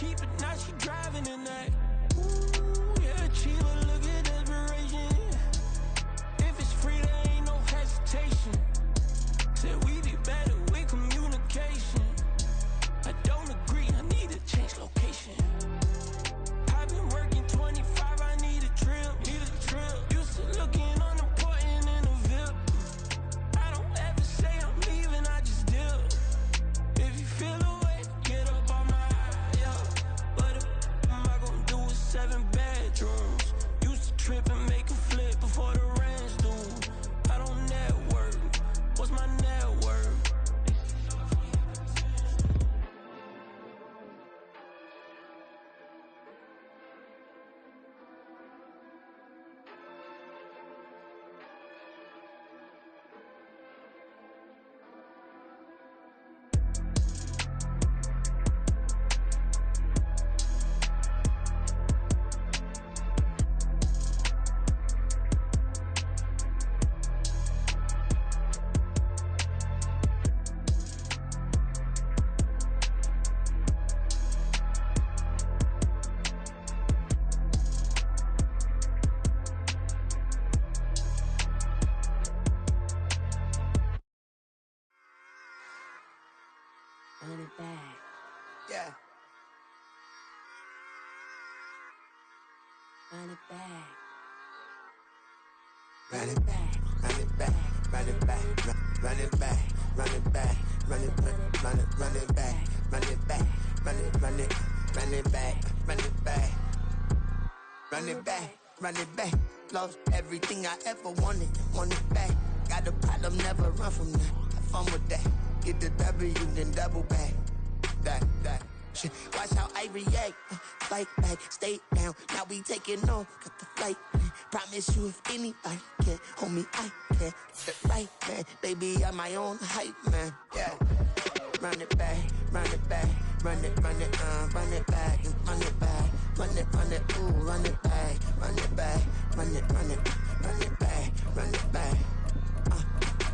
cheap, but now she driving in that. Ooh, yeah, cheaper, look at desperation. If it's free, there ain't no hesitation. Said we be better with communication. I don't agree, I need to change location. I've been working 25, I need a trip, Used to looking unimportant in a VIP. I don't ever say I'm leaving, I just dip. If you feel away, get up on my yeah. What am I gonna do with 7 bedrooms? Used to trip and make a flip before the rent's due. I don't network, what's my net worth? Run it back. Yeah. Run it back. Run it back, run it back, run it back, run it back, run it back, run it back, run it back, run it back, run it back, run it back, run it back, run it back. Lost everything I ever wanted it back. Got a problem, never run from that. Have fun with that. Get the W, then double back. That shit. Watch how I react. Fight back, stay down. Now we taking off. Got the flight. Promise you if anybody can, homie, I can. Get it right, man. Baby, I'm my own hype, man. Yeah. Run it back, run it back, run it back, run it back, run it back, ooh, run it back, run it back, run it back, run it back.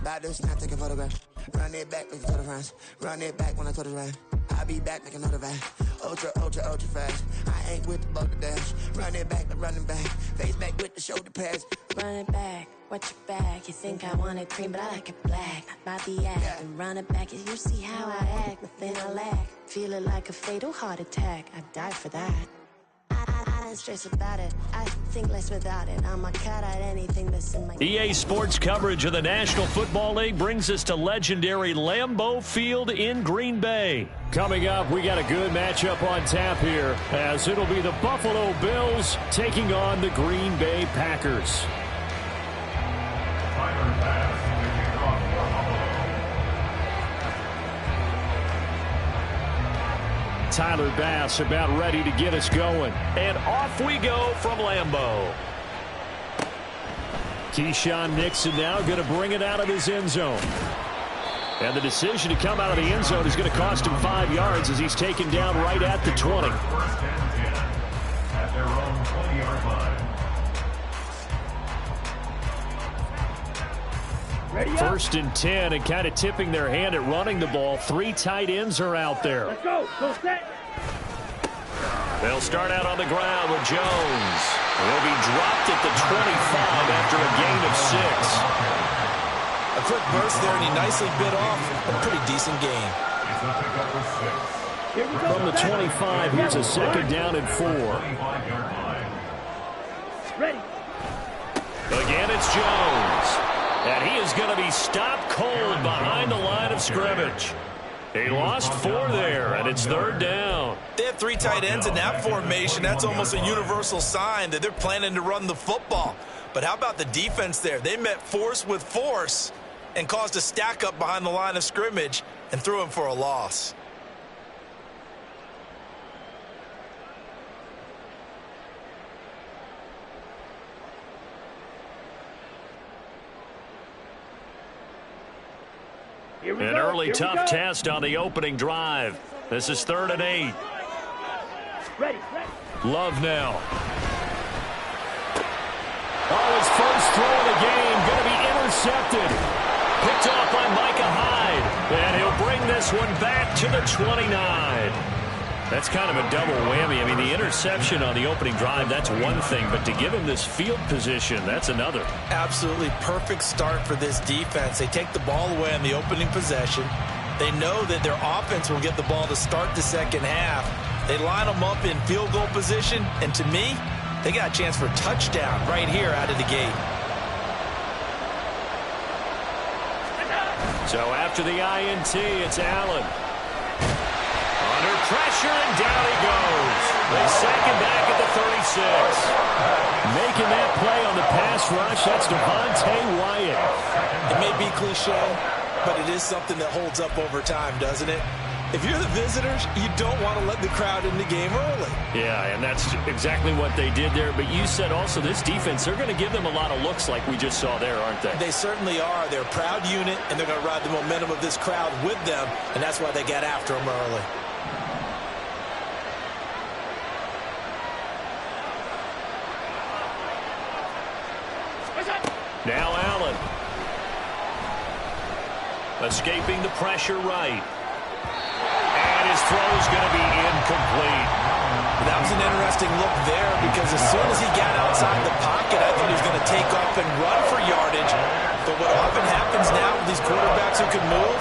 About to snap, take a photograph. Run it back, make it to the friends. Run it back when I told it right. I'll be back, make another back. Ultra fast. I ain't with the boat to dash. Run it back, but running back. Face back with the shoulder pads. Run it back, watch your back. You think I want it cream, but I like it black. Not by the act. Yeah. And run it back, you see how I act. Nothing I lack. Feel it like a fatal heart attack. I'd die for that. I don't stress about it. I think less without it. I'm a cut at anything that's in my... EA Sports coverage of the National Football League brings us to legendary Lambeau Field in Green Bay. Coming up, we got a good matchup on tap here, as it'll be the Buffalo Bills taking on the Green Bay Packers. Tyler Bass about ready to get us going. And off we go from Lambeau. Keyshawn Nixon now going to bring it out of his end zone. And the decision to come out of the end zone is going to cost him 5 yards as he's taken down right at the 20. At their own 20-yard line. First and 10, and kind of tipping their hand at running the ball. 3 tight ends are out there. Let's go. Go set. They'll start out on the ground with Jones. He'll be dropped at the 25 after a gain of 6. A quick burst there, and he nicely bit off a pretty decent gain. From the 25, here's a second down and 4. Ready. Again, it's Jones. And he is going to be stopped cold behind the line of scrimmage. He lost 4 there, and it's 3rd down. They have 3 tight ends in that formation. That's almost a universal sign that they're planning to run the football. But how about the defense there? They met force with force and caused a stack up behind the line of scrimmage and threw him for a loss. An early tough test on the opening drive. This is 3rd and 8. Ready. Love now. Oh, his first throw of the game going to be intercepted. Picked off by Micah Hyde. And he'll bring this one back to the 29. That's kind of a double whammy. I mean, the interception on the opening drive, that's one thing, but to give him this field position, that's another. Absolutely perfect start for this defense. They take the ball away on the opening possession. They know that their offense will get the ball to start the second half. They line them up in field goal position, and to me, they got a chance for a touchdown right here out of the gate. So after the INT, it's Allen. Under pressure, and down he goes. They sack him back at the 36. Making that play on the pass rush, that's Devontae Wyatt. It may be cliche, but it is something that holds up over time, doesn't it? If you're the visitors, you don't want to let the crowd in the game early. Yeah, and that's exactly what they did there. But you said also this defense, they're going to give them a lot of looks like we just saw there, aren't they? They certainly are. They're a proud unit, and they're going to ride the momentum of this crowd with them, and that's why they got after them early. Now Allen. Escaping the pressure right. And his throw is going to be incomplete. That was an interesting look there because as soon as he got outside the pocket, I thought he was going to take off and run for yardage. But what often happens now with these quarterbacks who can move,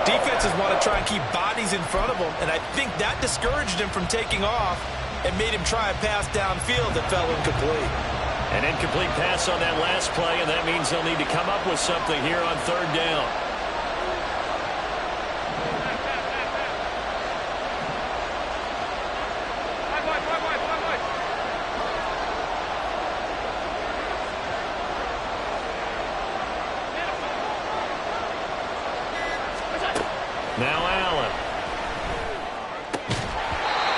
defenses want to try and keep bodies in front of them, and I think that discouraged him from taking off and made him try a pass downfield that fell incomplete. An incomplete pass on that last play, and that means they'll need to come up with something here on third down. Now Allen.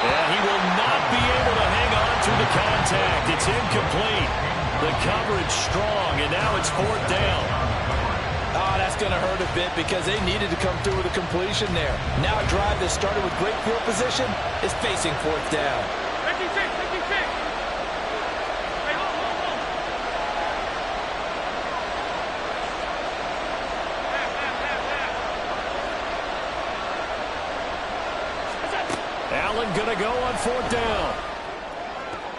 And he will not be able to hang on to the contact. It's incomplete. The coverage strong, and now it's fourth down. Oh, that's going to hurt a bit because they needed to come through with a completion there. Now a drive that started with great field position is facing fourth down. Allen going to go on fourth down.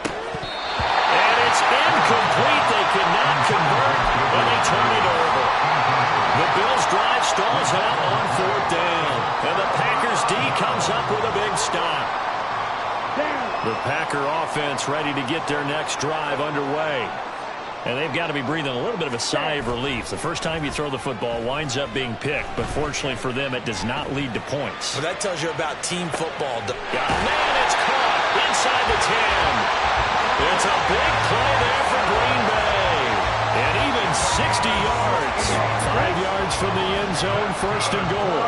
And it's incomplete. They cannot convert, and they turn it over. The Bills' drive stalls out on fourth down. And the Packers' D comes up with a big stop. The Packer offense ready to get their next drive underway. And they've got to be breathing a little bit of a sigh of relief. The first time you throw the football winds up being picked, but fortunately for them, it does not lead to points. Well, that tells you about team football. Man, it's caught inside the 10. It's a big play there for Green Bay. And even 60 yards. 5 yards from the end zone, first and goal.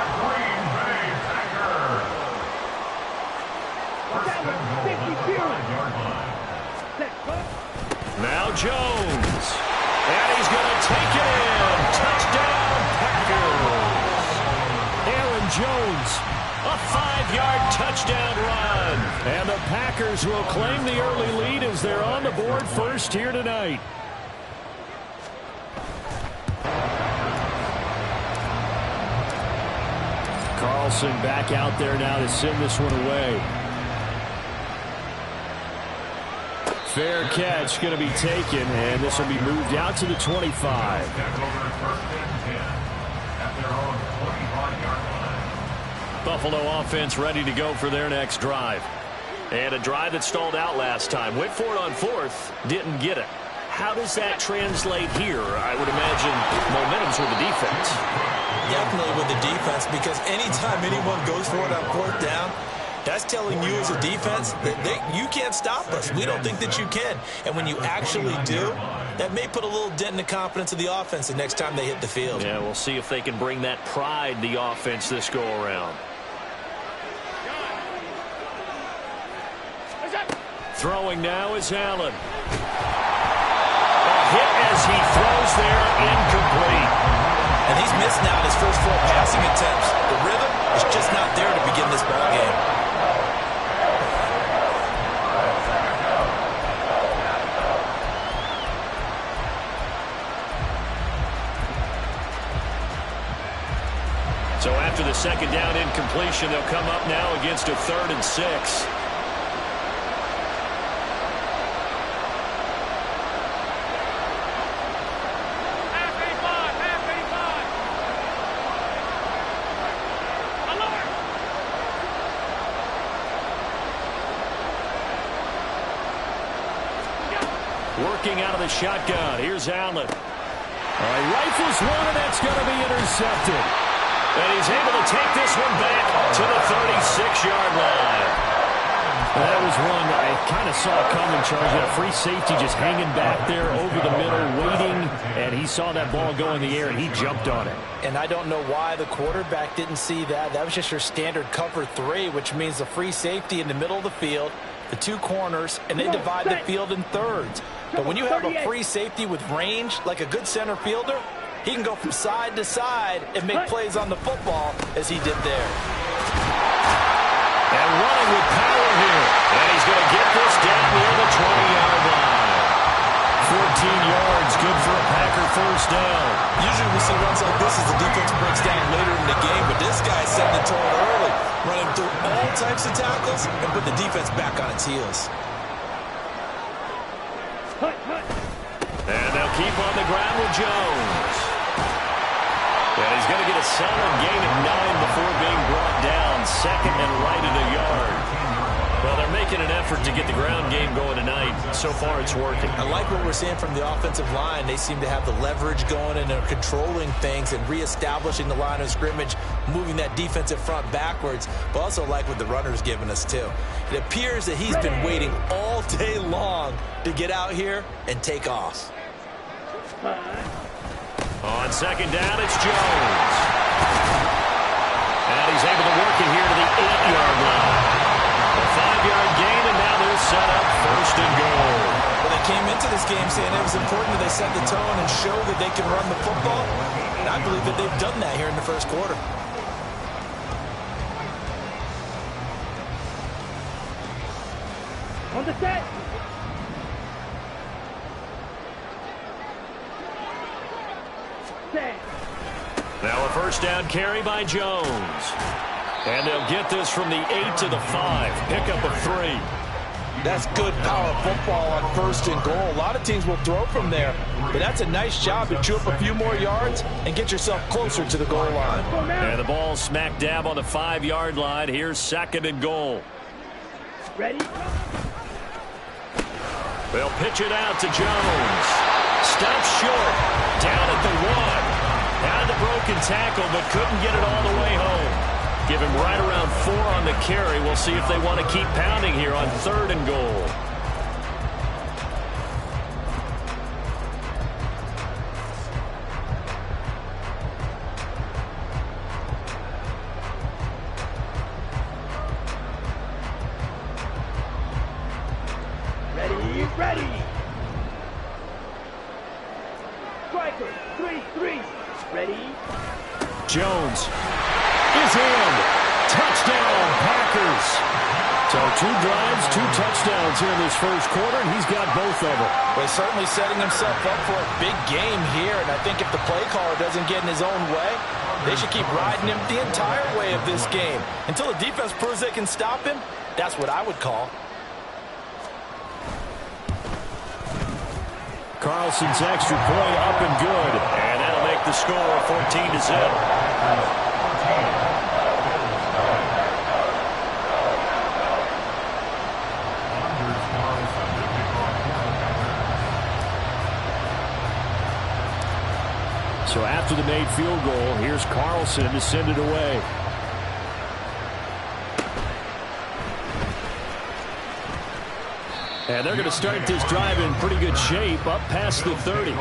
Now Jones. And he's going to take it in. Touchdown, Packers. Aaron Jones, a 5-yard touchdown run. And the Packers will claim the early lead as they're on the board first here tonight. Carlson back out there now to send this one away. Fair catch going to be taken, and this will be moved out to the 25. Buffalo offense ready to go for their next drive. And a drive that stalled out last time. Went for it on fourth, didn't get it. How does that translate here? I would imagine momentum's with the defense. Definitely with the defense, because anytime anyone goes for it on fourth down, that's telling you as a defense that you can't stop us. We don't think that you can. And when you actually do, that may put a little dent in the confidence of the offense the next time they hit the field. Yeah, we'll see if they can bring that pride, the offense, this go-around. Throwing now is Allen. A hit as he throws there, incomplete. And he's missed now his first 4 passing attempts. The rhythm is just not there to begin this ball game. So after the second down incomplete, completion. They'll come up now against a 3rd and 6. Working out of the shotgun. Here's Allen. He rifles one, and that's going to be intercepted. And he's able to take this one back to the 36-yard line. That was one I kind of saw coming, Charles. A free safety just hanging back there over the middle, waiting, and he saw that ball go in the air, and he jumped on it. And I don't know why the quarterback didn't see that. That was just your standard cover 3, which means the free safety in the middle of the field, the 2 corners, and they divide the field in thirds. But when you have a free safety with range, like a good center fielder, he can go from side to side and make plays on the football as he did there. And running with power here. And he's going to get this down near the 20-yard line. 14 yards, good for a Packer first down. Usually we see runs like this as the defense breaks down later in the game, but this guy set the tone early, running through all types of tackles and put the defense back on its heels. And they'll keep on the ground with Jones. And he's going to get a solid gain of 9 before being brought down. 2nd and right at a yard. Well, they're making an effort to get the ground game going tonight. So far, it's working. I like what we're seeing from the offensive line. They seem to have the leverage going, and they're controlling things and reestablishing the line of scrimmage, moving that defensive front backwards. But also like what the runner's giving us, too. It appears that he's been waiting all day long to get out here and take off. On 2nd down, it's Jones. And he's able to work it here to the 8-yard line. A 5-yard gain, and now they're set up 1st and goal. Well, they came into this game saying it was important that they set the tone and show that they can run the football. And I believe that they've done that here in the first quarter. On the set. Now a first down carry by Jones. And they'll get this from the 8 to the 5. Pickup of 3. That's good power football on 1st and goal. A lot of teams will throw from there, but that's a nice job to chew up a few more yards and get yourself closer to the goal line. And the ball smack dab on the 5-yard line. Here's 2nd and goal. Ready? They'll pitch it out to Jones. Stops short. Down at the 1. Had the broken tackle, but couldn't get it all the way home. Give him right around 4 on the carry. We'll see if they want to keep pounding here on 3rd and goal. Ready, ready. Striker, 3-3. Ready? Jones is in. Touchdown, Packers. So 2 drives, 2 touchdowns here in this first quarter, and he's got both of them. Well, he's certainly setting himself up for a big game here, and I think if the play caller doesn't get in his own way, they should keep riding him the entire way of this game. Until the defense proves they can stop him, that's what I would call. Carlson's extra point up and good, and that'll make the score 14-0. So after the made field goal, here's Carlson to send it away. And they're going to start this drive in pretty good shape, up past the 30.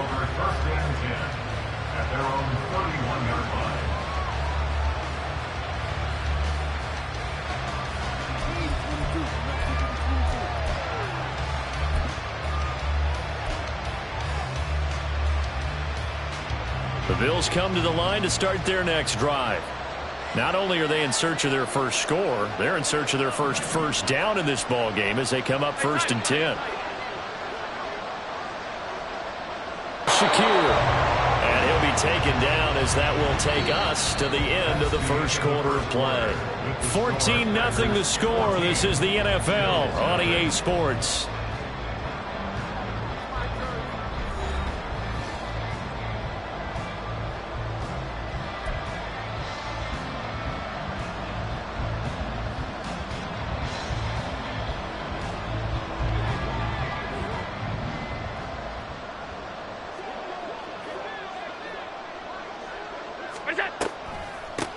The Bills come to the line to start their next drive. Not only are they in search of their first score, they're in search of their first down in this ball game as they come up 1st and 10. Shakir. And he'll be taken down, as that will take us to the end of the first quarter of play. 14-0 the score. This is the NFL on EA Sports.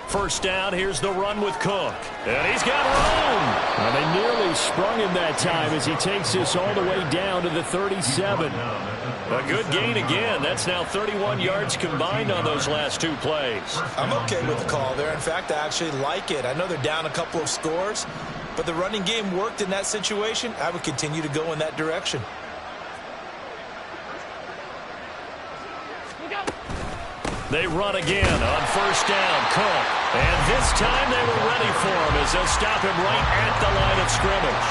First down, here's the run with Cook. And he's got room. And they nearly sprung him that time as he takes this all the way down to the 37. A good gain again. That's now 31 yards combined on those last two plays. I'm okay with the call there. In fact, I actually like it. I know they're down a couple of scores, but the running game worked in that situation. I would continue to go in that direction. They run again on first down. Cook. And this time they were ready for him as they'll stop him right at the line of scrimmage.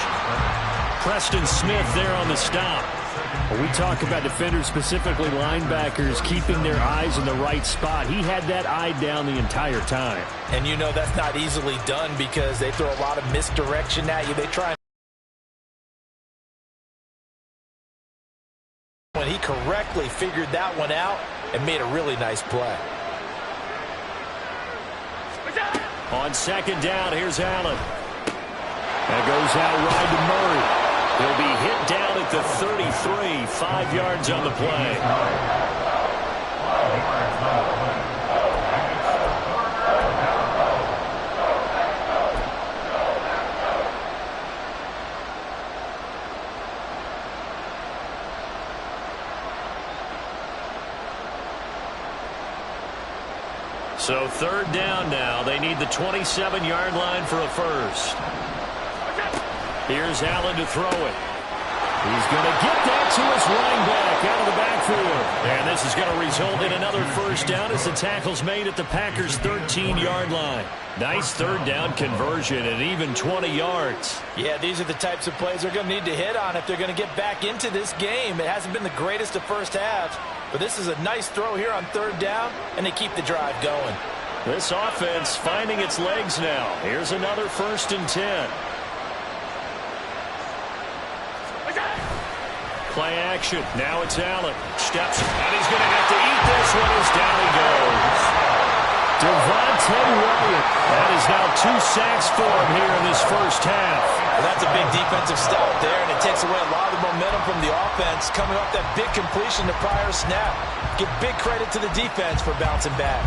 Preston Smith there on the stop. When we talk about defenders, specifically linebackers, keeping their eyes in the right spot, he had that eye down the entire time. And you know that's not easily done because they throw a lot of misdirection at you. They try. When he correctly figured that one out and made a really nice play. On second down, here's Allen. That goes out wide to Murray. He'll be hit down at the 33, 5 yards on the play. So third down now. They need the 27-yard line for a first. Here's Allen to throw it. He's going to get that to his running back out of the backfield. And this is going to result in another first down as the tackle's made at the Packers' 13-yard line. Nice third down conversion and even 20 yards. Yeah, these are the types of plays they're going to need to hit on if they're going to get back into this game. It hasn't been the greatest of first halves, but this is a nice throw here on third down, and they keep the drive going. This offense finding its legs now. Here's another 1st and 10. Play action. Now it's Allen. Steps, and he's going to have to eat this one as down he goes. Devontae Wyatt. That is now 2 sacks for him here in this first half. Well, that's a big defensive stop there, and it takes away a lot of the momentum from the offense coming off that big completion the prior snap. Give big credit to the defense for bouncing back.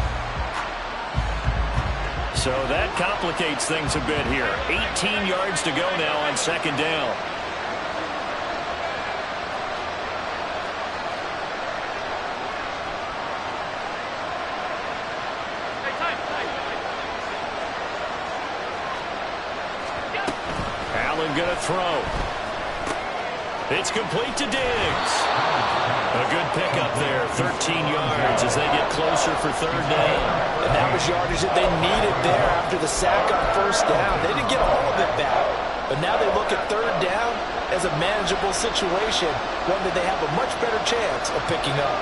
So that complicates things a bit here. 18 yards to go now on second down. Going to throw. It's complete to Diggs. A good pickup there, 13 yards as they get closer for third down. And that was yardage that they needed there after the sack on first down. They didn't get all of it back, but now they look at third down as a manageable situation, one that they have a much better chance of picking up.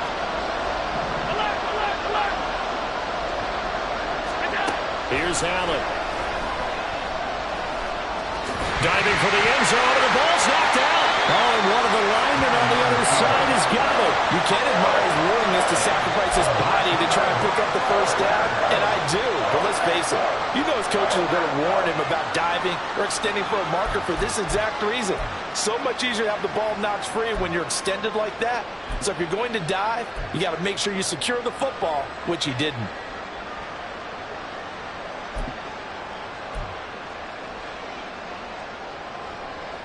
Here's Allen. Diving for the end zone, and the ball's knocked out. Oh, and one of the linemen on the other side has got it. You can't admire his willingness to sacrifice his body to try and pick up the first down, and I do. But let's face it, you know his coaches are going to warn him about diving or extending for a marker for this exact reason. So much easier to have the ball knocked free when you're extended like that. So if you're going to dive, you got to make sure you secure the football, which he didn't.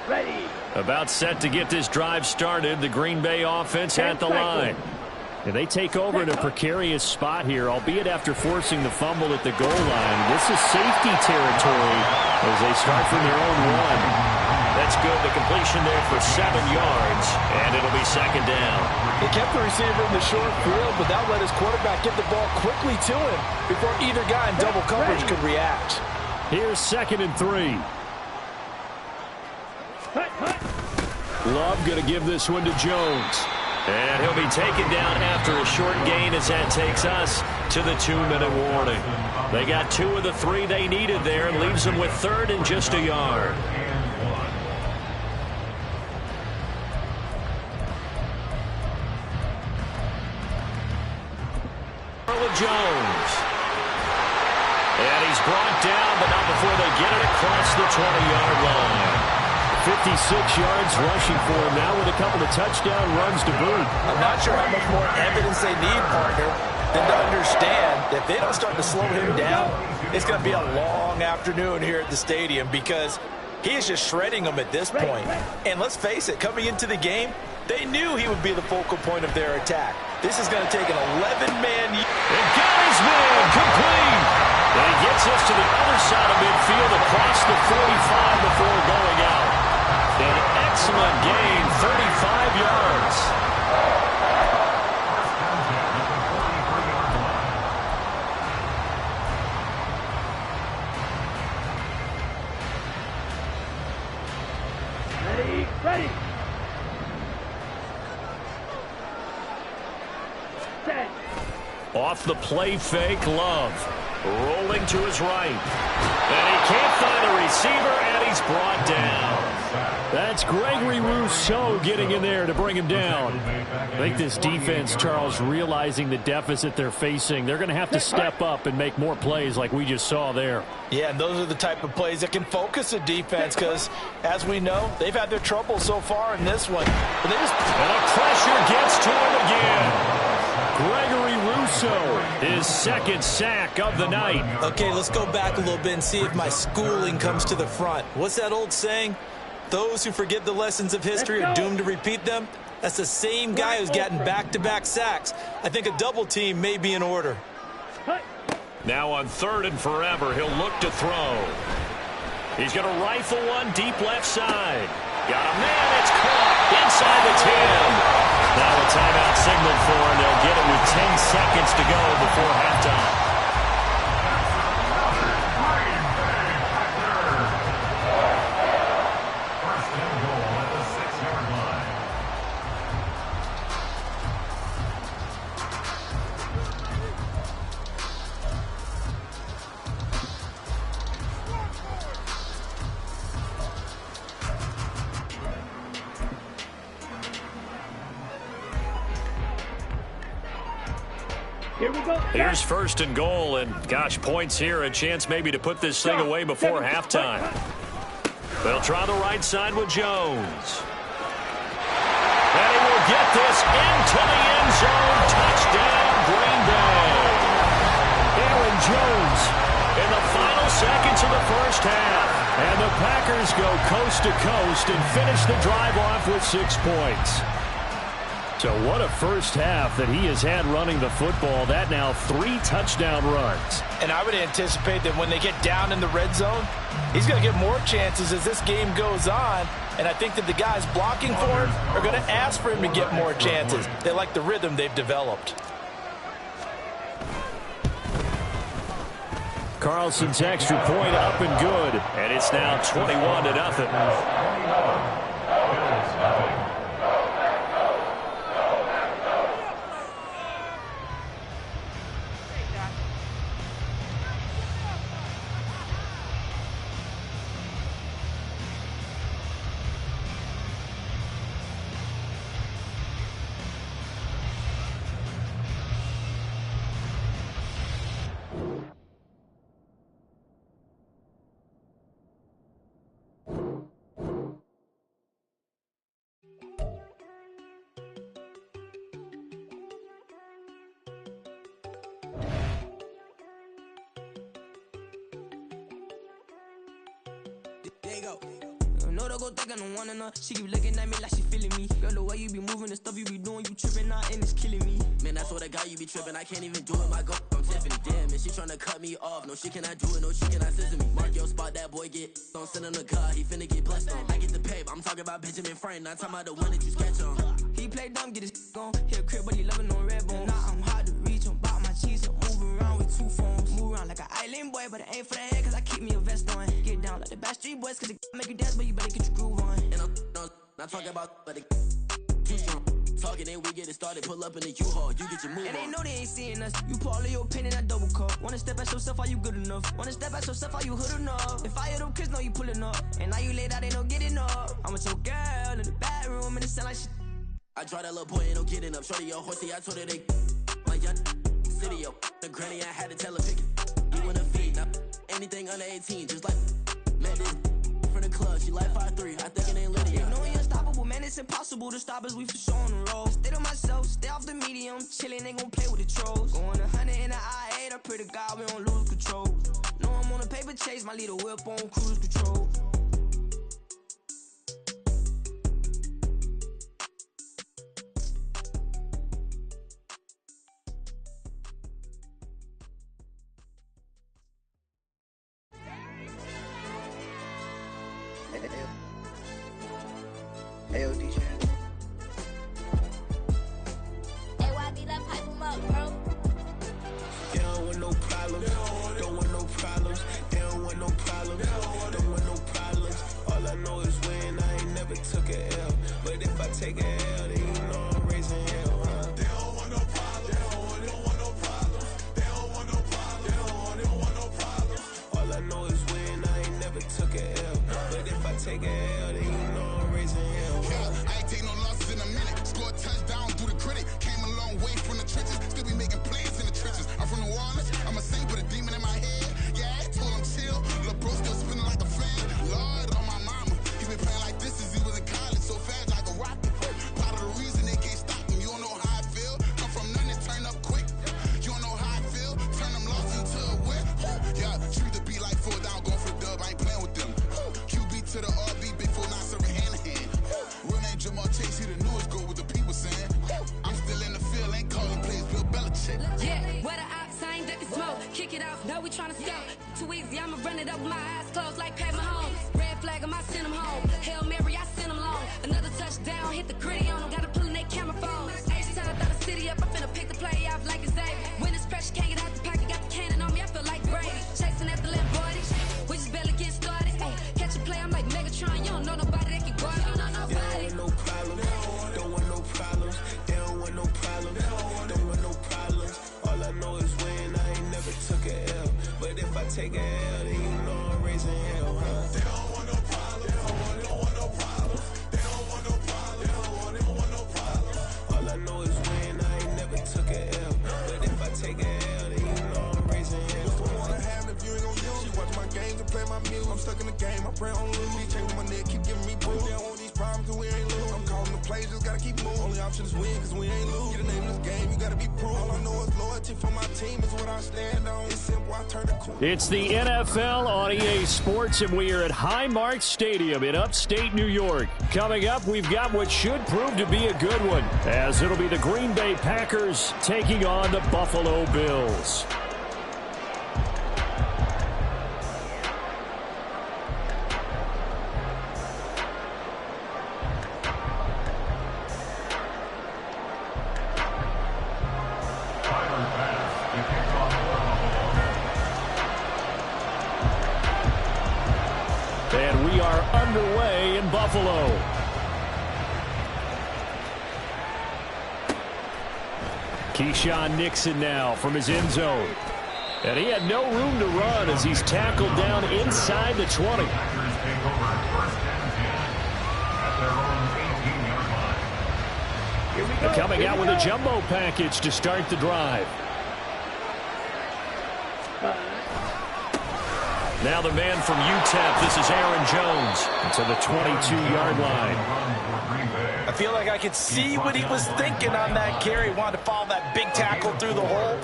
Ready. About set to get this drive started. The Green Bay offense at the line. And they take over in a precarious spot here, albeit after forcing the fumble at the goal line. This is safety territory as they start from their own 1. That's good. The completion there for 7 yards, and it'll be second down. They kept the receiver in the short field, but that let his quarterback get the ball quickly to him before either guy in double coverage could react. Here's 2nd and 3. Love going to give this one to Jones. And he'll be taken down after a short gain as that takes us to the 2-minute warning. They got 2 of the 3 they needed there and leaves them with 3rd and just a yard. Jones. And he's brought down, but not before they get it across the 20-yard line. 56 yards rushing for him now with a couple of touchdown runs to boot. I'm not sure how much more evidence they need, partner, than to understand that if they don't start to slow him down, it's going to be a long afternoon here at the stadium because he is just shredding them at this point. And let's face it, coming into the game, they knew he would be the focal point of their attack. This is going to take an 11-man. And got his man complete. And he gets us to the other side of midfield across the 45 before going out. An excellent gain, 35 yards. Ready. Set. Off the play fake, Love. Rolling to his right. And he can't find a receiver, and he's brought down. That's Gregory Rousseau getting in there to bring him down. I think this defense, Charles, realizing the deficit they're facing, they're going to have to step up and make more plays like we just saw there. Yeah, and those are the type of plays that can focus a defense because, as we know, they've had their trouble so far in this one. But they just... And the pressure gets to him again. Gregory Rousseau, his 2nd sack of the night. Okay, let's go back a little bit and see if my schooling comes to the front. What's that old saying? Those who forget the lessons of history are doomed to repeat them. That's the same guy who's gotten back-to-back sacks. I think a double team may be in order. Now on 3rd and forever, he'll look to throw. He's going to rifle one deep left side. Got a man, it's caught inside the 10. Now a timeout signaled for him. They'll get it with 10 seconds to go before halftime. Here we go. Here's 1st and goal, and gosh, points here, a chance maybe to put this thing away before halftime. They'll try the right side with Jones. And he will get this into the end zone. Touchdown, Green Bay. Aaron Jones in the final seconds of the first half. And the Packers go coast to coast and finish the drive off with 6 points. So what a first half that he has had running the football. That now 3 touchdown runs. And I would anticipate that when they get down in the red zone, he's going to get more chances as this game goes on. And I think that the guys blocking for him are going to ask for him to get more chances. They like the rhythm they've developed. Carlson's extra point up and good. And it's now 21-0. Know they go think I don't want enough. She keep looking at me like she feeling me. Girl, the way you be moving, the stuff you be doing, you tripping out and it's killing me. Man, that's what I got, you be tripping. I can't even do it, my girl. I'm Tiffany, damn, and she tryna cut me off. No, she cannot do it, no, she cannot scissor me. Mark your spot, that boy get don't send in the car, he finna get blessed on. I get the paper, I'm talking about Benjamin Franklin, not talking about the one that you sketch on. He play dumb, get his gone. Hit a crib, but he loving on red bone. Now I'm hard to reach, I'm bout my cheese, I'm moving around with 2 phones. Move around like an island boy, but it ain't for the head, cause I keep me a vest on. Get down like the Backstreet Boys, cause it make you dance, but you better get your groove on. And I'm not talking about, but it too strong. Talking, then we get it started. Pull up in the U-Haul, you get your move And they on. know they ain't seeing us. You pull all of your pen in that double cup. Wanna step at yourself, are you good enough? Wanna step at yourself, are you hood enough? If I hear them kids, know you pulling up. And now you laid out, they don't get enough. I'm with your girl in the bedroom, and it sound like shit. I draw that little boy, ain't no getting up. Shorty, your horsey, I told her they my young city, yo. The granny, I had to tell her pick it. You wanna feed now? Anything under 18, just like Madden. From the club, she like 5'3", I think it ain't Lydia. You know we unstoppable, man, it's impossible to stop us, we for sure on the road. Stay to myself, stay off the medium, chillin', they gon' play with the trolls. Going 100 in the I-8, I pray to God we don't lose control. Know I'm on a paper chase, my little whip on cruise control. Take a L, then you know I'm raising hell, huh? They don't want no problem. They don't want no problem. They don't want no problem. They don't want no problem. All I know is win. I ain't never took a L. But if I take a L, then you know I'm raising hell. What's the one I have if you ain't gon' use? She watch my games and play my music. I'm stuck in the game. I pray on lose. He changing my neck, keep giving me bruise. They don't want these problems cause we ain't lose. I'm calling the plays, just gotta keep moving. Only option is win cause we ain't lose. Get the name of this game, you gotta be proof. All I know is loyalty for my team is what I stand on. It's simple, I turn the corner. It's the NFL on EA Sports, and we are at Highmark Stadium in upstate New York. Coming up, we've got what should prove to be a good one, as it'll be the Green Bay Packers taking on the Buffalo Bills. And we are underway in Buffalo. Keyshawn Nixon now from his end zone. And he had no room to run as he's tackled down inside the 20. Coming out with a jumbo package to start the drive. Now the man from UTEP, this is Aaron Jones, to the 22-yard line. I feel like I could see what he was thinking on that carry. Wanted to follow that big tackle through the hole.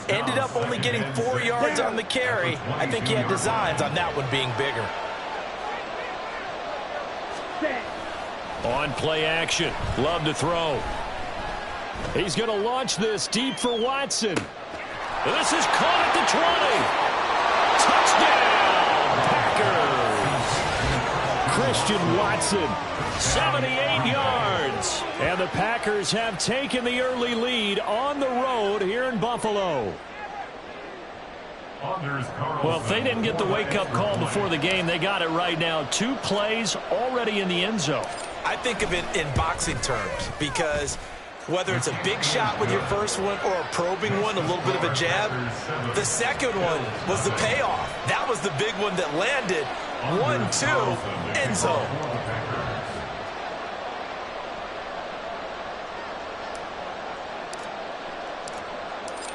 Ended up only getting 4 yards on the carry. I think he had designs on that one being bigger. On play action. Love to throw. He's going to launch this deep for Watson. This is caught at the 20. Touchdown, Packers. Christian Watson, 78 yards. And the Packers have taken the early lead on the road here in Buffalo. Well, if they didn't get the wake-up call before the game, they got it right now. 2 plays already in the end zone. I think of it in boxing terms because Whether it's a big shot with your first one or a probing one, a little bit of a jab, the second one was the payoff. That was the big one that landed. 1-2, end zone.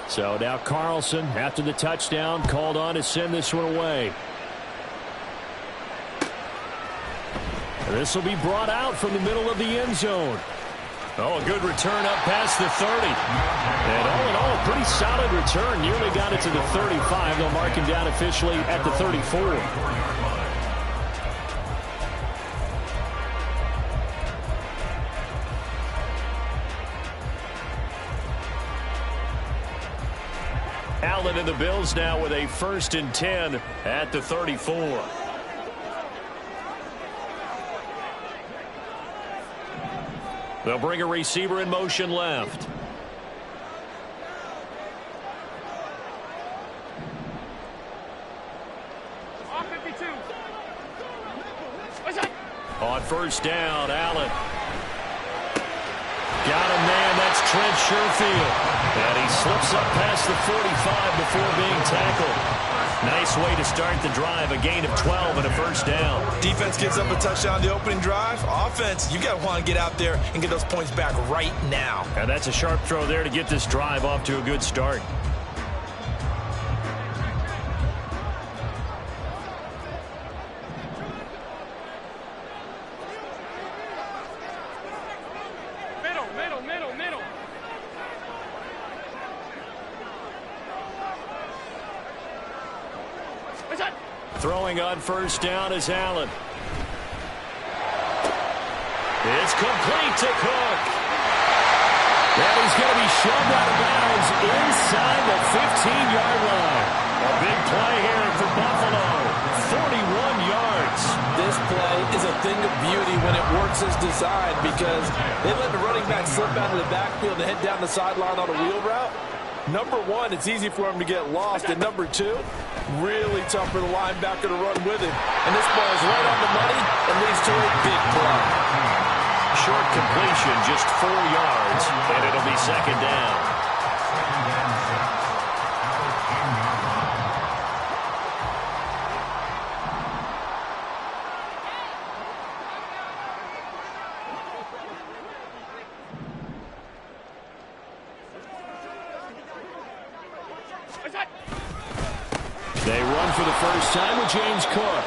So now Carlson, after the touchdown, called on to send this one away. This will be brought out from the middle of the end zone. Oh, a good return up past the 30. And all in all, a pretty solid return. Nearly got it to the 35. They'll mark him down officially at the 34. Allen and the Bills now with a 1st and 10 at the 34. They'll bring a receiver in motion left. On 1st down, Allen. Got him, man. That's Trent Sherfield. And he slips up past the 45 before being tackled. Nice way to start the drive. A gain of 12 and a 1st down. Defense gives up a touchdown on the opening drive. Offense, you got to want to get out there and get those points back right now. And that's a sharp throw there to get this drive off to a good start. Middle. Throwing on 1st down is Allen. It's complete to Cook. And he's going to be shoved out of bounds inside the 15-yard line. A big play here for Buffalo. 41 yards. This play is a thing of beauty when it works as designed because they let the running back slip out of the backfield and head down the sideline on a wheel route. Number one, it's easy for him to get lost. And number two, really tough for the linebacker to run with him. And this ball is right on the money and leads to a big play. Short completion, just 4 yards, and it'll be 2nd down. They run for the first time with James Cook.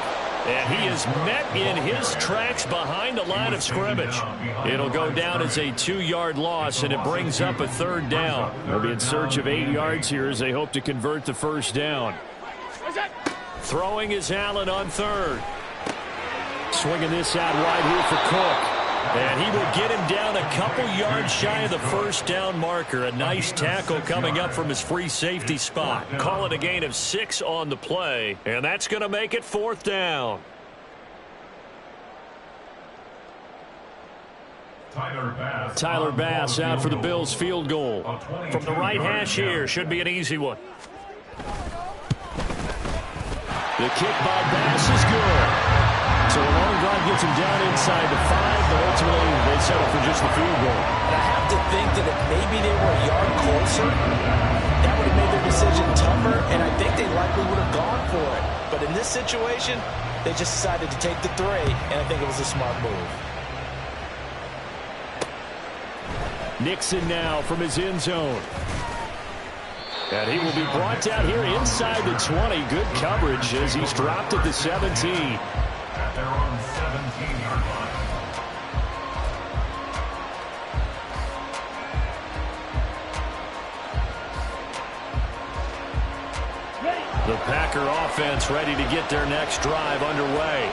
And he is met in his tracks behind the line of scrimmage. It'll go down as a 2-yard loss, and it brings up a 3rd down. They'll be in search of 8 yards here as they hope to convert the 1st down. Throwing is Allen on 3rd. Swinging this out wide here for Cook. And he will get him down a couple yards shy of the 1st down marker. A nice tackle coming up from his free safety spot. Call it a gain of 6 on the play. And that's going to make it 4th down. Tyler Bass out for the Bills field goal. From the right hash here, should be an easy one. The kick by Bass is good. So a long drive gets him down inside the 5, but ultimately they settle for just the field goal. I have to think that if maybe they were a yard closer, that would have made their decision tougher, and I think they likely would have gone for it. But in this situation, they just decided to take the 3, and I think it was a smart move. Nixon now from his end zone. And he will be brought down here inside the 20. Good coverage as he's dropped at the 17. At their own 17-yard line. The Packer offense ready to get their next drive underway.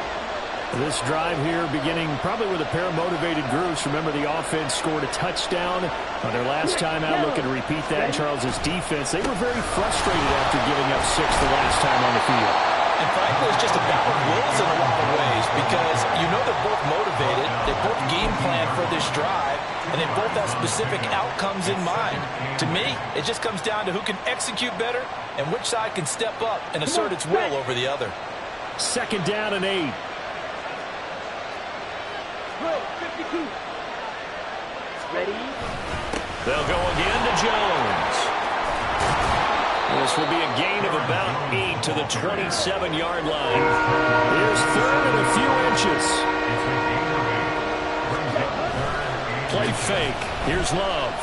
This drive here beginning probably with a pair of motivated groups. Remember, the offense scored a touchdown on their last time out. Looking to repeat that in Charles's defense. They were very frustrated after giving up 6 the last time on the field. And frankly, it's just a battle of wills in a lot of ways because you know they're both motivated. They both game plan for this drive, and they both have specific outcomes in mind. To me, it just comes down to who can execute better and which side can step up and assert its will over the other. 2nd down and 8. 52. Ready? They'll go again to Jones. This will be a gain of about 8 to the 27-yard line. Here's third and a few inches. Play fake. Here's Love.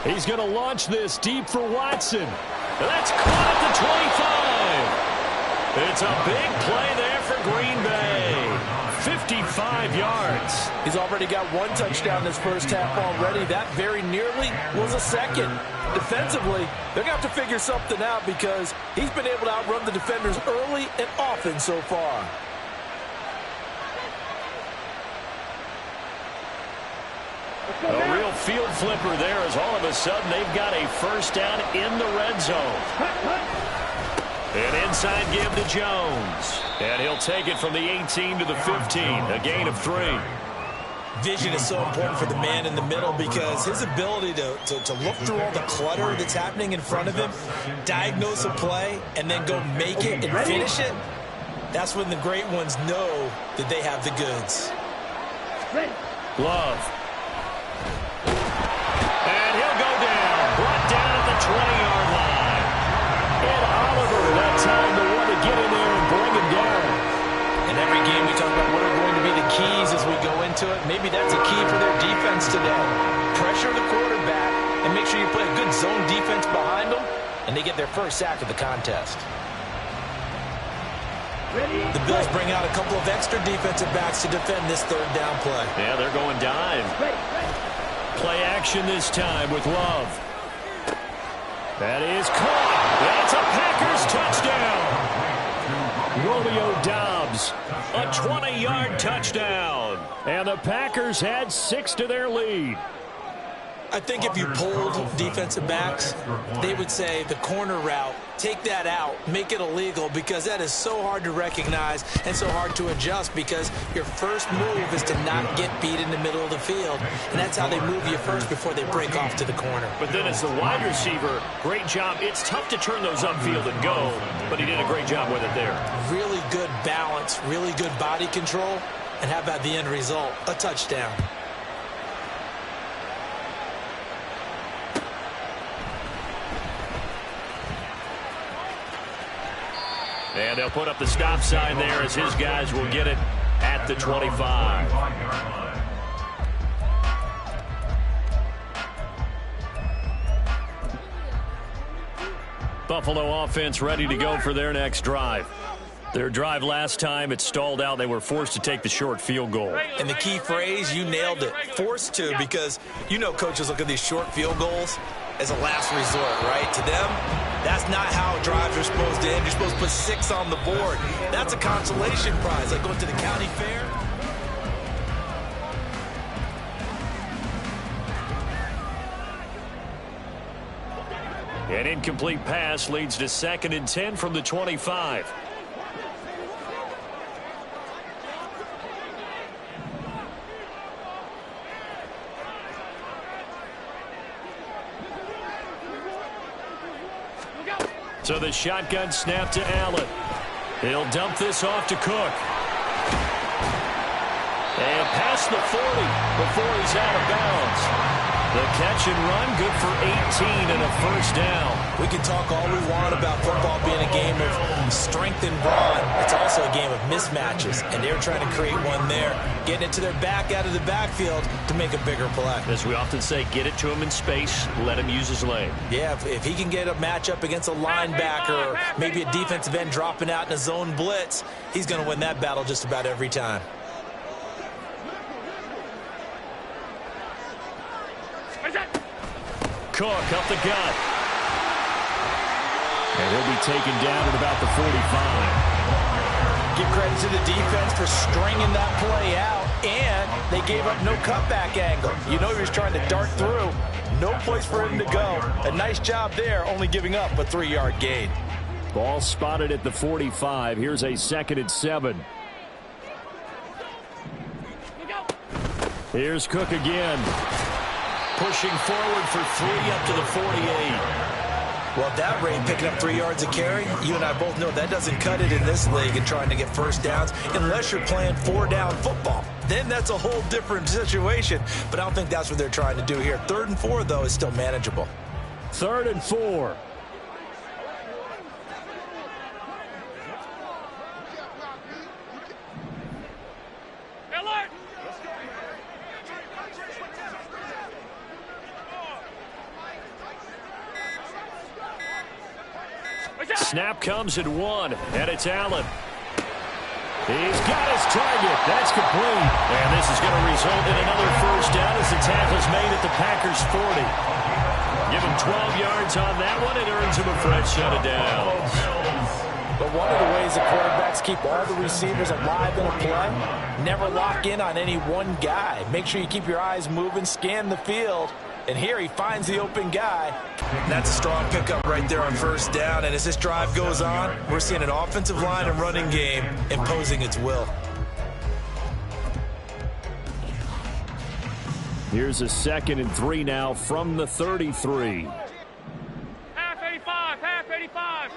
He's going to launch this deep for Watson. That's caught at the 25. It's a big play there for Green Bay. 55 yards. He's already got one touchdown this first half already. That very nearly was a second. Defensively, they're going to have to figure something out because he's been able to outrun the defenders early and often so far. A real field flipper there as all of a sudden they've got a first down in the red zone. An inside give to Jones. And he'll take it from the 18 to the 15. A gain of 3. Vision is so important for the man in the middle because his ability to look through all the clutter that's happening in front of him, diagnose a play, and then go make it and finish it, that's when the great ones know that they have the goods. Love. And he'll go down. Brought down at the 20-yard line. And Oliver that time the one to get in there and bring him down. In every game we talk about what are going to be the keys as we go into it. Maybe that's a key for their defense today. Pressure the quarterback and make sure you play a good zone defense behind them, and they get their first sack of the contest. The Bills bring out a couple of extra defensive backs to defend this third down play. Yeah, they're going dive. Play action this time with Love. That is caught. That's a Packers touchdown. Romeo Doubs, a 20-yard touchdown. And the Packers had 6 to their lead. I think if you polled defensive backs, they would say the corner route, take that out, make it illegal, because that is so hard to recognize and so hard to adjust because your first move is to not get beat in the middle of the field. And that's how they move you first before they break off to the corner. But then as the wide receiver, great job. It's tough to turn those upfield and go, but he did a great job with it there. Really good balance, really good body control, and how about the end result? A touchdown. And they'll put up the stop sign there as his guys will get it at the 25. Buffalo offense ready to go for their next drive. Their drive last time, it stalled out. They were forced to take the short field goal. And the key phrase, you nailed it, forced to, because you know coaches look at these short field goals as a last resort, right? To them, that's not how drives are supposed to end. You're supposed to put 6 on the board. That's a consolation prize, like going to the county fair. An incomplete pass leads to 2nd and 10 from the 25. So the shotgun snap to Allen. He'll dump this off to Cook. And past the 40 before he's out of bounds. The catch and run, good for 18 and a first down. We can talk all we want about football being a game of strength and brawn. It's also a game of mismatches, and they're trying to create one there, getting it to their back out of the backfield to make a bigger play. As we often say, get it to him in space, let him use his leg. Yeah, if he can get a matchup against a linebacker or maybe a defensive end dropping out in a zone blitz, he's going to win that battle just about every time. Cook up the gut. And he'll be taken down at about the 45. Give credit to the defense for stringing that play out, and they gave up no cutback angle. You know he was trying to dart through. No place for him to go. A nice job there, only giving up a 3-yard gain. Ball spotted at the 45. Here's a 2nd and 7. Here's Cook again. Pushing forward for 3 up to the 48. Well, at that rate, picking up 3 yards a carry, you and I both know that doesn't cut it in this league and trying to get first downs unless you're playing 4-down football. then that's a whole different situation. But I don't think that's what they're trying to do here. 3rd and 4, though, is still manageable. 3rd and 4. Snap comes at 1, and it's Allen. He's got his target. That's complete. And this is going to result in another first down as the tackle's made at the Packers' 40. Give him 12 yards on that one. It earns him a fresh set of downs. But one of the ways the quarterbacks keep all the receivers alive in a play, never lock in on any one guy. Make sure you keep your eyes moving, scan the field. And here he finds the open guy. That's a strong pickup right there on first down. And as this drive goes on, we're seeing an offensive line and running game imposing its will. Here's a 2nd and 3 now from the 33. Half 85, half 85.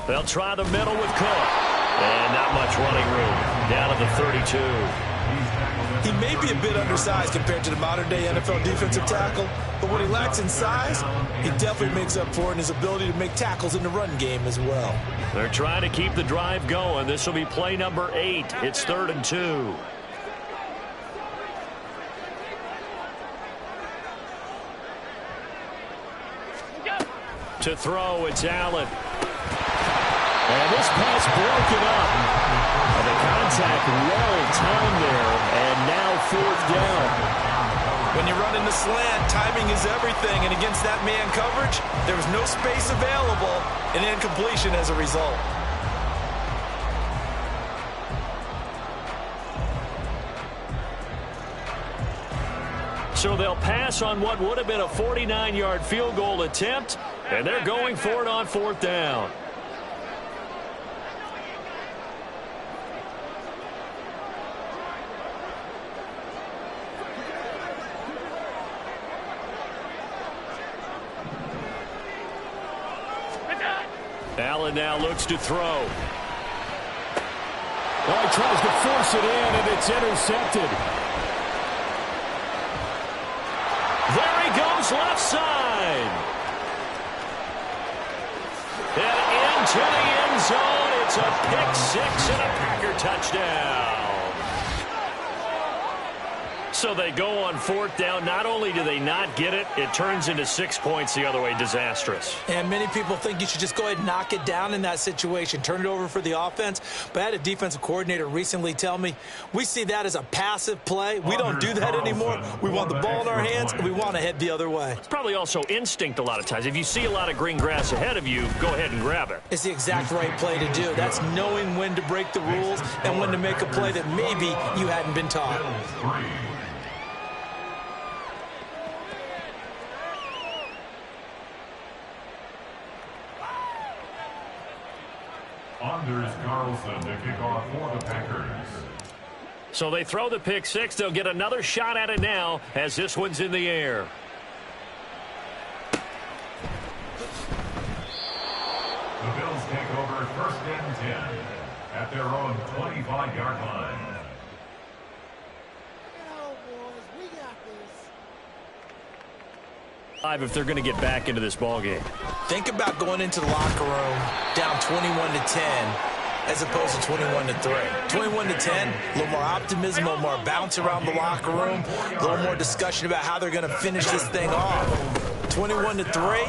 They'll try the middle with Cook. And not much running room. Down to the 32. He may be a bit undersized compared to the modern-day NFL defensive tackle, but what he lacks in size, he definitely makes up for in his ability to make tackles in the run game as well. They're trying to keep the drive going. This will be play number 8. It's 3rd and 2. To throw, it's Allen. And this pass broken up. And the contact well timed there, and now 4th down. When you run in the slant, timing is everything, and against that man coverage, there was no space available, and incompletion as a result. So they'll pass on what would have been a 49-yard field goal attempt, and they're going for it on 4th down. Allen now looks to throw. Oh, he tries to force it in, and it's intercepted. There he goes, left side. And into the end zone. It's a pick-6 and a Packer touchdown. So they go on 4th down. Not only do they not get it, it turns into 6 points the other way. Disastrous. And many people think you should just go ahead and knock it down in that situation. Turn it over for the offense. But I had a defensive coordinator recently tell me, we see that as a passive play. We don't do that anymore. We want the ball in our hands, and we want to head the other way. It's probably also instinct a lot of times. If you see a lot of green grass ahead of you, go ahead and grab it. It's the exact right play to do. That's knowing when to break the rules and when to make a play that maybe you hadn't been taught. Anders Carlson to kick off for the Packers. So they throw the pick-6. They'll get another shot at it now as this one's in the air. The Bills take over 1st and 10 at their own 25-yard line. If they're going to get back into this ball game. Think about going into the locker room down 21-10 as opposed to 21-3. 21-10, a little more optimism, a little more bounce around the locker room, a little more discussion about how they're going to finish this thing off. 21-3, I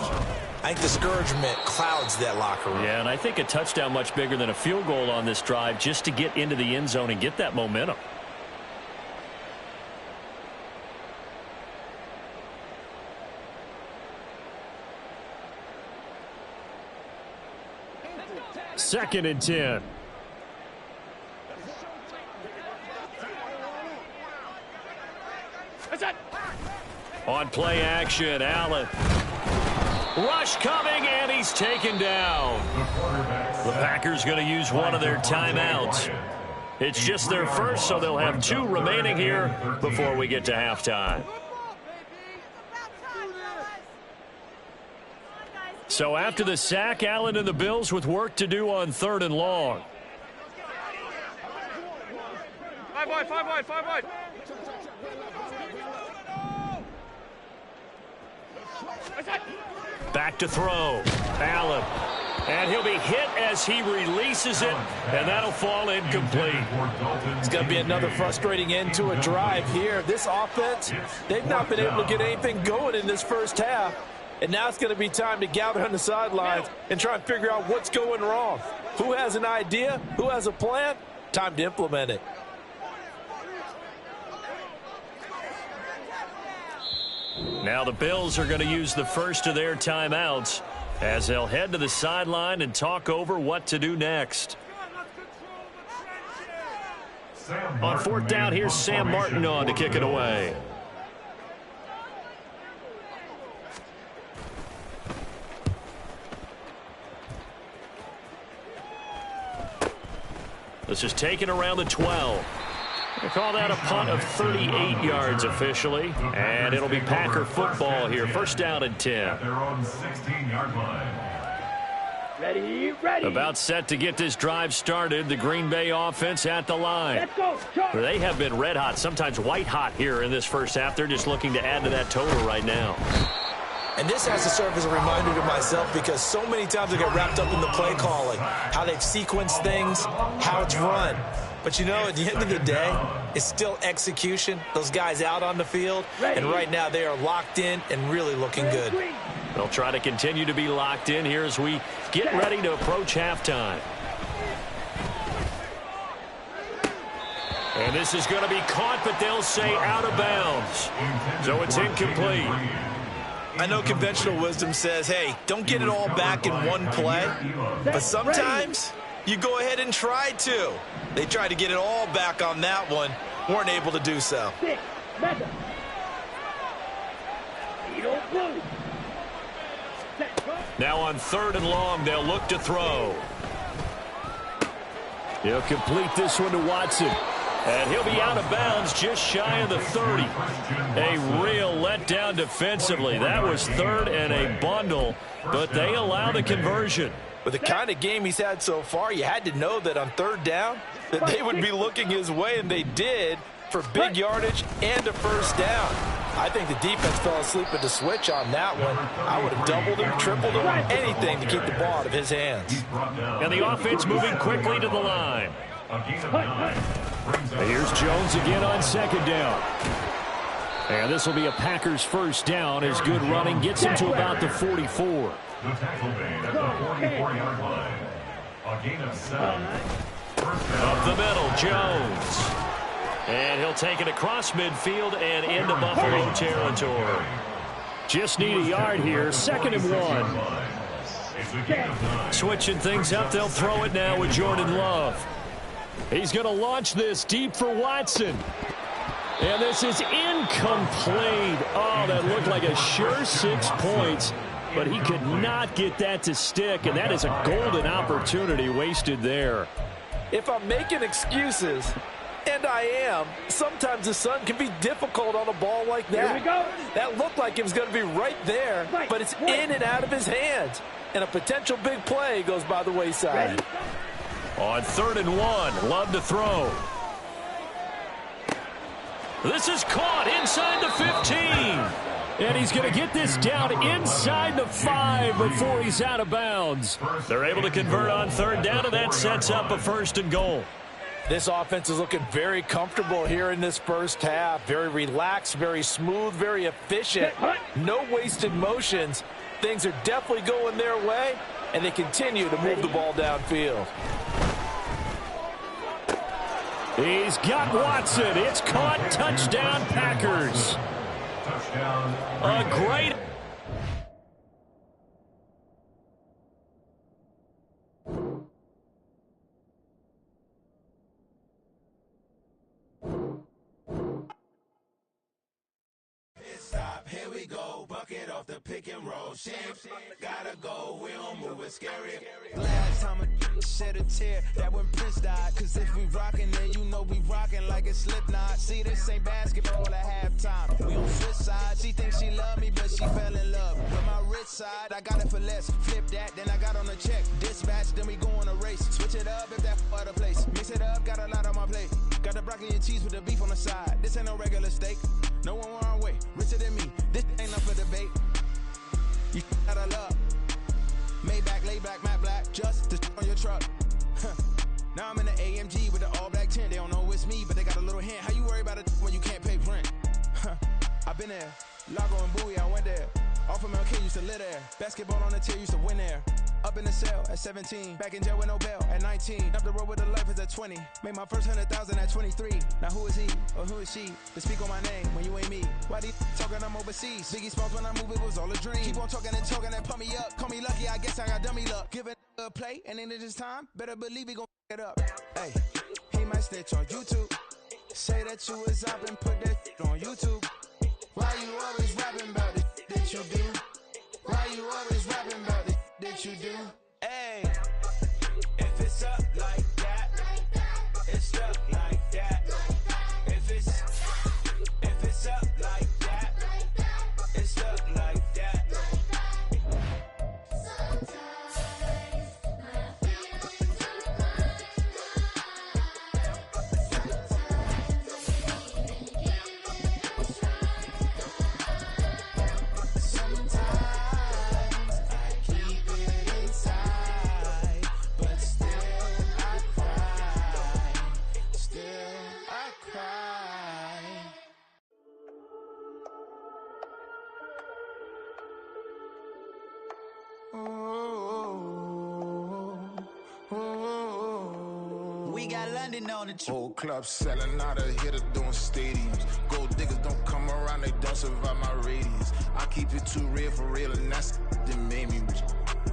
think discouragement clouds that locker room. Yeah, and I think a touchdown much bigger than a field goal on this drive just to get into the end zone and get that momentum. Second and 10. On play action, Allen. Rush coming, and he's taken down. The Packers going to use one of their timeouts. It's just their first, so they'll have 2 remaining here before we get to halftime. So after the sack, Allen and the Bills with work to do on 3rd and long. Five wide. Back to throw. Allen. And he'll be hit as he releases it, and that'll fall incomplete. It's going to be another frustrating end to a drive here. This offense, they've not been able to get anything going in this first half. And now it's going to be time to gather on the sidelines and try and figure out what's going wrong. Who has an idea? Who has a plan? Time to implement it. Now the Bills are going to use the first of their timeouts as they'll head to the sideline and talk over what to do next. On fourth down, here's Sam Martin on to kick it away. This is taken around the 12. They call that a punt of 38 yards officially, and it'll be Packer football here. First down and 10. At their own 16-yard line. Ready. About set to get this drive started. The Green Bay offense at the line. Let's go. Charge. They have been red hot, sometimes white hot here in this first half. They're just looking to add to that total right now. And this has to serve as a reminder to myself because so many times I get wrapped up in the play calling, how they've sequenced things, how it's run. But, you know, at the end of the day, it's still execution. Those guys out on the field, and right now they are locked in and really looking good. They'll try to continue to be locked in here as we get ready to approach halftime. And this is going to be caught, but they'll say out of bounds. So it's incomplete. I know conventional wisdom says, hey, don't get it all back in one play. But sometimes you go ahead and try to. They tried to get it all back on that one. Weren't able to do so. Now on third and long, they'll look to throw. He'll complete this one to Watson. And he'll be out of bounds just shy of the 30. A real letdown defensively. That was third and a bundle, but they allow the conversion. With the kind of game he's had so far, you had to know that on third down that they would be looking his way, and they did for big yardage and a first down. I think the defense fell asleep at the switch on that one. I would have doubled him, tripled him, anything to keep the ball out of his hands. And the offense moving quickly to the line. Here's Jones again on second down. And this will be a Packers first down as good running gets him to about the 44. The tackle made at the 44-yard line. A gain of 7. Up the middle, Jones. And he'll take it across midfield and into Buffalo territory. Just need a yard here, second and 1. Switching things up, they'll throw it now with Jordan Love. He's going to launch this deep for Watson. And this is incomplete. Oh, that looked like a sure 6 points. But he could not get that to stick, and that is a golden opportunity wasted there. If I'm making excuses, and I am, sometimes the sun can be difficult on a ball like that. Here we go. That looked like it was going to be right there, but it's in and out of his hands. And a potential big play goes by the wayside. On third and 1, Love to throw. This is caught inside the 15. And he's going to get this down inside the 5 before he's out of bounds. They're able to convert on third down, and that sets up a first and goal. This offense is looking very comfortable here in this first half. Very relaxed, very smooth, very efficient. No wasted motions. Things are definitely going their way, and they continue to move the ball downfield. He's got Watson. It's caught. Touchdown, Packers. A great... Stop, here we go, bucket off the pick and roll. Shit, gotta go, we don't move it, scary. Last time a shed a tear, that when Prince died. Cause if we rockin', then you know we rockin' like it's Slipknot. See, this ain't basketball at halftime. We on switch side, she thinks she love me, but she fell in love. With my rich side, I got it for less. Flip that, then I got on a check. Dispatch, then we go on a race. Switch it up if that other place. Mix it up, got a lot on my plate. Got the broccoli and cheese with the beef on the side. This ain't no regular steak. No one wrong way, richer than me. This ain't up for debate. You out of love. Maybach, laid back, matte black, just to on your truck. Now I'm in the AMG with the all black tint. They don't know it's me, but they got a little hint. How you worry about it when you can't pay rent? I've been there. Lago and Bowie, I went there. Off of MLK, used to live there. Basketball on the tier, used to win there. Up in the cell at 17. Back in jail with no bail at 19. Up the road with the life is at 20. Made my first 100,000 at 23. Now who is he or who is she to speak on my name when you ain't me? Why these talking I'm overseas? Biggie Smalls when I move, it was all a dream. Keep on talking and pump me up. Call me lucky, I guess I got dummy luck. Give it a play and then it's time. Better believe he gon' it up. Hey, he might snitch on YouTube. Say that you was up and put that on YouTube. Why you always rapping about the that you do? Why you always rapping about the that you do? Hey, if it's up like that, it's up like that. If it's up like that, it's up like that. We got London on the trip. Whole club selling out of hitter doing stadiums. Gold diggers don't come around, they don't survive my radius. I keep it too real for real, and that's that made me rich.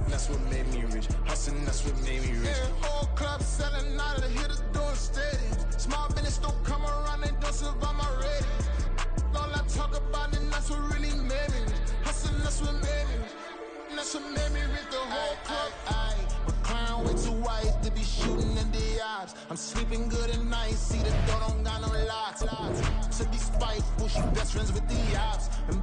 That's what made me rich. Hustling, that's what made me rich. Yeah, whole club selling out of the hitters doing stadiums. Small business don't come around, they don't survive my radius. All I talk about, and that's what really made me rich. Hustling, that's what made me rich. That's what made me rich. The whole club. McLaren way too wise to be shooting in the eyes. I'm sleeping good at night. See the door don't got no locks. To be spiteful, she best friends with the ops. And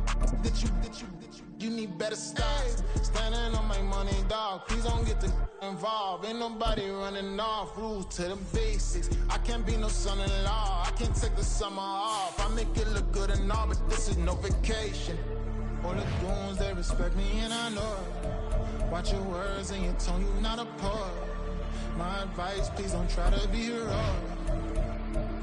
you need better stops. Standing on my money, dog. Please don't get involved. Ain't nobody running off. Rules to the basics. I can't be no son-in-law. I can't take the summer off. I make it look good and all, but this is no vacation. All the goons, they respect me and I know it. Watch your words and your tone, you not a poet. My advice, please don't try to be heroic.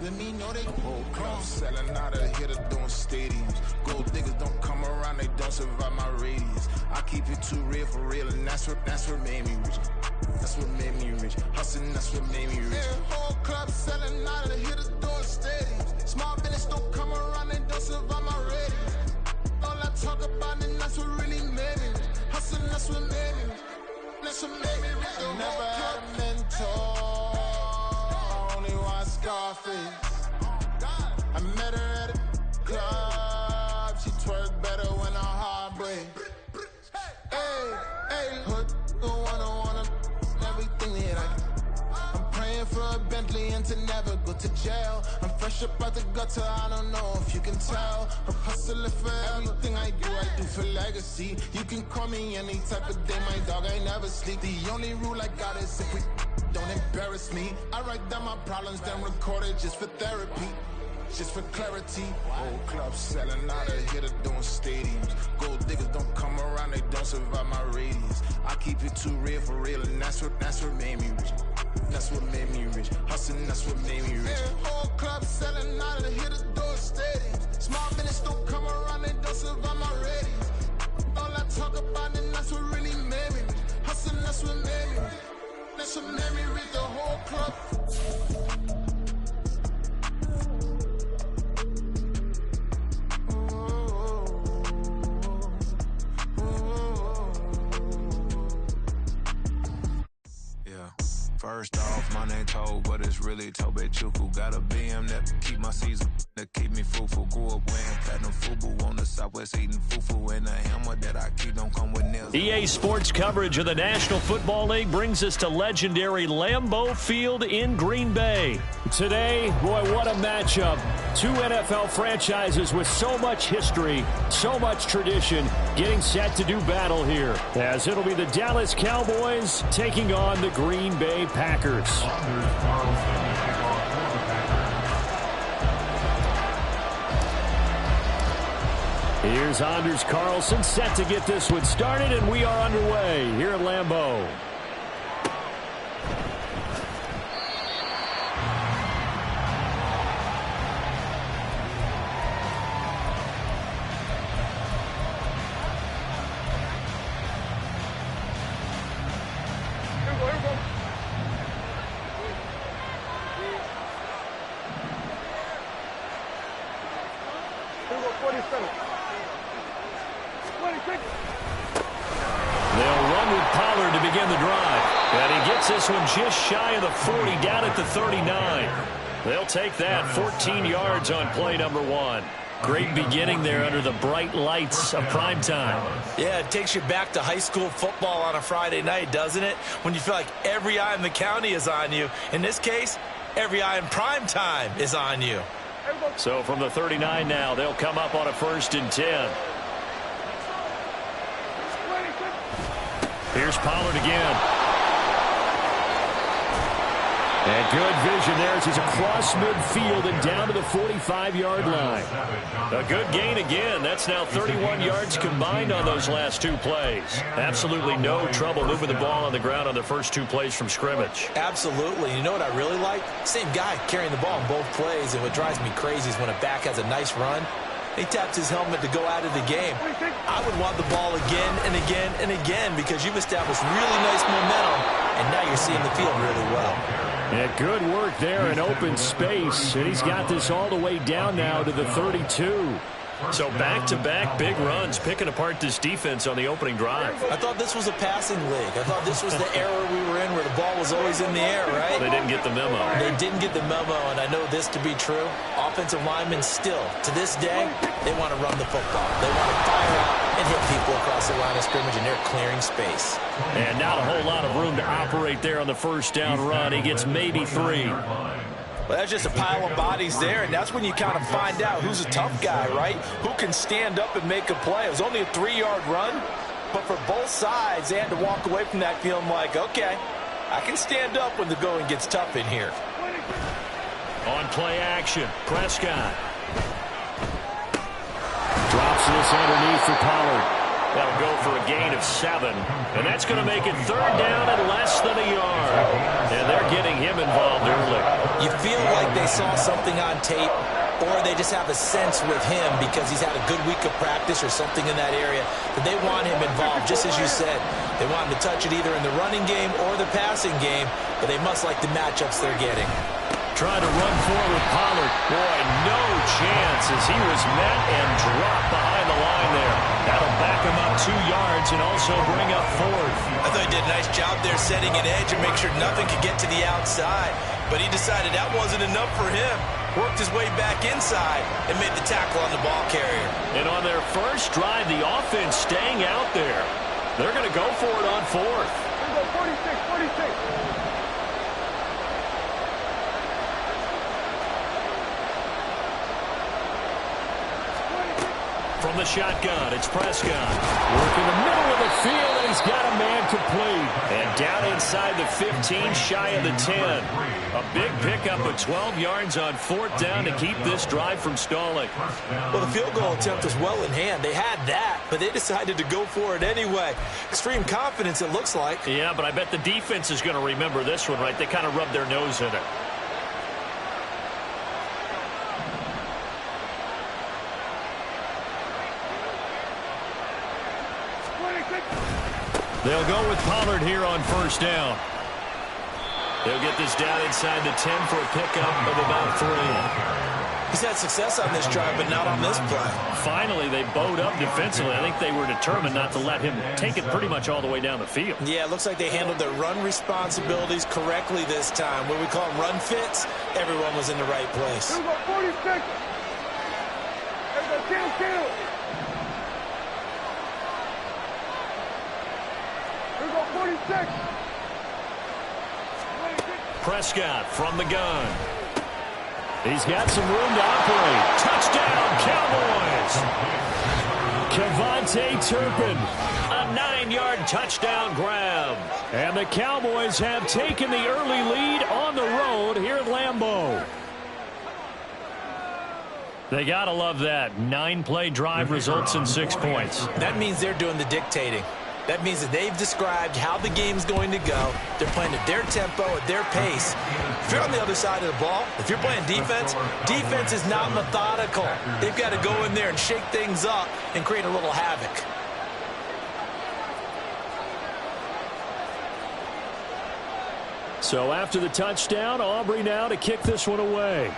Let me know they whole club selling out of hitter doing stadiums. Gold diggers don't come around, they don't survive my radius. I keep it too real for real, and that's what made me rich. That's what made me rich. Hustling, that's what made me rich. Yeah, whole club selling out of the hitters doing stadiums. Small business don't come around, they don't survive my radius. All I talk about, and that's what really made me rich. Hustling, that's what made me rich. That's what made me rich. I never had a mentor. Only one Scarface. I met her at a club. She twerk better when her heart break. Hey, hood, wanna everything that I'm praying for a Bentley and to never go to jail. I'm fresh up out the gutter, I don't know if you can tell. I'm hustling for everything I do for legacy. You can call me any type of day, my dog, I never sleep. The only rule I got is if we don't embarrass me. I write down my problems, then record it just for therapy. Just for clarity. Whole club selling out of hitter doing stadiums. Gold diggers don't come around, they don't survive my radius. I keep it too real for real, and that's what made me rich. That's what made me rich. Hustling, that's what made me rich. Yeah, whole club selling out of the hitters doing stadiums. Small business don't come around, they don't survive my radius. All I talk about, and that's what really made me rich. Hustling, that's what made me rich. That's what made me rich. The whole club. First off, my name Toad, but it's really Tobe Chuku. Got a BM that keep my season, that keep me fruitful. Grew up wearing platinum FUBU on the Southwest eating fufu. And the hammer that I keep don't come with nails. EA Sports coverage of the National Football League brings us to legendary Lambeau Field in Green Bay. Today, boy, what a matchup. Two NFL franchises with so much history, so much tradition, getting set to do battle here. As it'll be the Dallas Cowboys taking on the Green Bay Packers. Here's Anders Carlson set to get this one started, and we are underway here at Lambeau. This one just shy of the 40, down at the 39. They'll take that, 14 yards on play number 1. Great beginning there under the bright lights of prime time. Yeah, it takes you back to high school football on a Friday night, doesn't it? When you feel like every eye in the county is on you. In this case, every eye in prime time is on you. So from the 39 now, they'll come up on a 1st and 10. Here's Pollard again. And good vision there as he's across midfield and down to the 45-yard line. A good gain again. That's now 31 yards combined on those last 2 plays. Absolutely no trouble moving the ball on the ground on the first 2 plays from scrimmage. Absolutely. You know what I really like? Same guy carrying the ball in both plays, and what drives me crazy is when a back has a nice run, he taps his helmet to go out of the game. I would want the ball again and again and again because you've established really nice momentum, and now you're seeing the field really well. Yeah, good work there in open space, and he's got this all the way down now to the 32. So back-to-back big runs, picking apart this defense on the opening drive. I thought this was a passing league. I thought this was the era we were in where the ball was always in the air, right? They didn't get the memo. They didn't get the memo, and I know this to be true. Offensive linemen still, to this day, they want to run the football. They want to fire out and hit people across the line of scrimmage, and they're clearing space. And not a whole lot of room to operate there on the first down run. He gets maybe 3. Well, that's just a pile of bodies there, and that's when you kind of find out who's a tough guy, right? Who can stand up and make a play. It was only a 3-yard run, but for both sides, they had to walk away from that feeling like, okay, I can stand up when the going gets tough in here. On play action, Prescott. Drops this underneath for Pollard. That'll go for a gain of 7. And that's going to make it 3rd down and less than a yard. And they're getting him involved early. You feel like they saw something on tape, or they just have a sense with him because he's had a good week of practice or something in that area that they want him involved, just as you said. They want him to touch it either in the running game or the passing game, but they must like the matchups they're getting. Trying to run forward, Pollard. Boy, no chance as he was met and dropped behind the line there. That'll back him up 2 yards and also bring up 4th. I thought he did a nice job there setting an edge and make sure nothing could get to the outside. But he decided that wasn't enough for him. Worked his way back inside and made the tackle on the ball carrier. And on their first drive, the offense staying out there. They're going to go for it on 4th. 46. From the shotgun, it's Prescott. Work in the middle of the field, and he's got a man complete. And down inside the 15, shy of the 10. A big pickup of 12 yards on 4th down to keep this drive from stalling. Well, the field goal attempt was well in hand. They had that, but they decided to go for it anyway. Extreme confidence, it looks like. Yeah, but I bet the defense is going to remember this one, right? They kind of rubbed their nose in it. They'll go with Pollard here on 1st down. They'll get this down inside the 10 for a pickup of about 3. He's had success on this drive, but not on this play. Finally, they bowed up defensively. I think they were determined not to let him take it pretty much all the way down the field. Yeah, it looks like they handled their run responsibilities correctly this time. What we call run fits, everyone was in the right place. 46. 46. Prescott from the gun. He's got some room to operate. Touchdown, Cowboys! Kevontae Turpin, a 9-yard touchdown grab. And the Cowboys have taken the early lead on the road here at Lambeau. They got to love that. 9-play drive results in 6 points. That means they're doing the dictating. That means that they've described how the game's going to go. They're playing at their tempo, at their pace. If you're on the other side of the ball, if you're playing defense, defense is not methodical. They've got to go in there and shake things up and create a little havoc. So after the touchdown, Aubrey now to kick this one away.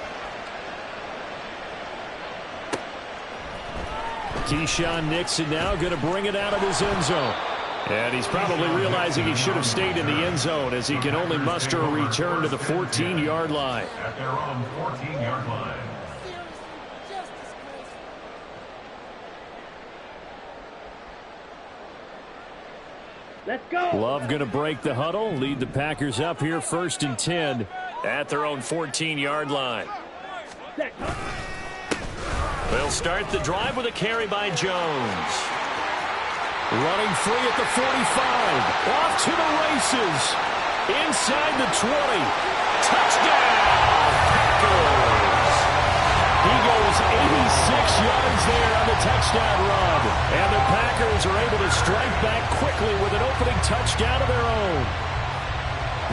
Keyshawn Nixon now going to bring it out of his end zone. And he's probably realizing he should have stayed in the end zone as he can only muster a return to the 14-yard line. At their own 14-yard line. Let's go. Love going to break the huddle, lead the Packers up here 1st and 10 at their own 14-yard line. They'll start the drive with a carry by Jones. Running free at the 45. Off to the races. Inside the 20. Touchdown, Packers. He goes 86 yards there on the touchdown run. And the Packers are able to strike back quickly with an opening touchdown of their own.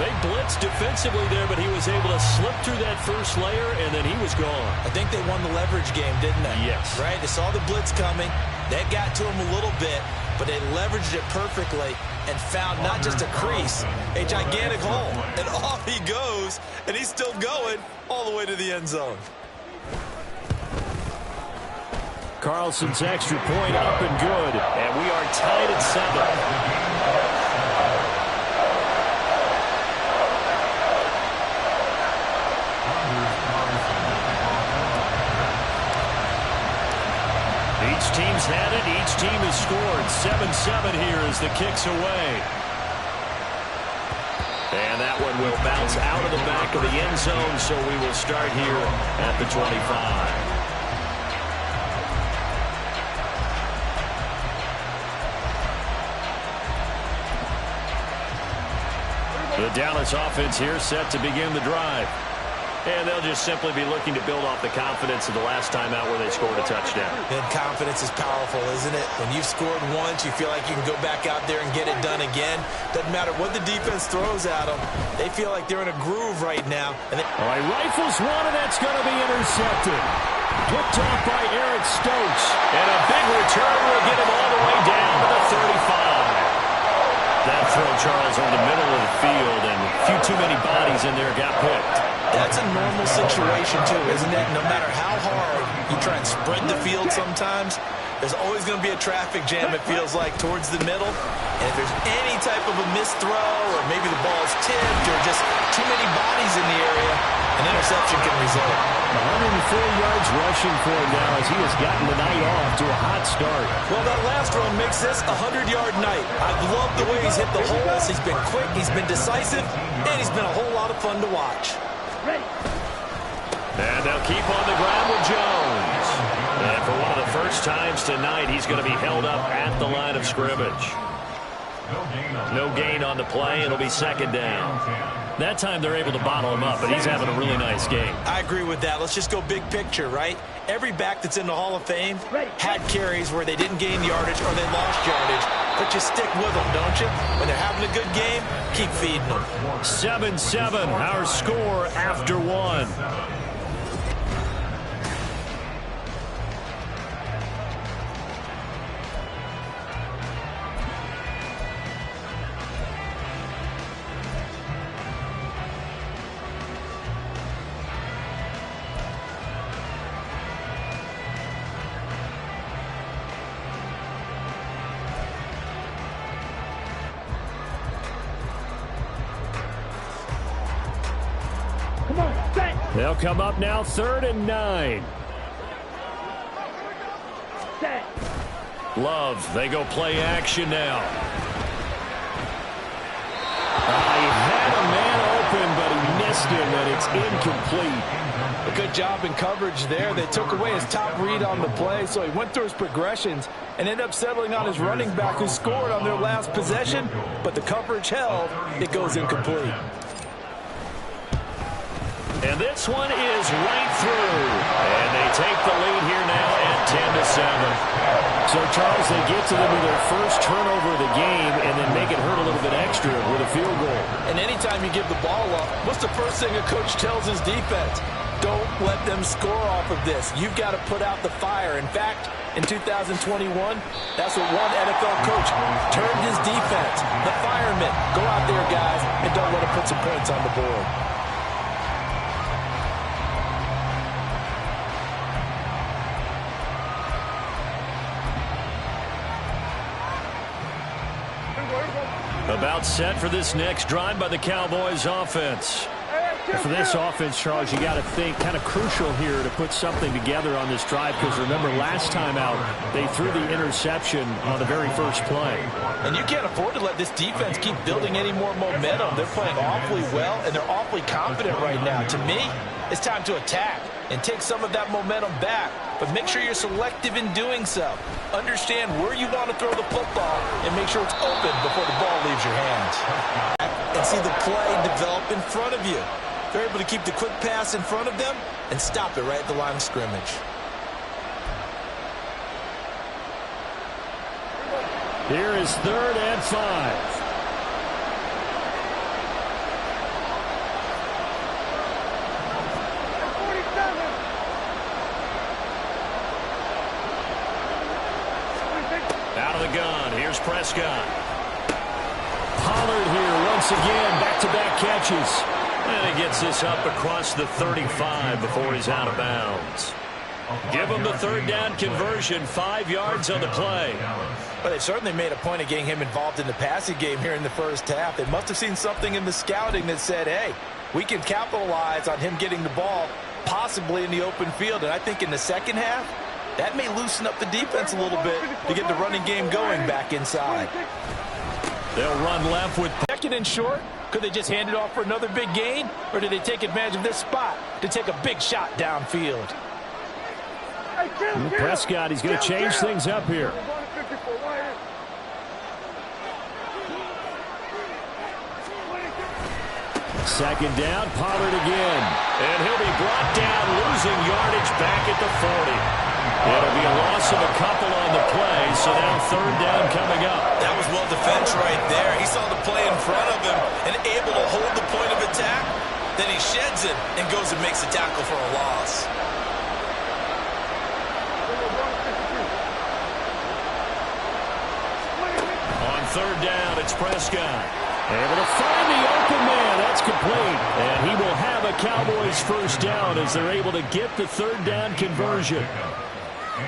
They blitzed defensively there, but he was able to slip through that first layer, and then he was gone. I think they won the leverage game, didn't they? Yes. Right? They saw the blitz coming. That got to him a little bit, but they leveraged it perfectly and found not just a crease, a gigantic hole. And off he goes, and he's still going all the way to the end zone. Carlson's extra point up and good, and we are tied at 7. Each team's had it. Each team has scored. 7-7 here as the kick's away. And that one will bounce out of the back of the end zone, so we will start here at the 25. The Dallas offense here set to begin the drive. And they'll just simply be looking to build off the confidence of the last time out where they scored a touchdown. And confidence is powerful, isn't it? When you've scored once, you feel like you can go back out there and get it done again. Doesn't matter what the defense throws at them. They feel like they're in a groove right now. And all right, rifles one, and that's going to be intercepted. Picked off by Eric Stokes. And a big return will get him all the way down to the 35. That throw, Charles, on the middle of the field, and a few too many bodies in there got picked. That's a normal situation, too, isn't it? No matter how hard you try and spread the field sometimes, there's always going to be a traffic jam, it feels like, towards the middle. And if there's any type of a missed throw, or maybe the ball's tipped, or just too many bodies in the area, an interception can result. 104 yards rushing for him now as he has gotten the night off to a hot start. Well, that last run makes this a 100-yard night. I've loved the way he's hit the holes. He's been quick, he's been decisive, and he's been a whole lot of fun to watch. And they'll keep on the ground with Jones. And for one of the first times tonight, he's going to be held up at the line of scrimmage. No gain on the play. It'll be second down. That time they're able to bottle him up, but he's having a really nice game. I agree with that. Let's just go big picture, right? Every back that's in the Hall of Fame had carries where they didn't gain yardage or they lost yardage. But you stick with them, don't you? When they're having a good game, keep feeding them. 7-7, our score after one. They'll come up now 3rd and 9. Love, they go play action now. He had a man open, but he missed him, and it's incomplete. A good job in coverage there. They took away his top read on the play, so he went through his progressions and ended up settling on his running back who scored on their last possession, but the coverage held. It goes incomplete. And this one is right through. And they take the lead here now at 10-7. So, Charles, they get to them with their first turnover of the game and then make it hurt a little bit extra with a field goal. And anytime you give the ball up, what's the first thing a coach tells his defense? Don't let them score off of this. You've got to put out the fire. In fact, in 2021, that's what one NFL coach termed his defense. The firemen. Go out there, guys, and don't let them put some points on the board. About set for this next drive by the Cowboys offense. For this offense, Charles, you got to think kind of crucial here to put something together on this drive, because remember last time out they threw the interception on the very first play. And you can't afford to let this defense keep building any more momentum. They're playing awfully well, and they're awfully confident right now. To me, it's time to attack and take some of that momentum back, but make sure you're selective in doing so. Understand where you want to throw the football and make sure it's open before the ball leaves your hands. And see the play develop in front of you. They're able to keep the quick pass in front of them and stop it right at the line of scrimmage. Here is 3rd and 5. Out of the gun, here's Prescott. Pollard here once again, back-to-back catches. And he gets this up across the 35 before he's out of bounds. Give him the 3rd down conversion, 5 yards on the play. But they certainly made a point of getting him involved in the passing game here in the first half. They must have seen something in the scouting that said, hey, we can capitalize on him getting the ball possibly in the open field. And I think in the second half, that may loosen up the defense a little bit to get the running game going back inside. They'll run left with 2nd and short. Could they just hand it off for another big gain? Or did they take advantage of this spot to take a big shot downfield? Prescott, he's going to change things up here. 2nd down, Pollard again. And he'll be brought down, losing yardage back at the 40. It'll be a loss of a couple on the play, so now 3rd down coming up. That was well defense right there. He saw the play in front of him and able to hold the point of attack. Then he sheds it and goes and makes a tackle for a loss. On 3rd down, it's Prescott. Able to find the open man. That's complete. And he will have a Cowboys 1st down as they're able to get the 3rd down conversion.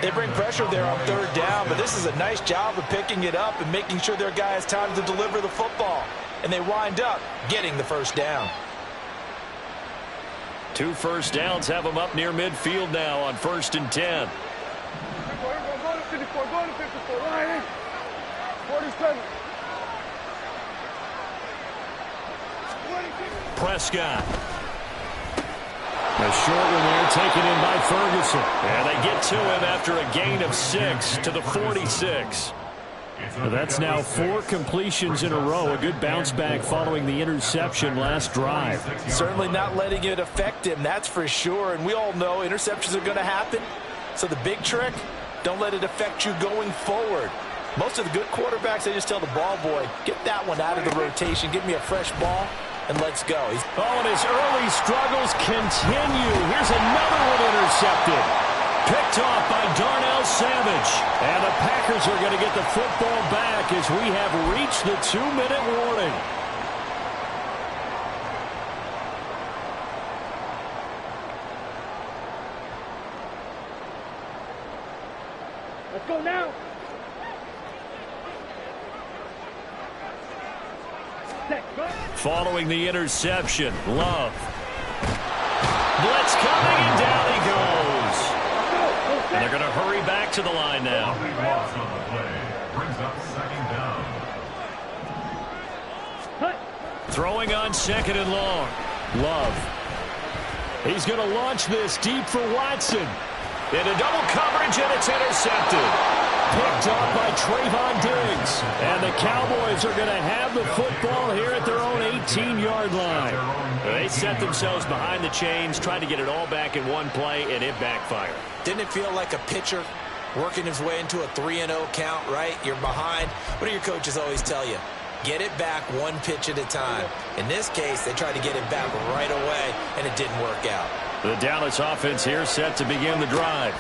They bring pressure there on 3rd down, but this is a nice job of picking it up and making sure their guy has time to deliver the football. And they wind up getting the 1st down. 2 first downs have them up near midfield now on 1st and 10. Prescott. A short one there taken in by Ferguson. And they get to him after a gain of 6 to the 46. Well, that's now 4 completions in a row. A good bounce back following the interception last drive. Certainly not letting it affect him, that's for sure. And we all know interceptions are going to happen. So the big trick, don't let it affect you going forward. Most of the good quarterbacks, they just tell the ball boy, get that one out of the rotation, give me a fresh ball, and let's go. And his early struggles continue. Here's another one intercepted. Picked off by Darnell Savage. And the Packers are going to get the football back as we have reached the 2-minute warning. Let's go now. Following the interception, Love. Blitz coming, and down he goes. And they're going to hurry back to the line now. Loss on the play brings up 2nd down. Throwing on 2nd and long. Love. He's going to launch this deep for Watson. Into double coverage, and it's intercepted. Picked up by Trayvon Diggs. And the Cowboys are going to have the football here at their own 18-yard line. They set themselves behind the chains, trying to get it all back in one play, and it backfired. Didn't it feel like a pitcher working his way into a 3-0 count, right? You're behind. What do your coaches always tell you? Get it back one pitch at a time. In this case, they tried to get it back right away, and it didn't work out. The Dallas offense here set to begin the drive.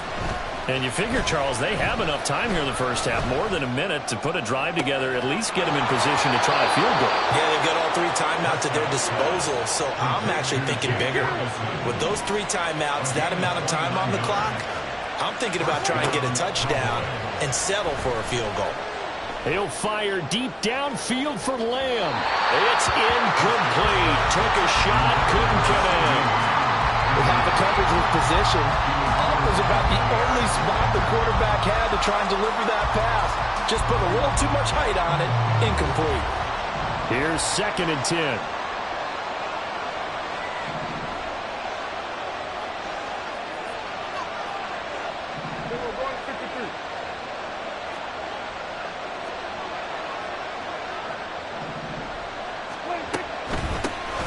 And you figure, Charles, they have enough time here in the first half, more than a minute, to put a drive together, at least get them in position to try a field goal. Yeah, they've got all 3 timeouts at their disposal, so I'm actually thinking bigger. With those 3 timeouts, that amount of time on the clock, I'm thinking about trying to get a touchdown and settle for a field goal. He'll fire deep downfield for Lamb. It's incomplete. Took a shot, couldn't get in. With half the coverage with position, up was about the only spot the quarterback had to try and deliver that pass. Just put a little too much height on it. Incomplete. Here's 2nd and 10.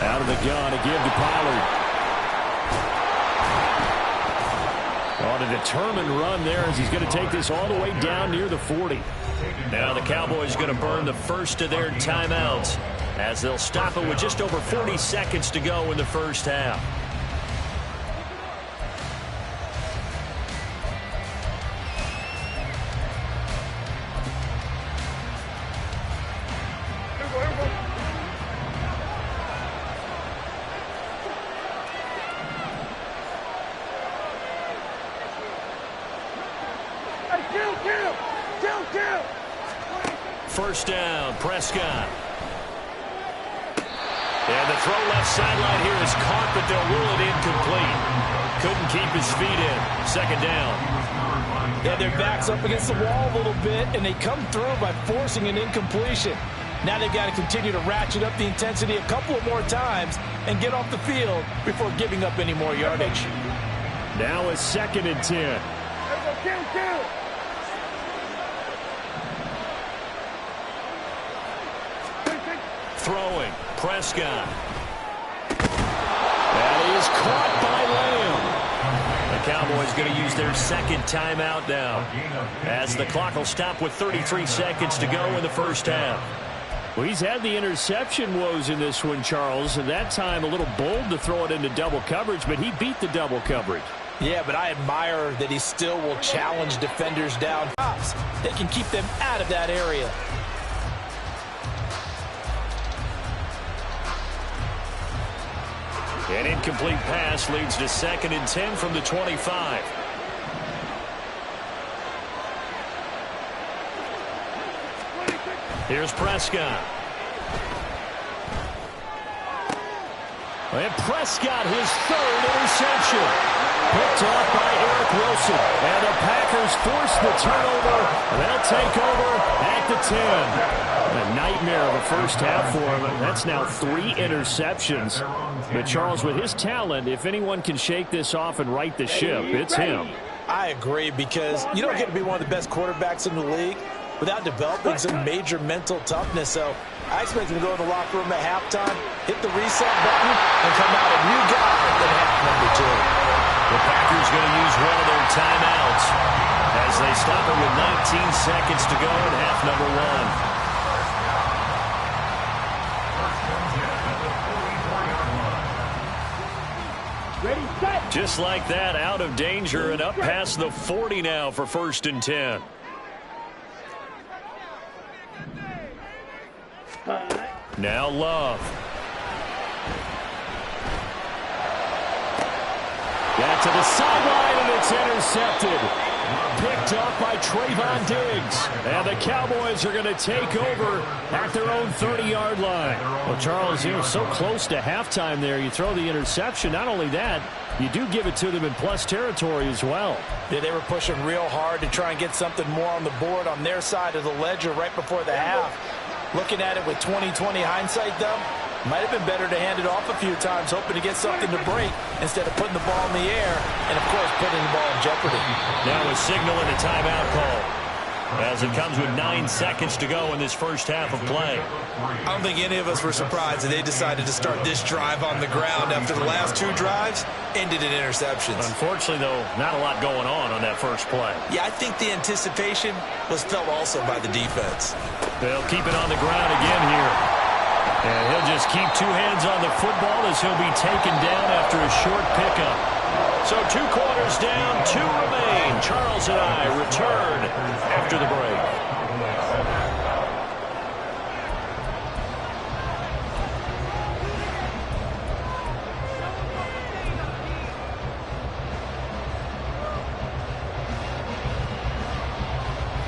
Out of the gun, a give to Pollard. On a determined run there as he's going to take this all the way down near the 40. Now the Cowboys going to burn the first of their timeouts as they'll stop it with just over 40 seconds to go in the first half. First down, Prescott. And the throw left sideline here is caught, but they'll rule it incomplete. Couldn't keep his feet in. 2nd down. Yeah, their back's up against the wall a little bit, and they come through by forcing an incompletion. Now they've got to continue to ratchet up the intensity a couple of more times and get off the field before giving up any more yardage. Now it's 2nd and 10. Throwing, Prescott. That is caught by Lamb. The Cowboys going to use their 2nd timeout now, as the clock will stop with 33 seconds to go in the first half. Well, he's had the interception woes in this one, Charles, and that time a little bold to throw it into double coverage, but he beat the double coverage. Yeah, but I admire that he still will challenge defenders down. They can keep them out of that area. An incomplete pass leads to 2nd and 10 from the 25. Here's Prescott. And Prescott, his 3rd interception. Picked off by Eric Wilson. And the Packers force the turnover. They'll take over at the 10. A nightmare of a first half for him. That's now 3 interceptions. But Charles, with his talent, if anyone can shake this off and right the ship, it's him. I agree, because you don't get to be one of the best quarterbacks in the league without developing some major mental toughness. So I expect him to go in the locker room at halftime, hit the reset button, and come out a new guy in half number 2. The Packers going to use one of their timeouts as they stop it with 19 seconds to go in half number 1. Just like that, out of danger and up past the 40 now for 1st and 10. Now Love. Got to the sideline, and it's intercepted. Picked up by Trayvon Diggs. And the Cowboys are going to take over at their own 30-yard line. Well, Charles, you know, so close to halftime there. You throw the interception. Not only that, you do give it to them in plus territory as well. Yeah, they were pushing real hard to try and get something more on the board on their side of the ledger right before the half. Looking at it with 20/20 hindsight, though, might have been better to hand it off a few times, hoping to get something to break instead of putting the ball in the air and, of course, putting the ball in jeopardy. Now a signal and a timeout call. as it comes with 9 seconds to go in this first half of play. I don't think any of us were surprised that they decided to start this drive on the ground after the last 2 drives ended in interceptions. Unfortunately, though, not a lot going on that first play. Yeah, I think the anticipation was felt also by the defense. They'll keep it on the ground again here. And he'll just keep 2 hands on the football as he'll be taken down after a short pickup. So 2 quarters down, 2 remain. Charles and I return after the break.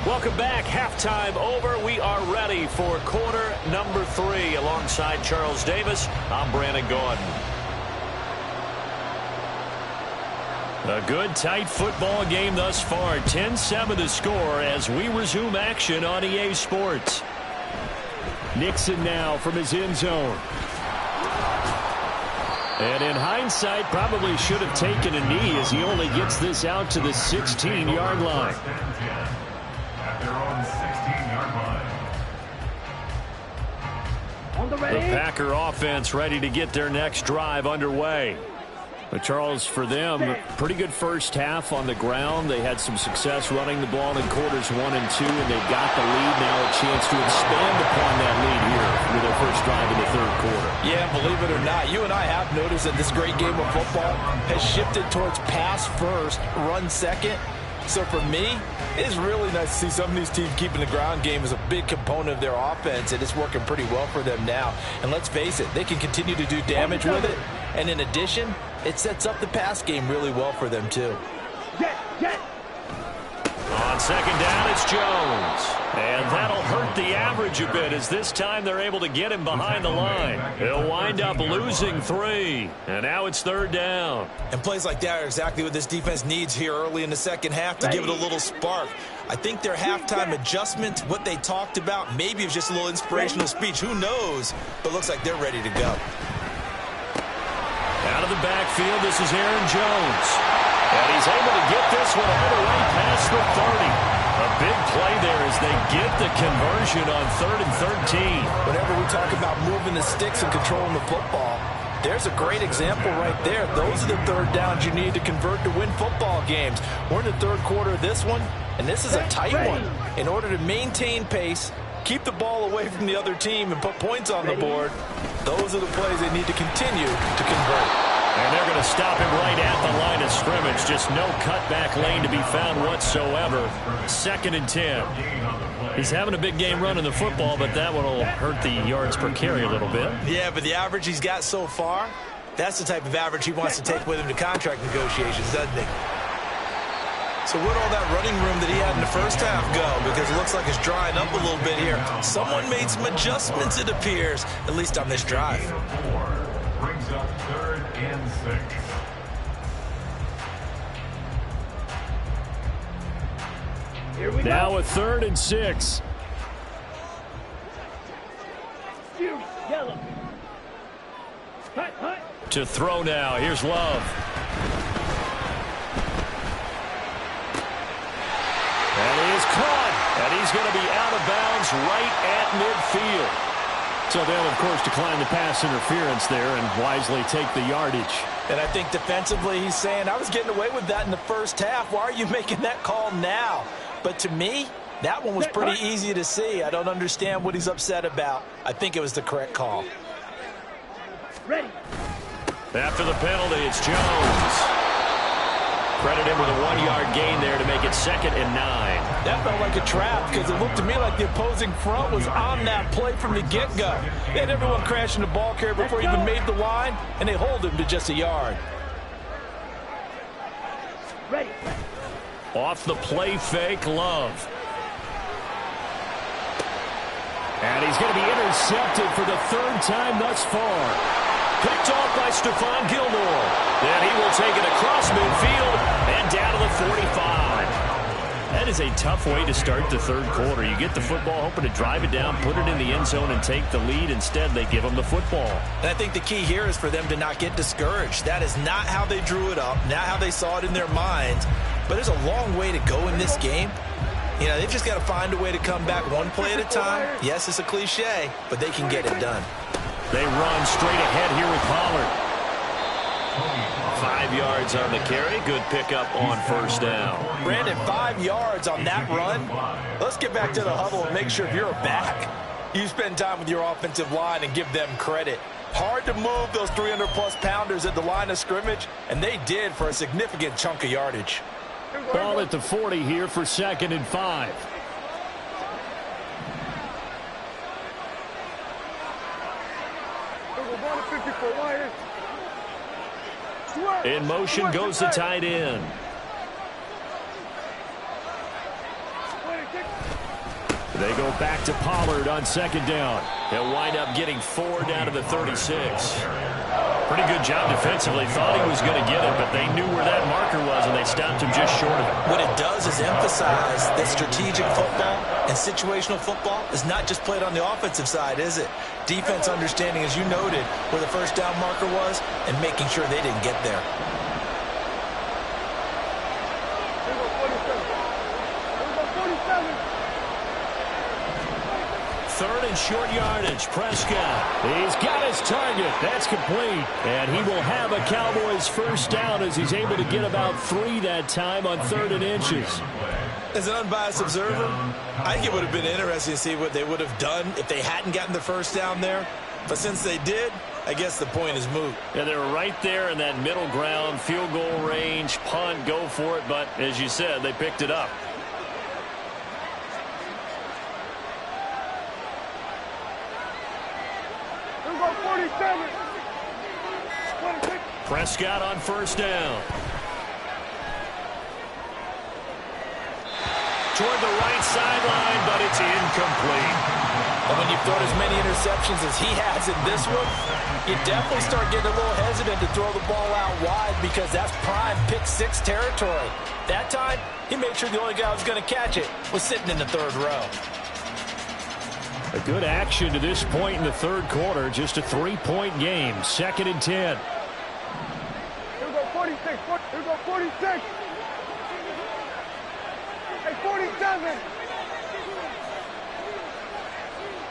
Welcome back. Halftime over. We are ready for quarter number 3. Alongside Charles Davis, I'm Brandon Gordon. A good, tight football game thus far. 10-7 the score as we resume action on EA Sports. Nixon now from his end zone. And in hindsight, probably should have taken a knee as he only gets this out to the 16-yard line. At their own 16-yard line. The Packer offense ready to get their next drive underway. But Charles, for them, pretty good first half on the ground. They had some success running the ball in quarters 1 and 2, and they got the lead. Now a chance to expand upon that lead here with their first drive in the third quarter. Yeah, believe it or not, you and I have noticed that this great game of football has shifted towards pass first, run second. So for me, it's really nice to see some of these teams keeping the ground game as a big component of their offense, and it's working pretty well for them now. And let's face it, they can continue to do damage with it. And in addition, it sets up the pass game really well for them too. On second down, it's Jones. And that'll hurt the average a bit as this time they're able to get him behind the line. He'll wind up losing 3. And now it's third down. And plays like that are exactly what this defense needs here early in the second half to give it a little spark. I think their halftime adjustment, what they talked about, maybe it was just a little inspirational speech. Who knows? But looks like they're ready to go. Out of the backfield, this is Aaron Jones. And he's able to get this one all the way past the 30. A big play there as they get the conversion on 3rd and 13. Whenever we talk about moving the sticks and controlling the football, there's a great example right there. Those are the third downs you need to convert to win football games. We're in the third quarter of this one, and this is a tight one. In order to maintain pace, keep the ball away from the other team, and put points on the board, those are the plays they need to continue to convert. And they're going to stop him right at the line of scrimmage. Just no cutback lane to be found whatsoever. 2nd and 10. He's having a big game running the football, but that one will hurt the yards per carry a little bit. Yeah, but the average he's got so far, that's the type of average he wants to take with him to contract negotiations, doesn't he? So where'd all that running room that he had in the first half go? Because it looks like it's drying up a little bit here. Someone made some adjustments, it appears, at least on this drive. Brings up 3rd and 6. Now a 3rd and 6. To throw now. Here's Love. And he is caught. And he's going to be out of bounds right at midfield. So they'll, of course, decline the pass interference there and wisely take the yardage. And I think defensively he's saying, I was getting away with that in the first half. Why are you making that call now? But to me, that one was pretty easy to see. I don't understand what he's upset about. I think it was the correct call. Ready. After the penalty, it's Jones. Credit him with a 1-yard gain there to make it 2nd and 9. That felt like a trap because it looked to me like the opposing front was on that play from the get-go. They had everyone crashing the ball carrier before he even made the line, and they hold him to just a yard. Ready. Off the play fake, Love. And he's going to be intercepted for the 3rd time thus far. Picked off by Stephon Gilmore. Then he will take it across midfield and down to the 45. That is a tough way to start the third quarter. You get the football, hoping to drive it down, put it in the end zone, and take the lead. Instead, they give them the football. And I think the key here is for them to not get discouraged. That is not how they drew it up, not how they saw it in their minds. But there's a long way to go in this game. You know, they've just got to find a way to come back one play at a time. Yes, it's a cliche, but they can get it done. They run straight ahead here with Pollard. 5 yards on the carry. Good pickup on first down. Brandon, 5 yards on that run. Let's get back to the huddle and make sure if you're a back, you spend time with your offensive line and give them credit. Hard to move those 300-plus pounders at the line of scrimmage, and they did for a significant chunk of yardage. Ball at the 40 here for 2nd and 5. In motion goes the tight end. They go back to Pollard on 2nd down. He'll wind up getting 4 down to the 36. Pretty good job defensively. Thought he was going to get it, but they knew where that marker was, and they stopped him just short of it. What it does is emphasize that strategic football and situational football is not just played on the offensive side, is it? Defense understanding, as you noted, where the first down marker was and making sure they didn't get there. Third and short yardage. Prescott. He's got his target. That's complete. And he will have a Cowboys first down as he's able to get about 3 that time on 3rd and inches. As an unbiased observer, I think it would have been interesting to see what they would have done if they hadn't gotten the first down there. But since they did, I guess the point is moot. Yeah, they were right there in that middle ground, field goal range, punt, go for it. But as you said, they picked it up. Prescott on first down. Toward the right sideline, but it's incomplete. And when you've thrown as many interceptions as he has in this one, you definitely start getting a little hesitant to throw the ball out wide because that's prime pick 6 territory. That time, he made sure the only guy who was going to catch it was sitting in the 3rd row. A good action to this point in the 3rd quarter. Just a 3-point game. 2nd and 10. Here we go 46. Here we go 46. Hey, 47.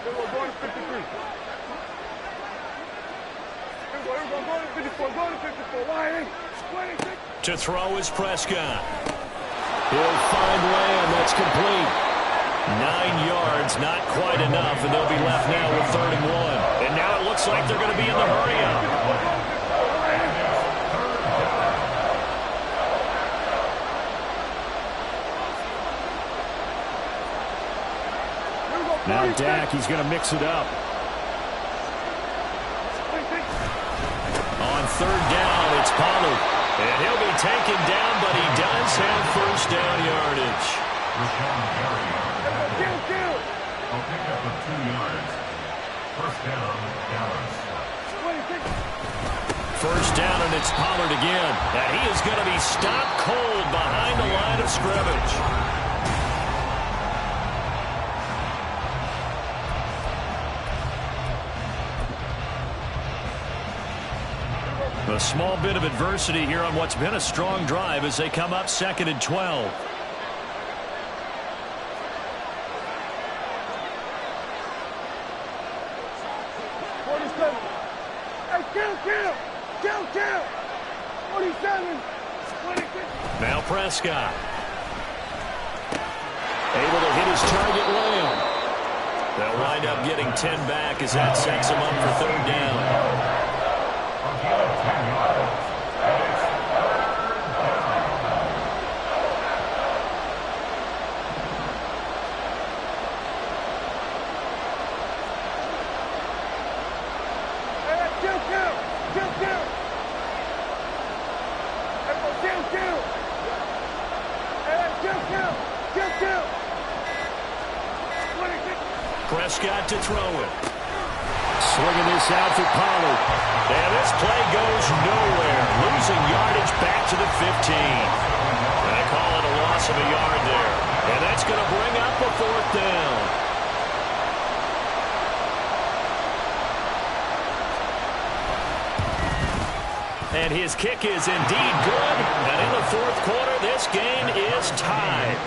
Here we go going to 53. Here we go going to 54. Going to 54. Why? 26. To throw is Prescott. He'll find Lamb. That's complete. 9 yards, not quite enough, and they'll be left now with 3rd and 1. And now it looks like they're going to be in the hurry-up. Now Dak, he's going to mix it up. On 3rd down, it's Pollard. And he'll be taken down, but he does have first down yardage. I'll pick up with 2 yards. First down, Dallas. First down, and it's Pollard again. And he is going to be stopped cold behind the line of scrimmage. A small bit of adversity here on what's been a strong drive as they come up 2nd and 12. Kill. 47. 26. Now Prescott. Able to hit his target, Lamb. They'll wind up getting 10 back as that sets him up for 3rd down. Prescott to throw it. Swinging this out for Pollard. And this play goes nowhere. Losing yardage back to the 15. And I call it a loss of a yard there. And that's going to bring up a 4th down. And his kick is indeed good. And in the fourth quarter, this game is tied.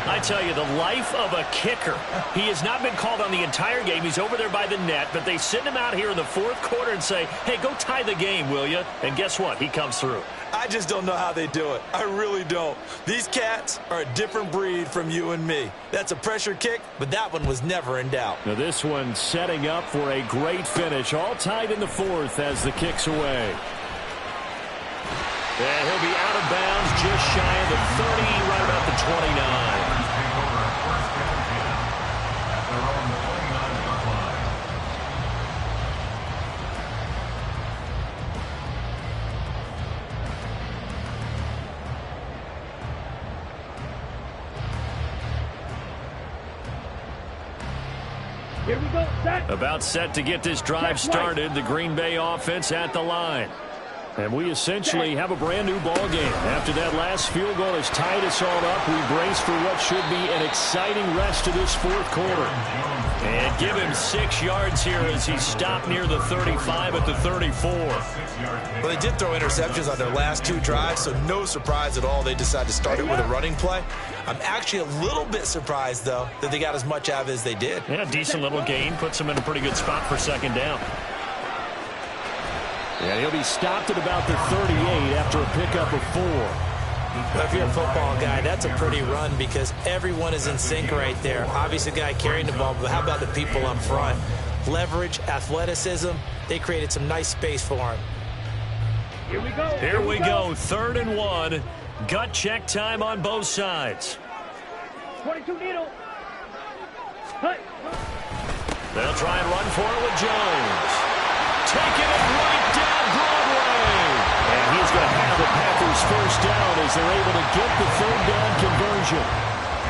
I tell you, the life of a kicker. He has not been called on the entire game. He's over there by the net. But they send him out here in the fourth quarter and say, hey, go tie the game, will you? And guess what? He comes through. I just don't know how they do it. I really don't. These cats are a different breed from you and me. That's a pressure kick, but that one was never in doubt. Now this one setting up for a great finish. All tied in the fourth as the kick's away. And he'll be out of bounds just shy of the 30, right about the 29. Here we go, set. About set to get this drive started. The Green Bay offense at the line. And we essentially have a brand-new ball game. After that last field goal has tied us all up, we brace for what should be an exciting rest of this fourth quarter. And give him 6 yards here as he stopped near the 35 at the 34. Well, they did throw interceptions on their last 2 drives, so no surprise at all they decided to start it with a running play. I'm actually a little bit surprised, though, that they got as much out of it as they did. Yeah, decent little gain. Puts them in a pretty good spot for second down. And he'll be stopped at about the 38 after a pickup of 4. But if you're a football guy, that's a pretty run because everyone is in sync right there. Obviously, the guy carrying the ball, but how about the people up front? Leverage, athleticism, they created some nice space for him. Here we go. Here we go, 3rd and 1. Gut check time on both sides. 22 needle. Hey. They'll try and run for it with Jones. Taking it right down Broadway. And he's going to have the Packers first down as they're able to get the 3rd down conversion.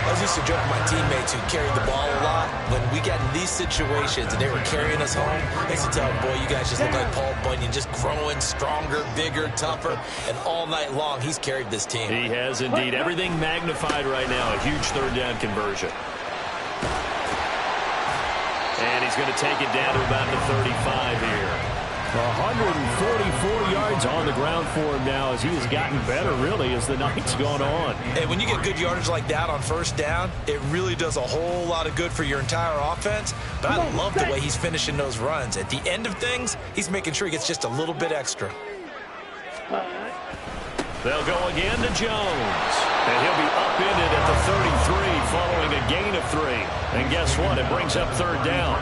I was used to joke with my teammates who carried the ball a lot. When we got in these situations and they were carrying us home, I used to tell them, boy, you guys just look like Paul Bunyan, just growing stronger, bigger, tougher, and all night long he's carried this team. He has indeed. Everything magnified right now. A huge 3rd down conversion. And he's going to take it down to about the 35 here. 144 yards on the ground for him now as he has gotten better, really, as the night's gone on. And when you get good yardage like that on first down, it really does a whole lot of good for your entire offense. But I love the way he's finishing those runs. At the end of things, he's making sure he gets just a little bit extra. They'll go again to Jones. And he'll be upended at the 33 following a gain of 3. And guess what? It brings up 3rd down.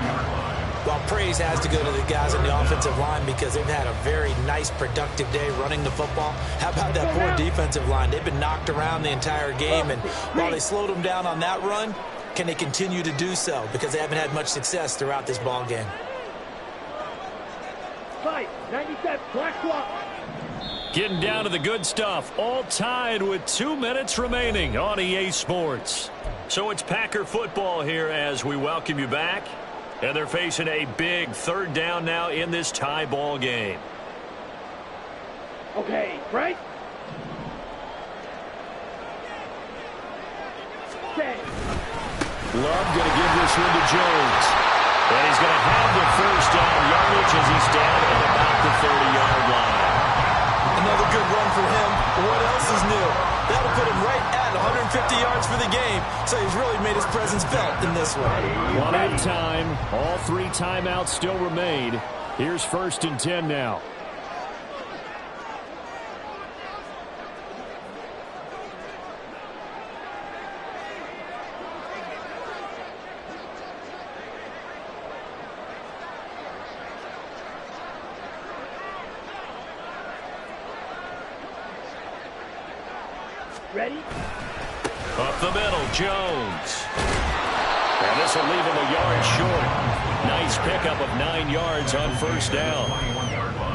Well, praise has to go to the guys on the offensive line because they've had a very nice, productive day running the football. How about that poor defensive line? They've been knocked around the entire game, and while they slowed them down on that run, can they continue to do so? Because they haven't had much success throughout this ball game. 97, black swap. Getting down to the good stuff. All tied with 2 minutes remaining on EA Sports. So it's Packer football here as we welcome you back. And they're facing a big 3rd down now in this tie ball game. Okay, right? Set. Love going to give this one to Jones. And he's going to have the first down yardage as he's down at about the 30-yard line. Another good run for him. What else is new? That'll put him right at 150 yards for the game. So he's really made his presence felt in this one. One at a time. All 3 timeouts still remain. Here's 1st and 10 now. Ready? Up the middle, Jones. And this will leave him a yard short. Nice pickup of 9 yards on first down.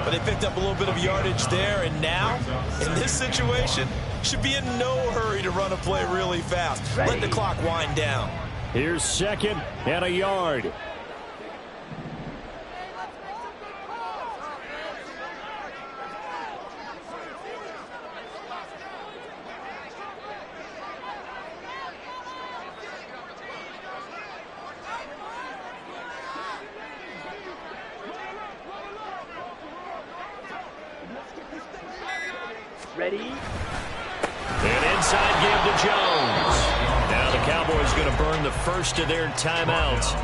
But they picked up a little bit of yardage there, and now, in this situation, should be in no hurry to run a play really fast. Let the clock wind down. Here's 2nd and a yard. Ready? An inside give to Jones. Now the Cowboys going to burn the first of their timeouts,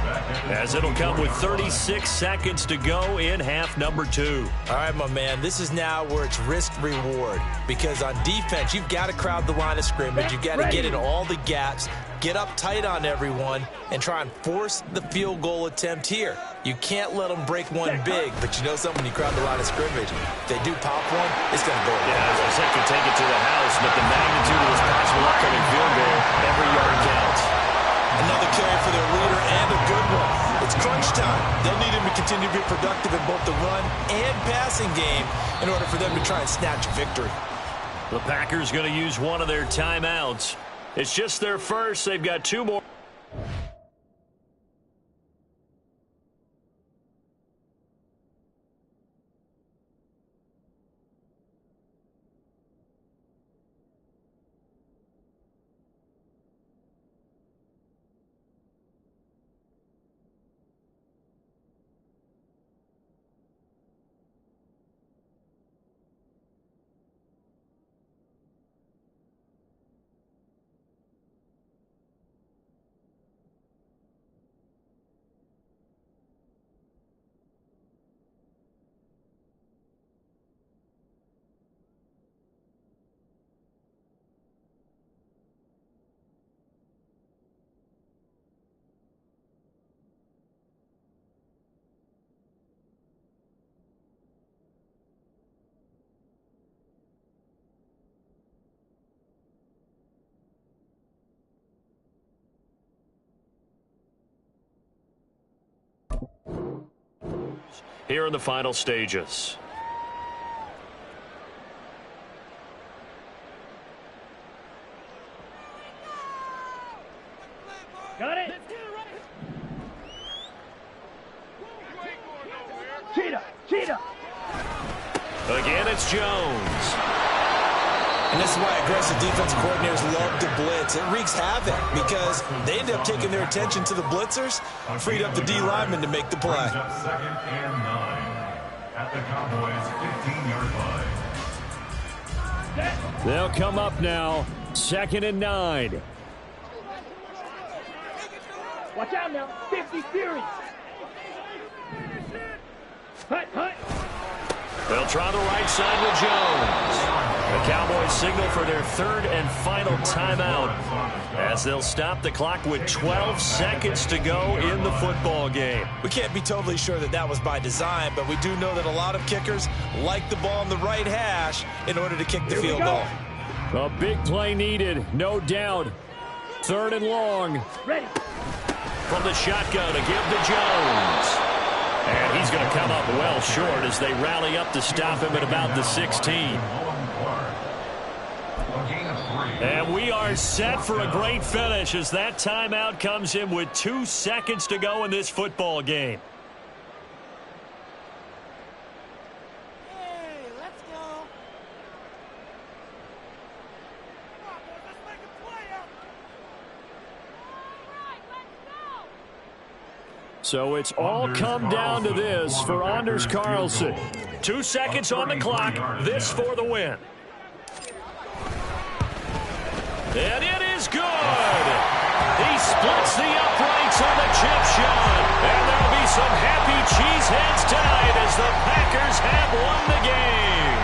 as it'll come with 36 seconds to go in half number 2. All right, my man, this is now where it's risk-reward, because on defense, you've got to crowd the line of scrimmage. You've got to get in all the gaps, get up tight on everyone, and try and force the field goal attempt here. You can't let them break one big, but you know something, when you crowd the line of scrimmage, if they do pop one, it's going to go away. Yeah, as I said, could take it to the house, but the magnitude of this possible upcoming field goal, every yard counts. Another carry for their leader, and a good one. It's crunch time. They'll need him to continue to be productive in both the run and passing game in order for them to try and snatch a victory. The Packers going to use one of their timeouts. It's just their first. They've got 2 more. Here in the final stages. Got it. Cheetah. Again, it's Jones. And this is why aggressive defensive coordinators love to blitz. It wreaks havoc because they end up taking their attention to the blitzers, freed up the D lineman to make the play. Second and 9 at the Cowboys' 15-yard line. They'll come up now. 2nd and 9. Watch out now. 50 Fury. Hut. They'll try the right side with Jones. The Cowboys signal for their 3rd and final timeout, as they'll stop the clock with 12 seconds to go in the football game. We can't be totally sure that that was by design, but we do know that a lot of kickers like the ball on the right hash in order to kick the field goal. A big play needed, no doubt. 3rd and long. Ready. From the shotgun to give to Jones. And he's going to come up well short as they rally up to stop him at about the 16. And we are set for a great finish as that timeout comes in with 2 seconds to go in this football game. Hey, let's go. So it's all come down to this for Anders Carlson. 2 seconds on the clock. This for the win. And it is good. He splits the uprights on the chip shot. And there'll be some happy cheeseheads tonight as the Packers have won the game.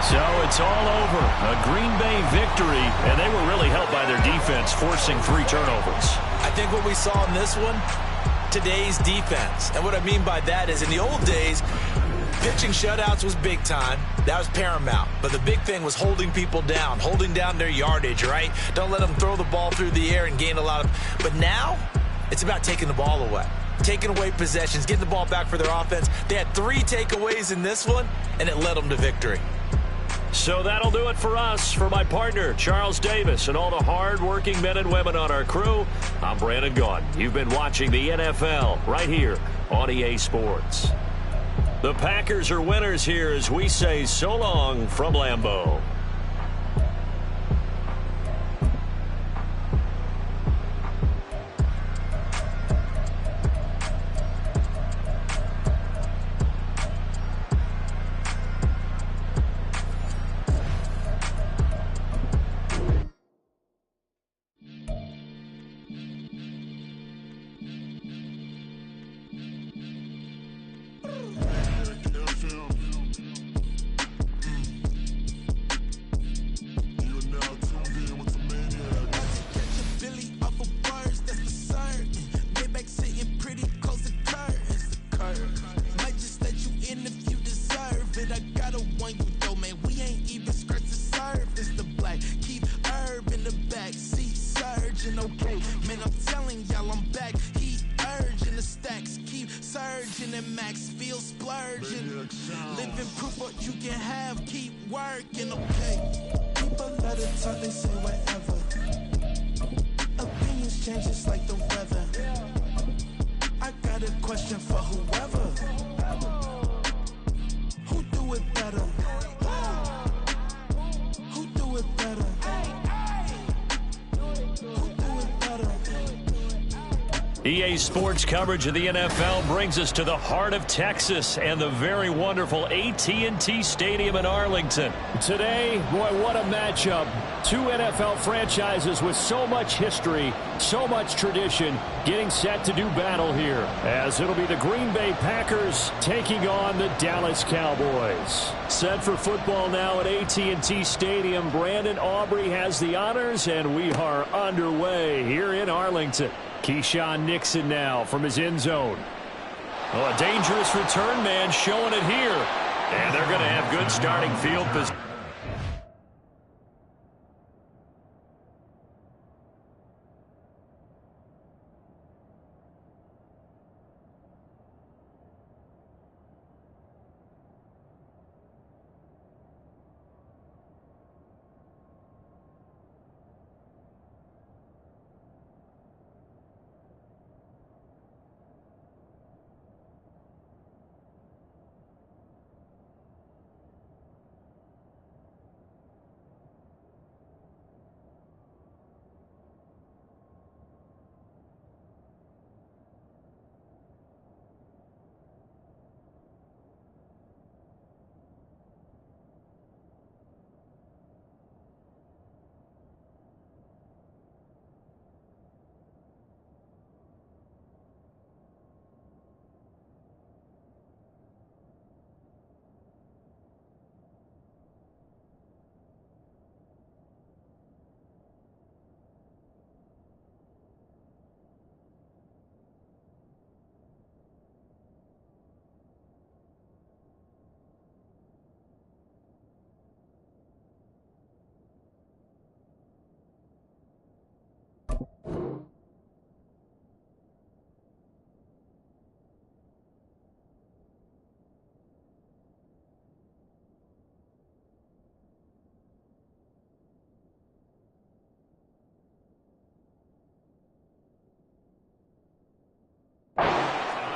So it's all over. A Green Bay victory, and they were really helped by their defense, forcing 3 turnovers. I think what we saw in this one, today's defense. And what I mean by that is in the old days, pitching shutouts was big time. That was paramount. But the big thing was holding people down, holding down their yardage, right? Don't let them throw the ball through the air and gain a lot of... But now, it's about taking the ball away. Taking away possessions, getting the ball back for their offense. They had 3 takeaways in this one, and it led them to victory. So that'll do it for us. For my partner, Charles Davis, and all the hard-working men and women on our crew, I'm Brandon Gaudin. You've been watching the NFL right here on EA Sports. The Packers are winners here as we say so long from Lambeau. while I'm back. Heat urging the stacks, keep surging and max feel splurging. Living proof what you can have, keep working, okay. People let it talk, they say whatever. Opinions change just like the weather. I got a question for whoever. Who do it better? Who do it better? Who do it better? EA Sports coverage of the NFL brings us to the heart of Texas and the very wonderful AT&T Stadium in Arlington. Today, boy, what a matchup. Two NFL franchises with so much history, so much tradition, getting set to do battle here, as it'll be the Green Bay Packers taking on the Dallas Cowboys. Set for football now at AT&T Stadium. Brandon Aubrey has the honors, and we are underway here in Arlington. Keyshawn Nixon now from his end zone. Oh, a dangerous return man showing it here. And they're going to have good starting field position.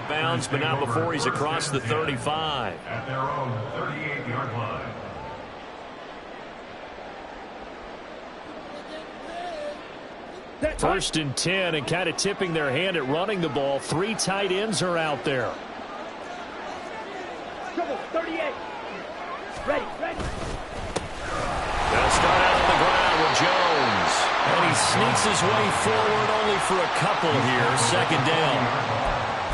Bounds, but not before he's across the 35. At their own 38-yard line. First and 10, and kind of tipping their hand at running the ball. Three tight ends are out there. Trouble, 38. Ready. They'll start out on the ground with Jones. And he sneaks his way forward only for a couple here. Second down.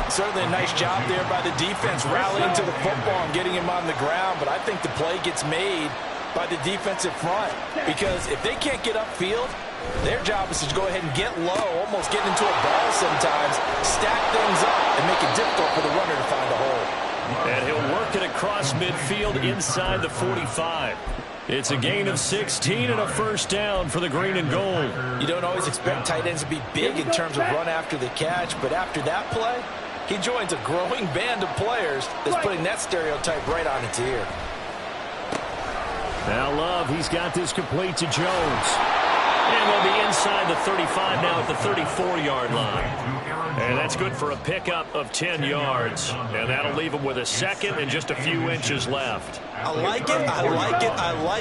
Certainly a nice job there by the defense rallying to the football and getting him on the ground, but I think the play gets made by the defensive front because if they can't get upfield, their job is to go ahead and get low, almost get into a ball sometimes, stack things up, and make it difficult for the runner to find a hole. And he'll work it across midfield inside the 45. It's a gain of 16 and a first down for the green and gold. You don't always expect tight ends to be big in terms of run after the catch, but after that play, he joins a growing band of players that's putting that stereotype right on its ear. Now Love, he's got this complete to Jones. And they'll be inside the 35 now at the 34-yard line. And that's good for a pickup of 10 yards. And that'll leave them with a second and just a few inches left. I like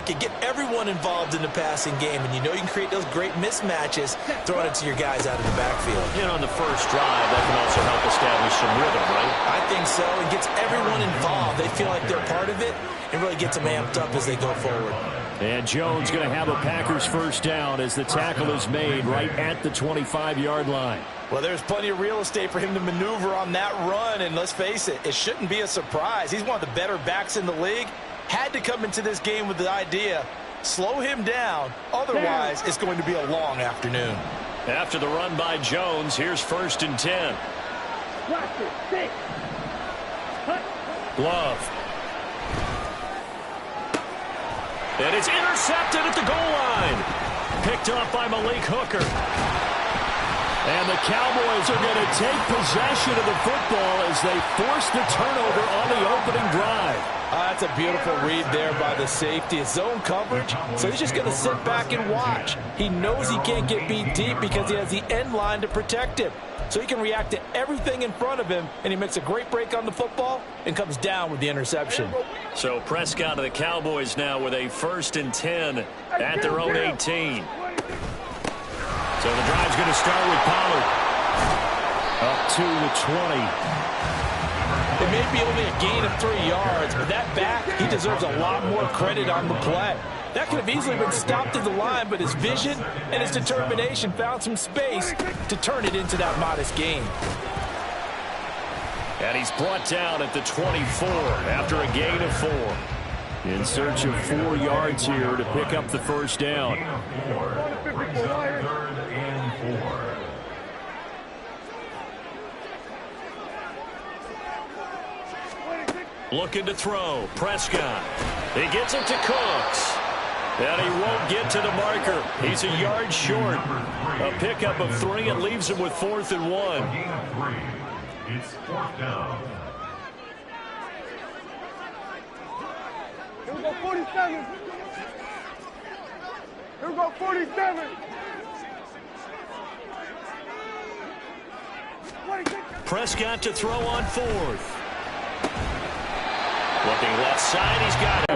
it. Get everyone involved in the passing game. And you know you can create those great mismatches throwing it to your guys out of the backfield. And on the first drive, that can also help establish some rhythm, right? I think so. It gets everyone involved. They feel like they're part of it and really gets them amped up as they go forward. And Jones going to have a Packers first down as the tackle is made right at the 25-yard line. Well, there's plenty of real estate for him to maneuver on that run, and let's face it, it shouldn't be a surprise. He's one of the better backs in the league. Had to come into this game with the idea, slow him down, otherwise it's going to be a long afternoon. After the run by Jones, here's first and 10. Glove. And it's intercepted at the goal line. Picked up by Malik Hooker. And the Cowboys are going to take possession of the football as they force the turnover on the opening drive. That's a beautiful read there by the safety. It's zone coverage, so he's just going to sit back and watch. He knows he can't get beat deep because he has the end line to protect him. So he can react to everything in front of him, and he makes a great break on the football and comes down with the interception. So Prescott of the Cowboys now with a 1st and 10 at their own 18. So the drive's going to start with Pollard. Up to the 20. It may be only a gain of 3 yards, but that back, he deserves a lot more credit on the play. That could have easily been stopped at the line, but his vision and his determination found some space to turn it into that modest gain. And he's brought down at the 24 after a gain of 4. In search of 4 yards here to pick up the first down. Looking to throw. Prescott. He gets it to Cooks. And he won't get to the marker. He's a yard short. A pickup of 3 and leaves him with 4th and 1. It's 4th down. Here we go, 47. Here we go, 47. Prescott to throw on 4th. Looking left side, he's got it.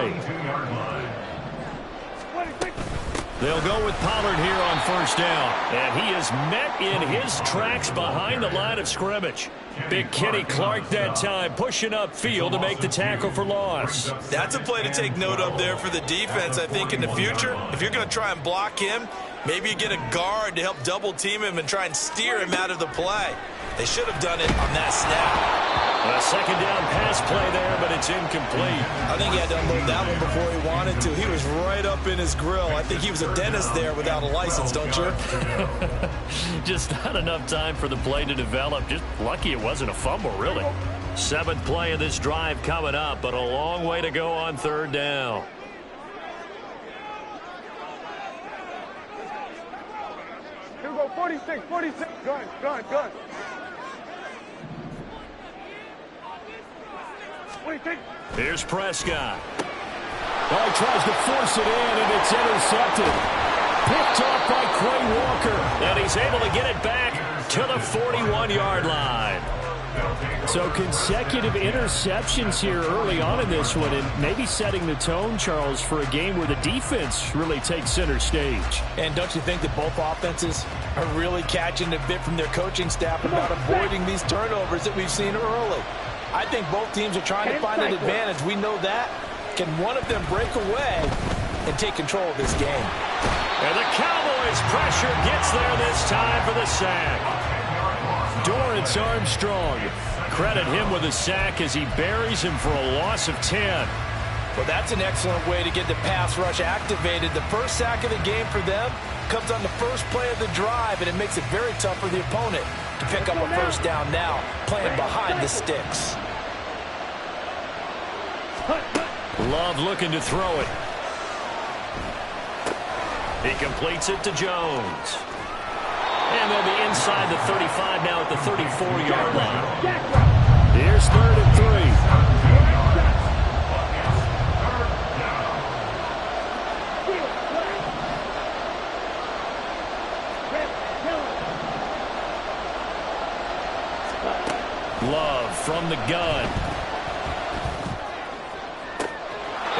They'll go with Pollard here on 1st down. And he is met in his tracks behind the line of scrimmage. Big Kenny Clark that time pushing upfield to make the tackle for loss. That's a play to take note of there for the defense, I think, in the future. If you're going to try and block him, maybe you get a guard to help double team him and try and steer him out of the play. They should have done it on that snap. A 2nd down pass play there, but it's incomplete. I think he had to unload that one before he wanted to. He was right up in his grill. I think he was a dentist there without a license, don't you? Just not enough time for the play to develop. Just lucky it wasn't a fumble, really. 7th play of this drive coming up, but a long way to go on 3rd down. Here we go, 46, 46. Gun. Here's Prescott. Oh, he tries to force it in, and it's intercepted. Picked off by Quay Walker, and he's able to get it back to the 41-yard line. So consecutive interceptions here early on in this one, and maybe setting the tone, Charles, for a game where the defense really takes center stage. And don't you think that both offenses are really catching a bit from their coaching staff about avoiding these turnovers that we've seen early? I think both teams are trying to find an advantage. We know that. Can one of them break away and take control of this game? And the Cowboys' pressure gets there this time for the sack. Dorrance Armstrong. Credit him with a sack as he buries him for a loss of 10. Well, that's an excellent way to get the pass rush activated. The first sack of the game for them comes on the first play of the drive, and it makes it very tough for the opponent to pick up a 1st down now, playing behind the sticks. Love looking to throw it. He completes it to Jones. And they'll be inside the 35 now at the 34-yard line. Here's 3rd and 3. Love from the gun.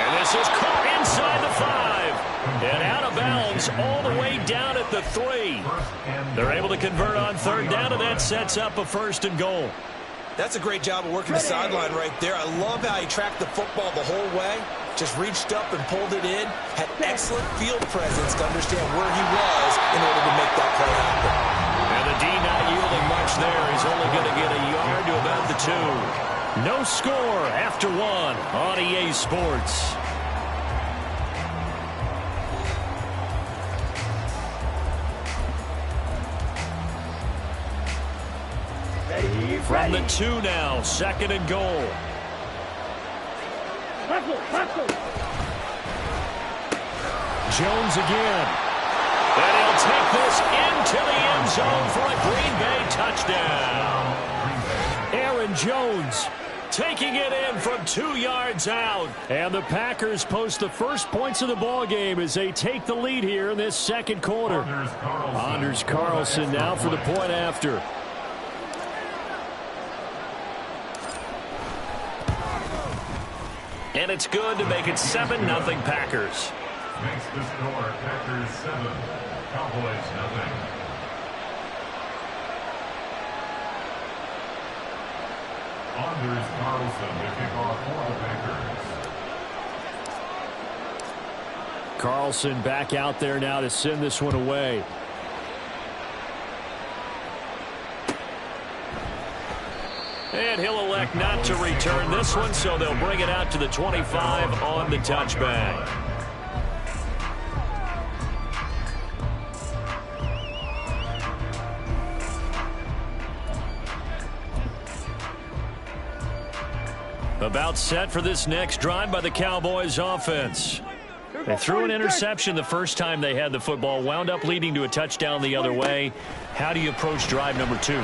And this is caught inside the 5. And out of bounds all the way down at the 3. They're able to convert on 3rd down, and that sets up a 1st and goal. That's a great job of working the sideline right there. I love how he tracked the football the whole way. Just reached up and pulled it in. Had excellent field presence to understand where he was in order to make that play happen. And the D not yielding much there. He's only going to get a yard to about the 2. No score after 1 on EA Sports. From the 2 now, 2nd and goal. Jones again. And he'll take this into the end zone for a Green Bay touchdown. Aaron Jones taking it in from 2 yards out. And the Packers post the first points of the ball game as they take the lead here in this second quarter. Anders Carlson now for the point after. And it's good to make it 7-0 Packers. Makes the score Packers 7, Cowboys 0. Anders Carlson to kick off for the Packers. Carlson back out there now to send this one away. And he'll elect not to return this one, so they'll bring it out to the 25 on the touchback. About set for this next drive by the Cowboys offense. They threw an interception the first time they had the football, wound up leading to a touchdown the other way. How do you approach drive number 2?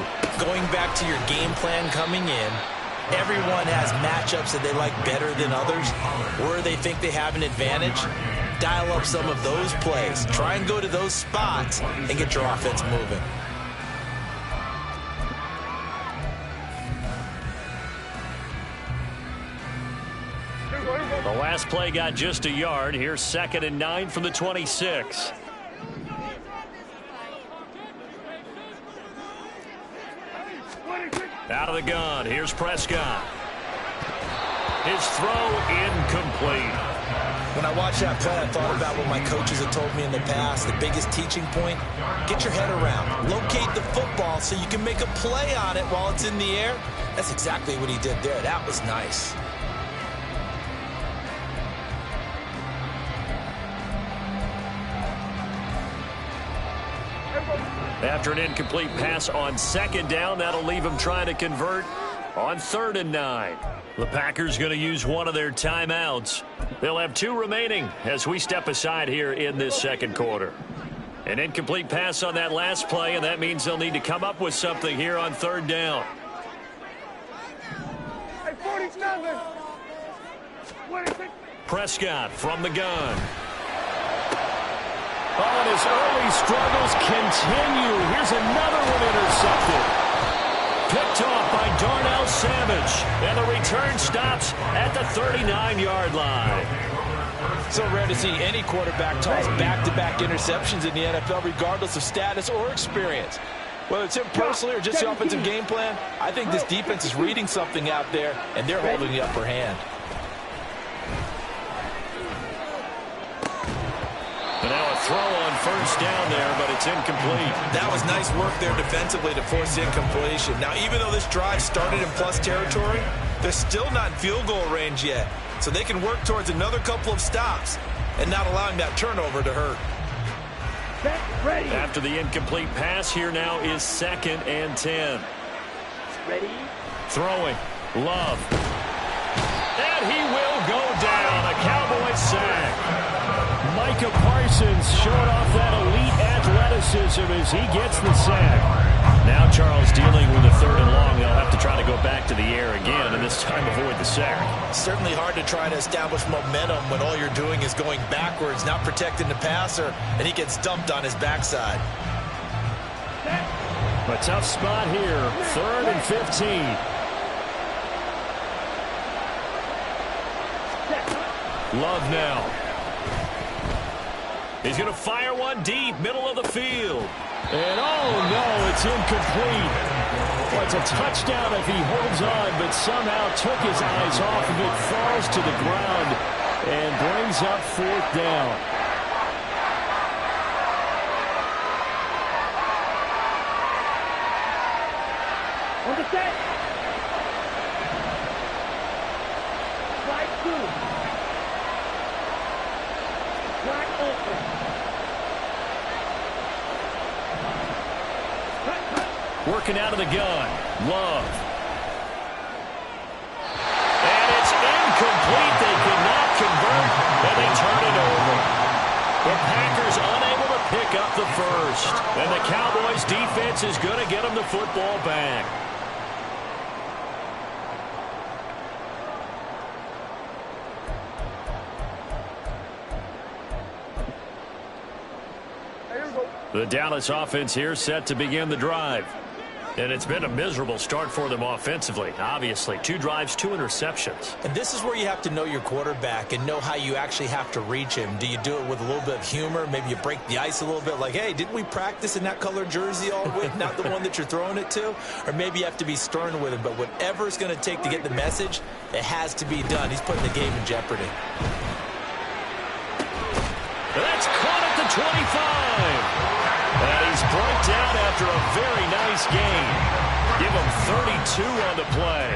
Going back to your game plan coming in, everyone has matchups that they like better than others, where they think they have an advantage. Dial up some of those plays. Try and go to those spots and get your offense moving. The last play got just a yard. Here's 2nd and 9 from the 26. Out of the gun. Here's Prescott. His throw incomplete. When I watched that play, I thought about what my coaches have told me in the past. The biggest teaching point, get your head around. Locate the football so you can make a play on it while it's in the air. That's exactly what he did there. That was nice. After an incomplete pass on 2nd down, that'll leave him trying to convert on 3rd and 9. The Packers going to use one of their timeouts. They'll have 2 remaining as we step aside here in this second quarter. An incomplete pass on that last play, and that means they'll need to come up with something here on 3rd down. Hey, 47. Prescott from the gun. Oh, and his early struggles continue. Here's another one intercepted. Picked off by Darnell Savage. And the return stops at the 39-yard line. So rare to see any quarterback toss back-to-back interceptions in the NFL, regardless of status or experience. Whether it's him personally or just the offensive game plan, I think this defense is reading something out there, and they're holding the upper hand. And now a throw on 1st down there, but it's incomplete. That was nice work there defensively to force the incompletion. Now, even though this drive started in plus territory, they're still not in field goal range yet. So they can work towards another couple of stops and not allowing that turnover to hurt. Ready. After the incomplete pass, here now is 2nd and 10. Ready. Throwing. Love. And he will go down. A Cowboys sack. Micah Parsons showing off that elite athleticism as he gets the sack. Now Charles dealing with a 3rd and long. They'll have to try to go back to the air again, and this time avoid the sack. Certainly hard to try to establish momentum when all you're doing is going backwards, not protecting the passer, and he gets dumped on his backside. A tough spot here. 3rd and 15. Love now. He's going to fire one deep, middle of the field. And oh no, it's incomplete. Well, it's a touchdown if he holds on, but somehow took his eyes off of it, falls to the ground, and brings up 4th down. On the set. Slide 2. Slide open. Working out of the gun. Love. And it's incomplete. They could not convert, and they turn it over. The Packers unable to pick up the the first. And the Cowboys defense is going to get them the football back. The Dallas offense here set to begin the drive. And it's been a miserable start for them offensively. Obviously, 2 drives, 2 interceptions. And this is where you have to know your quarterback and know how you actually have to reach him. Do you do it with a little bit of humor? Maybe you break the ice a little bit like, hey, didn't we practice in that color jersey all week, not the one that you're throwing it to? Or maybe you have to be stern with him. But whatever it's going to take to get the message, it has to be done. He's putting the game in jeopardy. That's caught at the 25. And he's brought down after a very nice gain. Give him 32 on the play.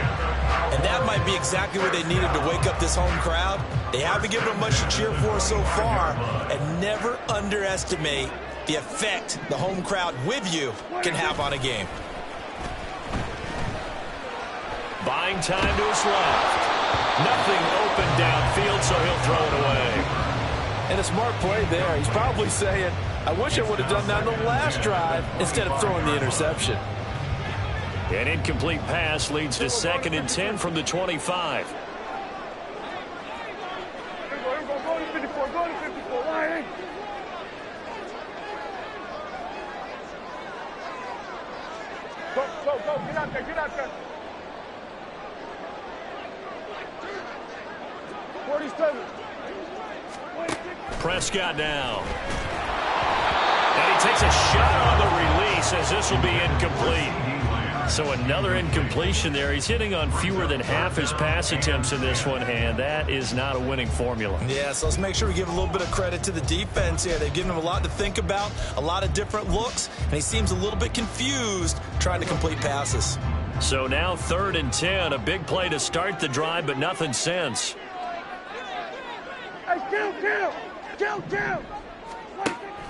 And that might be exactly what they needed to wake up this home crowd. They haven't given them much to cheer for so far. And never underestimate the effect the home crowd with you can have on a game. Buying time to his left. Nothing open downfield, so he'll throw it away. And a smart play there. He's probably saying, I wish I would have done that on the last drive instead of throwing the interception. An incomplete pass leads to 2nd and 10 from the 25. Here we go. Go to 54. Go to 54. Line. Go. Get out there. 47. Prescott now. And he takes a shot on the release as this will be incomplete. So another incompletion there. He's hitting on fewer than half his pass attempts in this one, and that is not a winning formula. Yeah, so let's make sure we give a little bit of credit to the defense here. They've given him a lot to think about, a lot of different looks, and he seems a little bit confused trying to complete passes. So now 3rd and 10, a big play to start the drive, but nothing since. Hey, kill.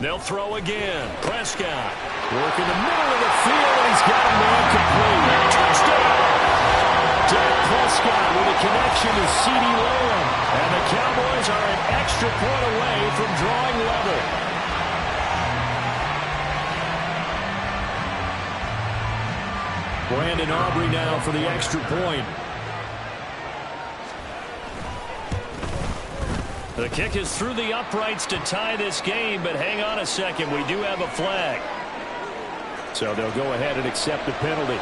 They'll throw again. Prescott working the middle of the field, and he's got him incomplete. Touchdown! Dak Prescott with a connection to CeeDee Lamb. And the Cowboys are an extra point away from drawing level. Brandon Aubrey now for the extra point. The kick is through the uprights to tie this game, but hang on a second. We do have a flag. So they'll go ahead and accept the penalty.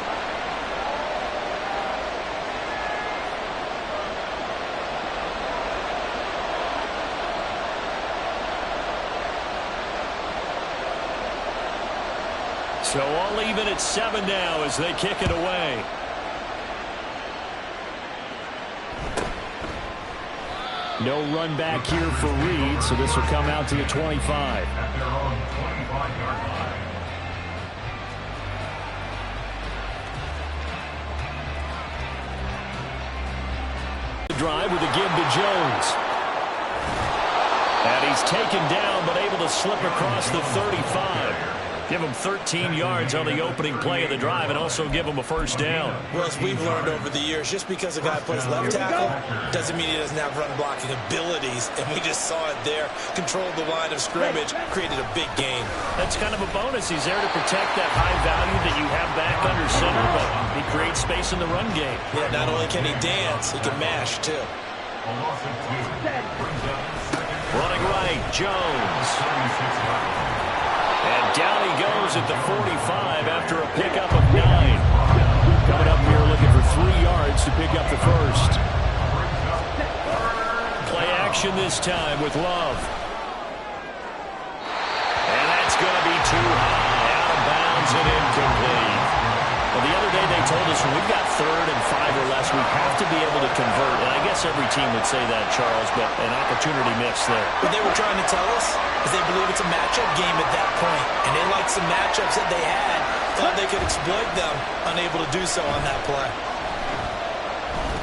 So all even at 7 now as they kick it away. No run back here for Reed, so this will come out to the 25. At their own 25-yard line. The drive with a give to Jones. And he's taken down, but able to slip across the 35. Give him 13 yards on the opening play of the drive and also give him a first down. Well, as we've learned over the years, just because a guy plays left tackle doesn't mean he doesn't have run blocking abilities. And we just saw it there. Controlled the line of scrimmage, created a big gain. That's kind of a bonus. He's there to protect that high value that you have back under center, but he creates space in the run game. Yeah, not only can he dance, he can mash, too. Running right, Jones. And down he goes at the 45 after a pickup of 9. Coming up here looking for 3 yards to pick up the first. Play action this time with Love. And that's going to be too high. Out of bounds and incomplete. Well, the other day they told us when we've got 3rd and 5 or less, we have to be able to convert. And I guess every team would say that, Charles, but an opportunity missed there. What they were trying to tell us is they believe it's a matchup game at that point. And they liked some matchups that they had, thought they could exploit them, unable to do so on that play.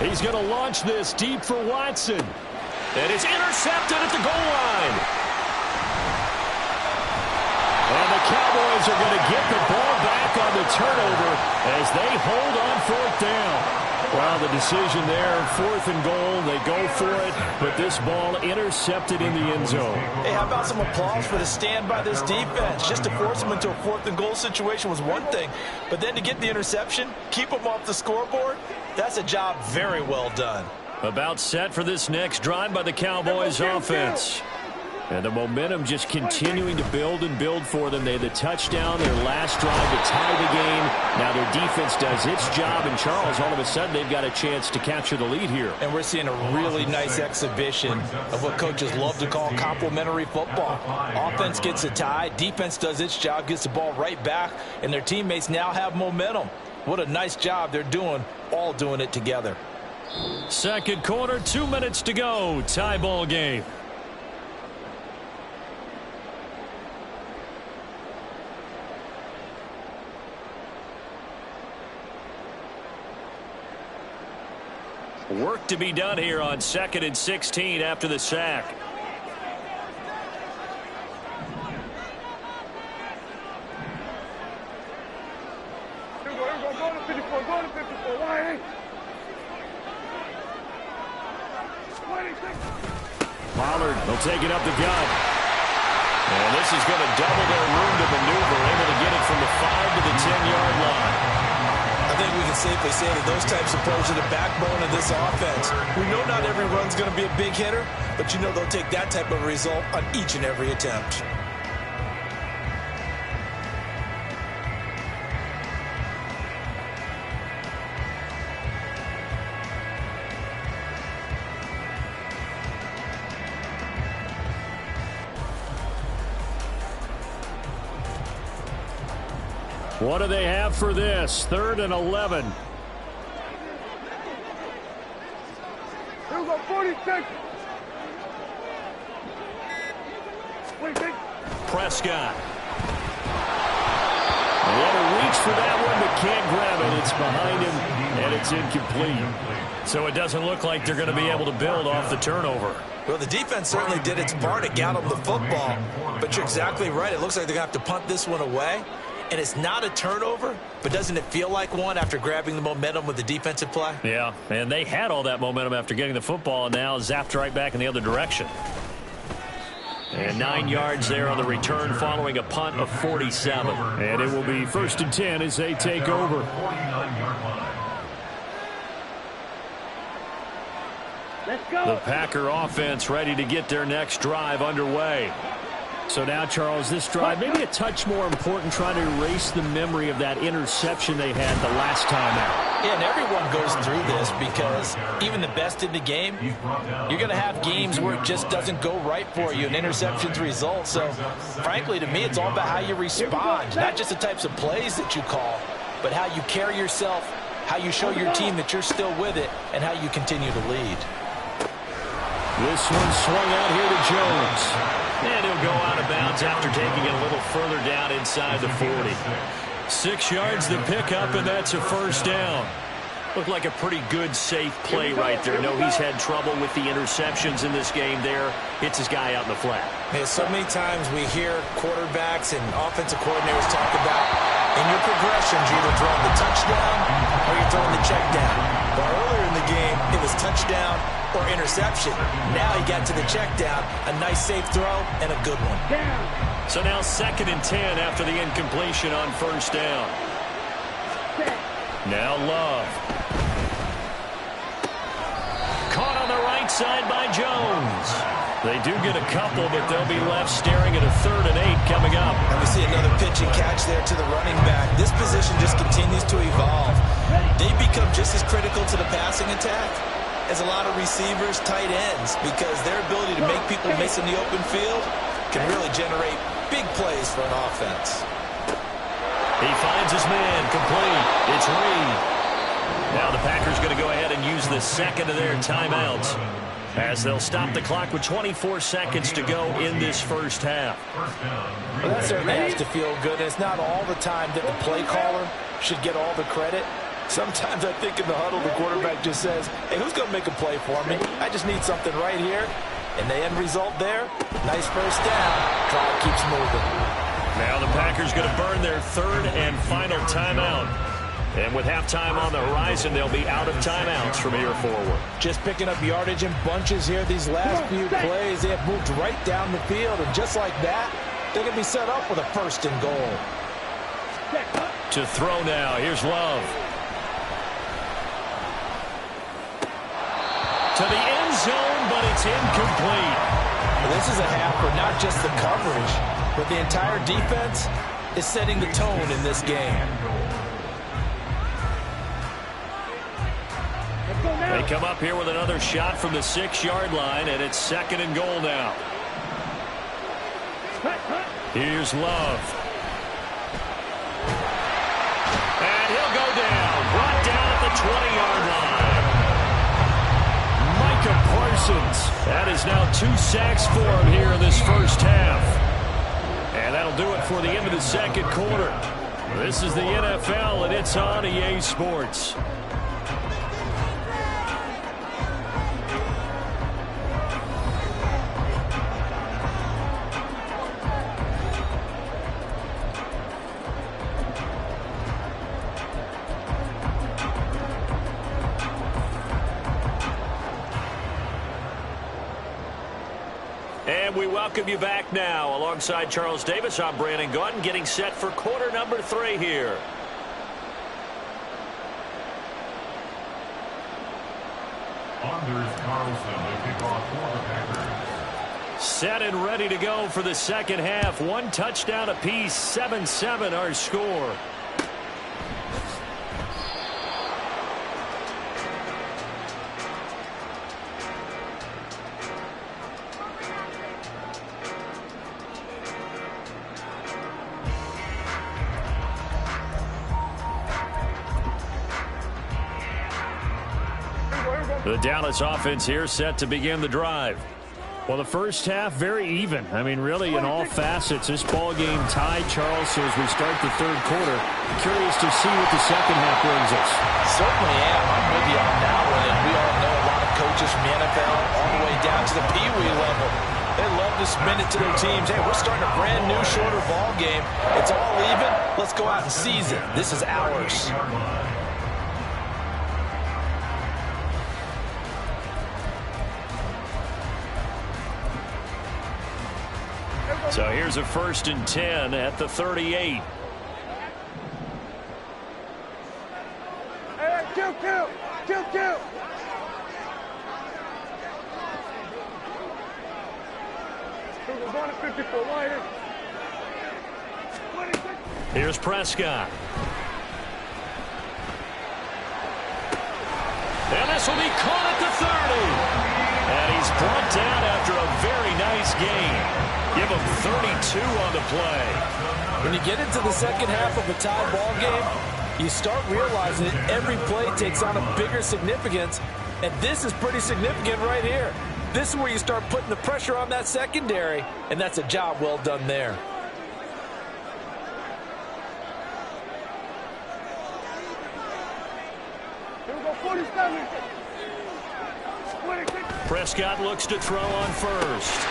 He's going to launch this deep for Watson. And it's intercepted at the goal line. And the Cowboys are going to get the ball back on the turnover as they hold on 4th down. Well, the decision there, 4th and goal, they go for it, but this ball intercepted in the end zone. Hey, how about some applause for the stand by this defense? Just to force them into a 4th and goal situation was one thing, but then to get the interception, keep them off the scoreboard, that's a job very well done. About set for this next drive by the Cowboys offense. And the momentum just continuing to build and build for them. They had the touchdown, their last drive to tie the game. Now their defense does its job, and Charles, all of a sudden, they've got a chance to capture the lead here. And we're seeing a really nice exhibition of what coaches love to call complementary football. Offense gets a tie, defense does its job, gets the ball right back, and their teammates now have momentum. What a nice job they're doing, all doing it together. Second quarter, 2 minutes to go. Tie ball game. Work to be done here on 2nd and 16 after the sack. Here we go, go to 54, go to 54, why? 26. Pollard will take it up the gut. And this is going to double their room to maneuver, able to get it from the 5 to the 10-yard line. I think we can safely say that those types of plays are the backbone of this offense. We know not every run's going to be a big hitter, but you know they'll take that type of result on each and every attempt. What do they have for this? 3rd and 11. Here we go, 46. 26. Prescott. They had to reach for that one, but can't grab it. It's behind him, and it's incomplete. So it doesn't look like they're going to be able to build off the turnover. Well, the defense certainly did its part to get them the football, but you're exactly right. It looks like they're going to have to punt this one away. And it's not a turnover, but doesn't it feel like one after grabbing the momentum with the defensive play? Yeah, and they had all that momentum after getting the football, and now zapped right back in the other direction. And 9 yards there on the return following a punt of 47. And it will be 1st and 10 as they take over. Let's go. The Packer offense ready to get their next drive underway. So now, Charles, this drive maybe a touch more important, trying to erase the memory of that interception they had the last time out. Yeah, and everyone goes through this because even the best in the game, you're going to have games where it just doesn't go right for you and interceptions result. So, frankly, to me, it's all about how you respond, not just the types of plays that you call, but how you carry yourself, how you show your team that you're still with it, and how you continue to lead. This one swung out here to Jones. And he'll go out of bounds after taking it a little further down inside the 40. 6 yards the pickup, and that's a 1st down. Looked like a pretty good, safe play right there. No, he's had trouble with the interceptions in this game there. Hits his guy out in the flat. Yeah, so many times we hear quarterbacks and offensive coordinators talk about in your progressions, you're either throwing the touchdown or you're throwing the check down. But earlier in the game, it was touchdown or interception. Now he got to the check down, a nice safe throw, and a good one. So now 2nd and 10 after the incompletion on 1st down. Now Love. Caught on the right side by Jones. They do get a couple, but they'll be left staring at a 3rd and 8 coming up. And we see another pitch and catch there to the running back. This position just continues to evolve. They become just as critical to the passing attack as a lot of receivers, tight ends, because their ability to make people miss in the open field can really generate big plays for an offense. He finds his man, complete. It's Reed. Now the Packers going to go ahead and use the second of their timeouts as they'll stop the clock with 24 seconds to go in this first half. Well, that certainly has to feel good. It's not all the time that the play caller should get all the credit. Sometimes I think in the huddle, the quarterback just says, hey, who's going to make a play for me? I just need something right here. And the end result there, nice first down. Clock keeps moving. Now the Packers going to burn their 3rd and final timeout. And with halftime on the horizon, they'll be out of timeouts from here forward. Just picking up yardage in bunches here. These last few plays, they have moved right down the field. And just like that, they can be set up with a 1st and goal. To throw now. Here's Love. To the end zone, but it's incomplete. This is a half for not just the coverage, but the entire defense is setting the tone in this game. They come up here with another shot from the 6-yard line, and it's 2nd and goal now. Here's Love. And he'll go down. Brought down at the 20-yard line. Micah Parsons. That is now 2 sacks for him here in this first half. And that'll do it for the end of the second quarter. This is the NFL, and it's on EA Sports. And we welcome you back now. Alongside Charles Davis, I'm Brandon Gaudin, getting set for quarter number 3 here. Anders Carlson, the kickoff for the Packers. Set and ready to go for the second half. 1 touchdown apiece, 7-7 our score. The Dallas offense here set to begin the drive. Well, the first half, very even. I mean, really, in all facets, this ball game tied, Charles. So as we start the third quarter, curious to see what the second half brings us. Certainly am. I'm with you on that one. And we all know a lot of coaches from the NFL all the way down to the Pee-wee level. They love to spin it to their teams. Hey, we're starting a brand new, shorter ball game. It's all even. Let's go out and seize it. This is ours. So here's a 1st and 10 at the 38. Hey, kill. We're going to 54 wider. Here's Prescott. And this will be caught at the 30. And he's brought down after a very nice game. Give him 32 on the play. When you get into the second half of a tie ball game, you start realizing that every play takes on a bigger significance, and this is pretty significant right here. This is where you start putting the pressure on that secondary, and that's a job well done there. Here we go, 47. Prescott looks to throw on first.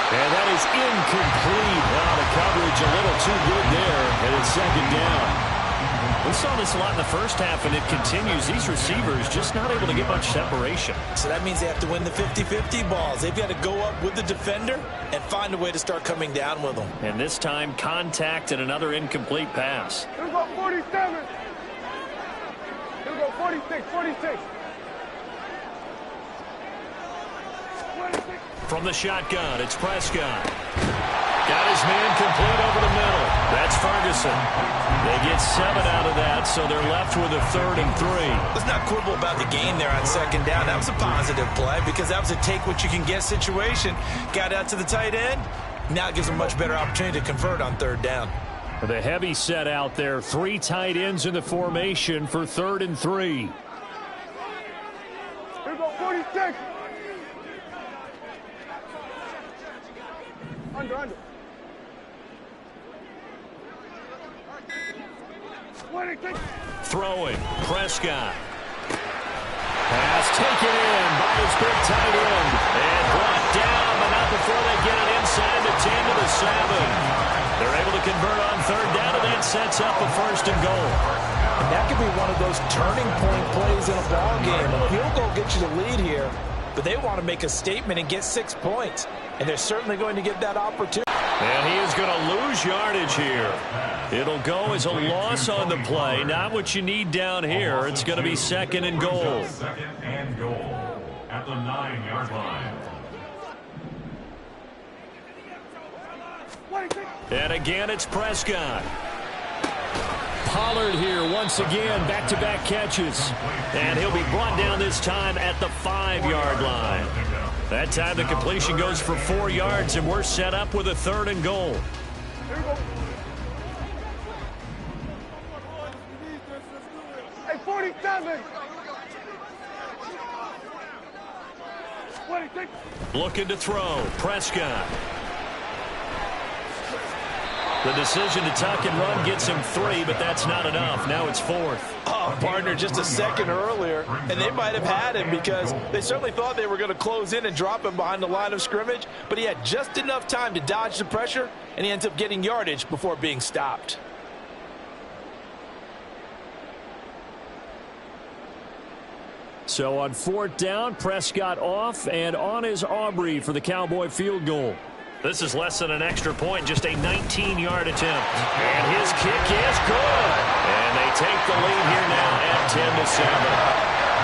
And that is incomplete. Now the coverage a little too good there, and it's 2nd down. We saw this a lot in the first half, and it continues. These receivers just not able to get much separation. So that means they have to win the 50-50 balls. They've got to go up with the defender and find a way to start coming down with them. And this time, contact and another incomplete pass. Here we go, 47. Here we go, 46. From the shotgun, it's Prescott. Got his man complete over the middle. That's Ferguson. They get 7 out of that, so they're left with a 3rd and 3. Let's not quibble about the gain there on 2nd down. That was a positive play because that was a take-what-you-can-get situation. Got out to the tight end. Now it gives them a much better opportunity to convert on 3rd down. The heavy set out there. 3 tight ends in the formation for 3rd and 3. Here we go, 46. Under. Throwing, Prescott. Pass taken in by his big tight end. And brought down, but not before they get it inside the 10 to the 7. They're able to convert on 3rd down, and that sets up a 1st and goal. And that could be one of those turning point plays in a ball game. A field goal gets you the lead here, but they want to make a statement and get 6 points. And they're certainly going to get that opportunity. And he is going to lose yardage here. It'll go as a loss on the play. Not what you need down here. It's going to be 2nd and goal. 2nd and goal at the 9-yard line. And again, it's Prescott. Pollard here once again, back-to-back catches. And he'll be brought down this time at the 5-yard line. That time the completion goes for 4 yards, and we're set up with a 3rd and goal. Hey, 47. Looking to throw, Prescott. The decision to tuck and run gets him 3, but that's not enough. Now it's 4th. Oh, partner, just a second earlier, and they might have had him because they certainly thought they were going to close in and drop him behind the line of scrimmage, but he had just enough time to dodge the pressure, and he ends up getting yardage before being stopped. So on 4th down, Prescott off, and on is Aubrey for the Cowboy field goal. This is less than an extra point, just a 19-yard attempt. And his kick is good. And they take the lead here now at 10-7.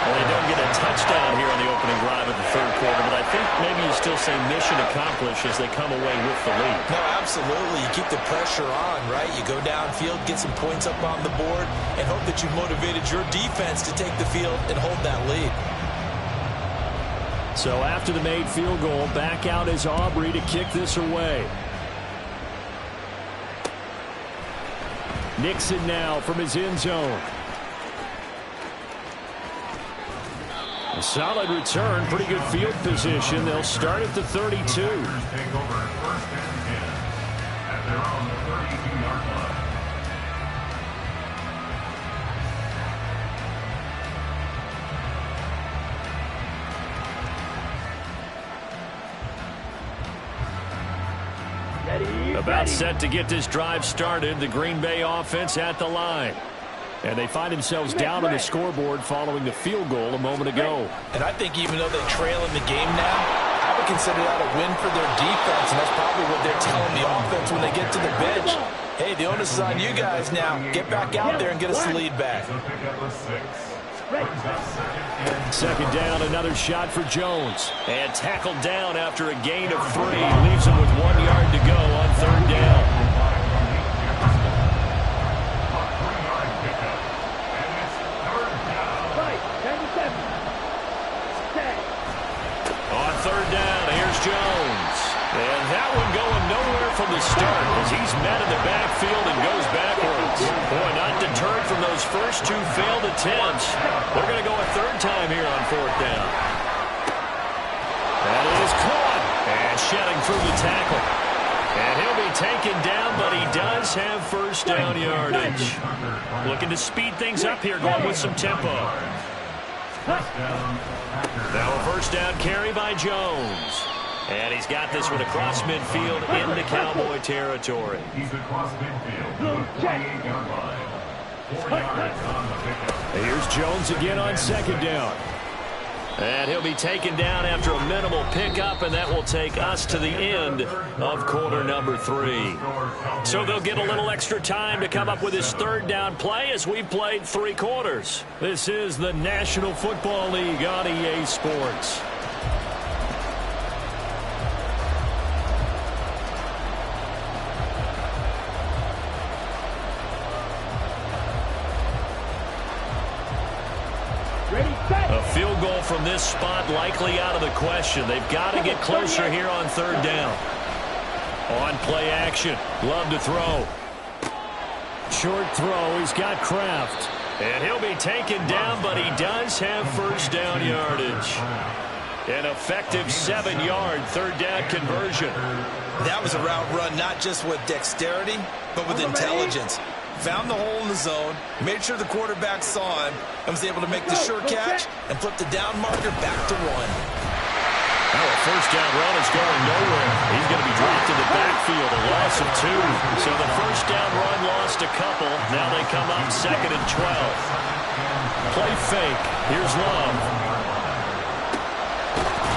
Well, they don't get a touchdown here on the opening drive of the 3rd quarter, but I think maybe you still say mission accomplished as they come away with the lead. No, absolutely. You keep the pressure on, right? You go downfield, get some points up on the board, and hope that you've motivated your defense to take the field and hold that lead. So after the made field goal, back out is Aubrey to kick this away. Nixon now from his end zone. A solid return, pretty good field position. They'll start at the 32. Take over 1st and 10 at their own 32-yard line. About set to get this drive started. The Green Bay offense at the line. And they find themselves down on the scoreboard following the field goal a moment ago. And I think even though they trail in the game now, I would consider that a win for their defense, and that's probably what they're telling the offense when they get to the bench. Hey, the onus is on you guys now. Get back out there and get us the lead back. 2nd down, another shot for Jones. And tackled down after a gain of 3. Leaves him with 1 yard to go on 3rd down. On 3rd down, here's Jones. And that one going nowhere from the start as he's met in the backfield and goes backwards. Boy, not deterred from those first 2 failed attempts. They're going to go a 3rd time here on 4th down. That is caught. And shedding through the tackle. And he'll be taken down, but he does have 1st down yardage. Looking to speed things up here, going with some tempo. Now a 1st down carry by Jones. And he's got this one across midfield into Cowboy territory. He's across midfield to the 28-yard line. 4 yards on the pickup. Here's Jones again on 2nd down. And he'll be taken down after a minimal pickup, and that will take us to the end of quarter number 3. So they'll get a little extra time to come up with his 3rd down play as we've played 3 quarters. This is the National Football League on EA Sports. A field goal from this spot likely out of the question. They've got to get closer here on 3rd down. On play action. Love to throw. Short throw. He's got Kraft. And he'll be taken down, but he does have 1st down yardage. An effective 7-yard 3rd down conversion. That was a route run not just with dexterity, but with intelligence. Found the hole in the zone, made sure the quarterback saw him, and was able to make the sure catch and flip the down marker back to 1. Now a first down run is going nowhere. He's going to be dropped in the backfield, a loss of 2. So the first down run lost a couple. Now they come up 2nd and 12. Play fake. Here's Love.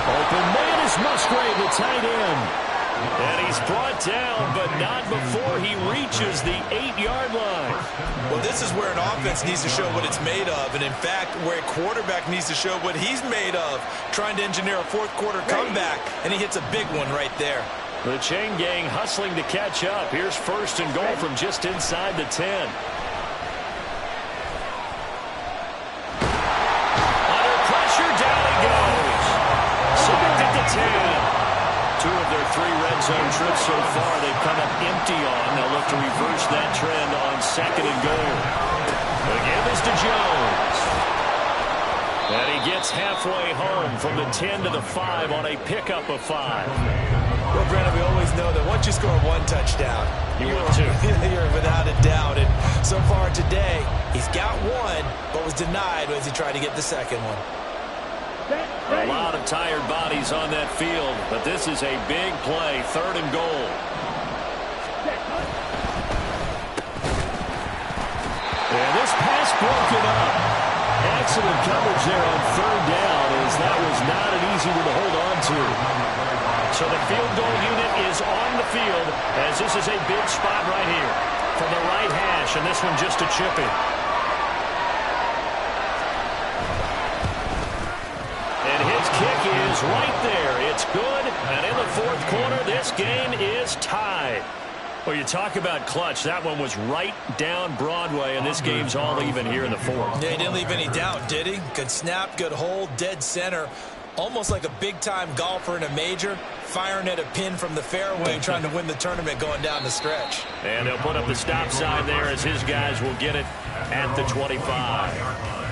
Open man is Musgrave, the tight end. And he's brought down, but not before he reaches the 8-yard line. Well, this is where an offense needs to show what it's made of. And, in fact, where a quarterback needs to show what he's made of, trying to engineer a fourth-quarter comeback, and he hits a big one right there. The chain gang hustling to catch up. Here's 1st and goal from just inside the 10. Under pressure, down he goes. Sacked at the 10. 2 of their 3 red zone trips so far they've come up empty on. They'll look to reverse that trend on 2nd and goal. The give is to Jones. And he gets halfway home from the 10 to the 5 on a pickup of 5. Well, Brandon, we always know that once you score 1 touchdown, you're without a doubt. And so far today, he's got 1, but was denied as he tried to get the second one. A lot of tired bodies on that field, but this is a big play, 3rd and goal. And this pass broken up. Excellent coverage there on 3rd down, as that was not an easy one to hold on to. So the field goal unit is on the field, as this is a big spot right here from the right hash, and this one just a chip in. And his kick is right there. It's good. And in the 4th quarter, this game is tied. Well, you talk about clutch. That one was right down Broadway, and this game's all even here in the 4th. Yeah, he didn't leave any doubt, did he? Good snap, good hold, dead center. Almost like a big-time golfer in a major, firing at a pin from the fairway, trying to win the tournament going down the stretch. And they'll put up the stop sign there as his guys will get it at the 25.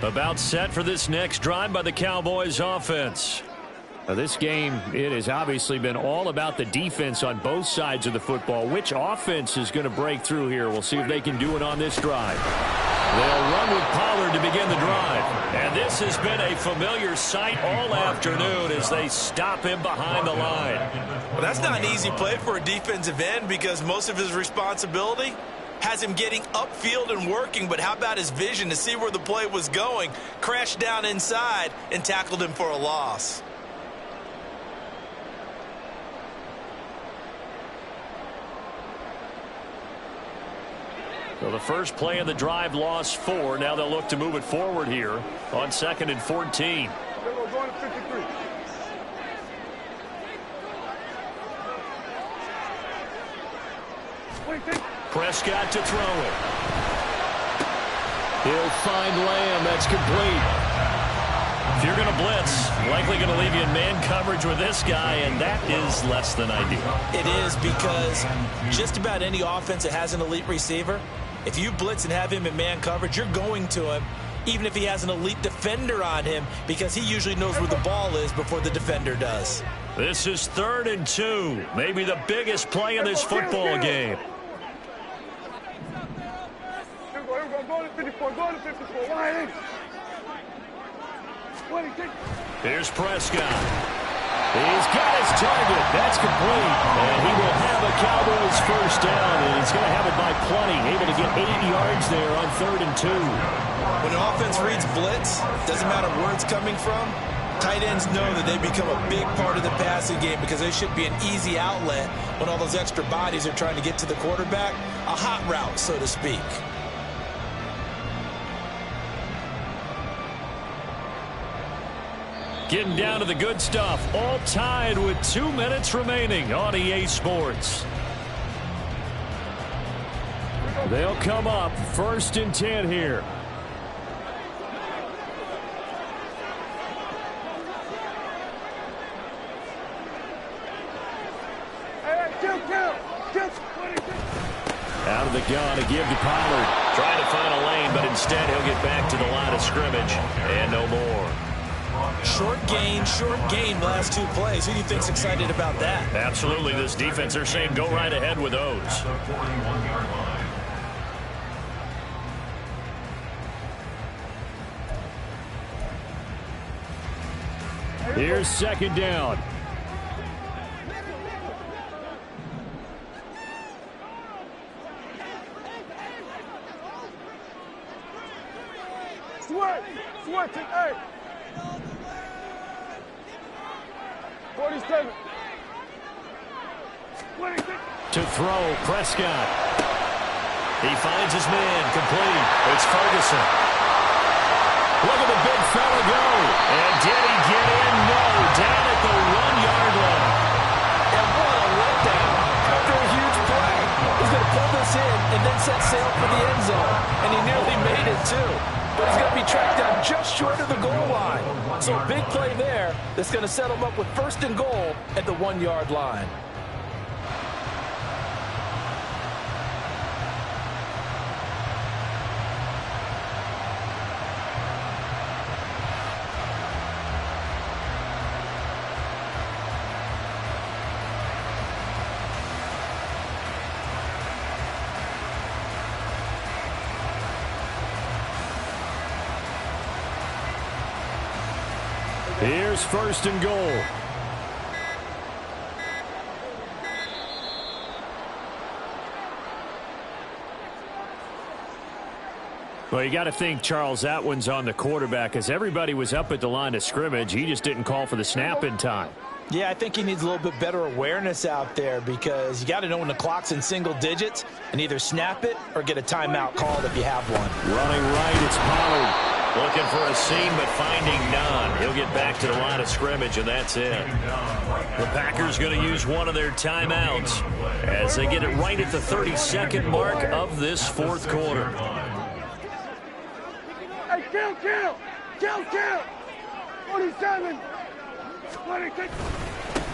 About set for this next drive by the Cowboys offense. Now this game, it has obviously been all about the defense on both sides of the football. Which offense is going to break through here? We'll see if they can do it on this drive. They'll run with Pollard to begin the drive. And this has been a familiar sight all afternoon as they stop him behind the line. Well, that's not an easy play for a defensive end because most of his responsibility has him getting upfield and working, but how about his vision to see where the play was going, crashed down inside, and tackled him for a loss. So the first play of the drive lost 4. Now they'll look to move it forward here on 2nd and 14. Going to 53. Prescott to throw it. He'll find Lamb. That's complete. If you're going to blitz, likely going to leave you in man coverage with this guy, and that is less than ideal. It is because just about any offense that has an elite receiver, if you blitz and have him in man coverage, you're going to him, even if he has an elite defender on him, because he usually knows where the ball is before the defender does. This is 3rd and 2. Maybe the biggest play of this football game. Go to 54. Go to 54. Wide. Here's Prescott. He's got his target. That's complete. And he will have a Cowboys first down, and he's going to have it by plenty. Able to get 8 yards there on 3rd and 2. When an offense reads blitz, doesn't matter where it's coming from, tight ends know that they become a big part of the passing game because they should be an easy outlet when all those extra bodies are trying to get to the quarterback. A hot route, so to speak. Getting down to the good stuff. All tied with 2 minutes remaining on EA Sports. They'll come up 1st and 10 here. Out of the gun to give to Pollard. Trying to find a lane, but instead he'll get back to the line of scrimmage. And no more. Short gain last 2 plays. Who do you think's excited about that? Absolutely. This defense, they're saying go right ahead with those. Here's second down. Sweat, hey. 47. To throw, Prescott. He finds his man, complete. It's Ferguson. Look at the big fella go. And did he get in? No, down at the 1-yard line. And what a letdown after a huge play. He's going to pull this in and then set sail for the end zone. And he nearly made it, too. But he's going to be tracked down just short of the goal line. So a big play there that's going to set him up with first and goal at the 1-yard line. Here's first and goal. Well, you got to think, Charles, that one's on the quarterback as everybody was up at the line of scrimmage. He just didn't call for the snap in time. Yeah, I think he needs a little bit better awareness out there because you got to know when the clock's in single digits and either snap it or get a timeout called if you have one. Running right, it's Pollard. Looking for a seam, but finding none. He'll get back to the line of scrimmage, and that's it. The Packers going to use one of their timeouts as they get it right at the 32nd mark of this fourth quarter. Hey, kill! 47!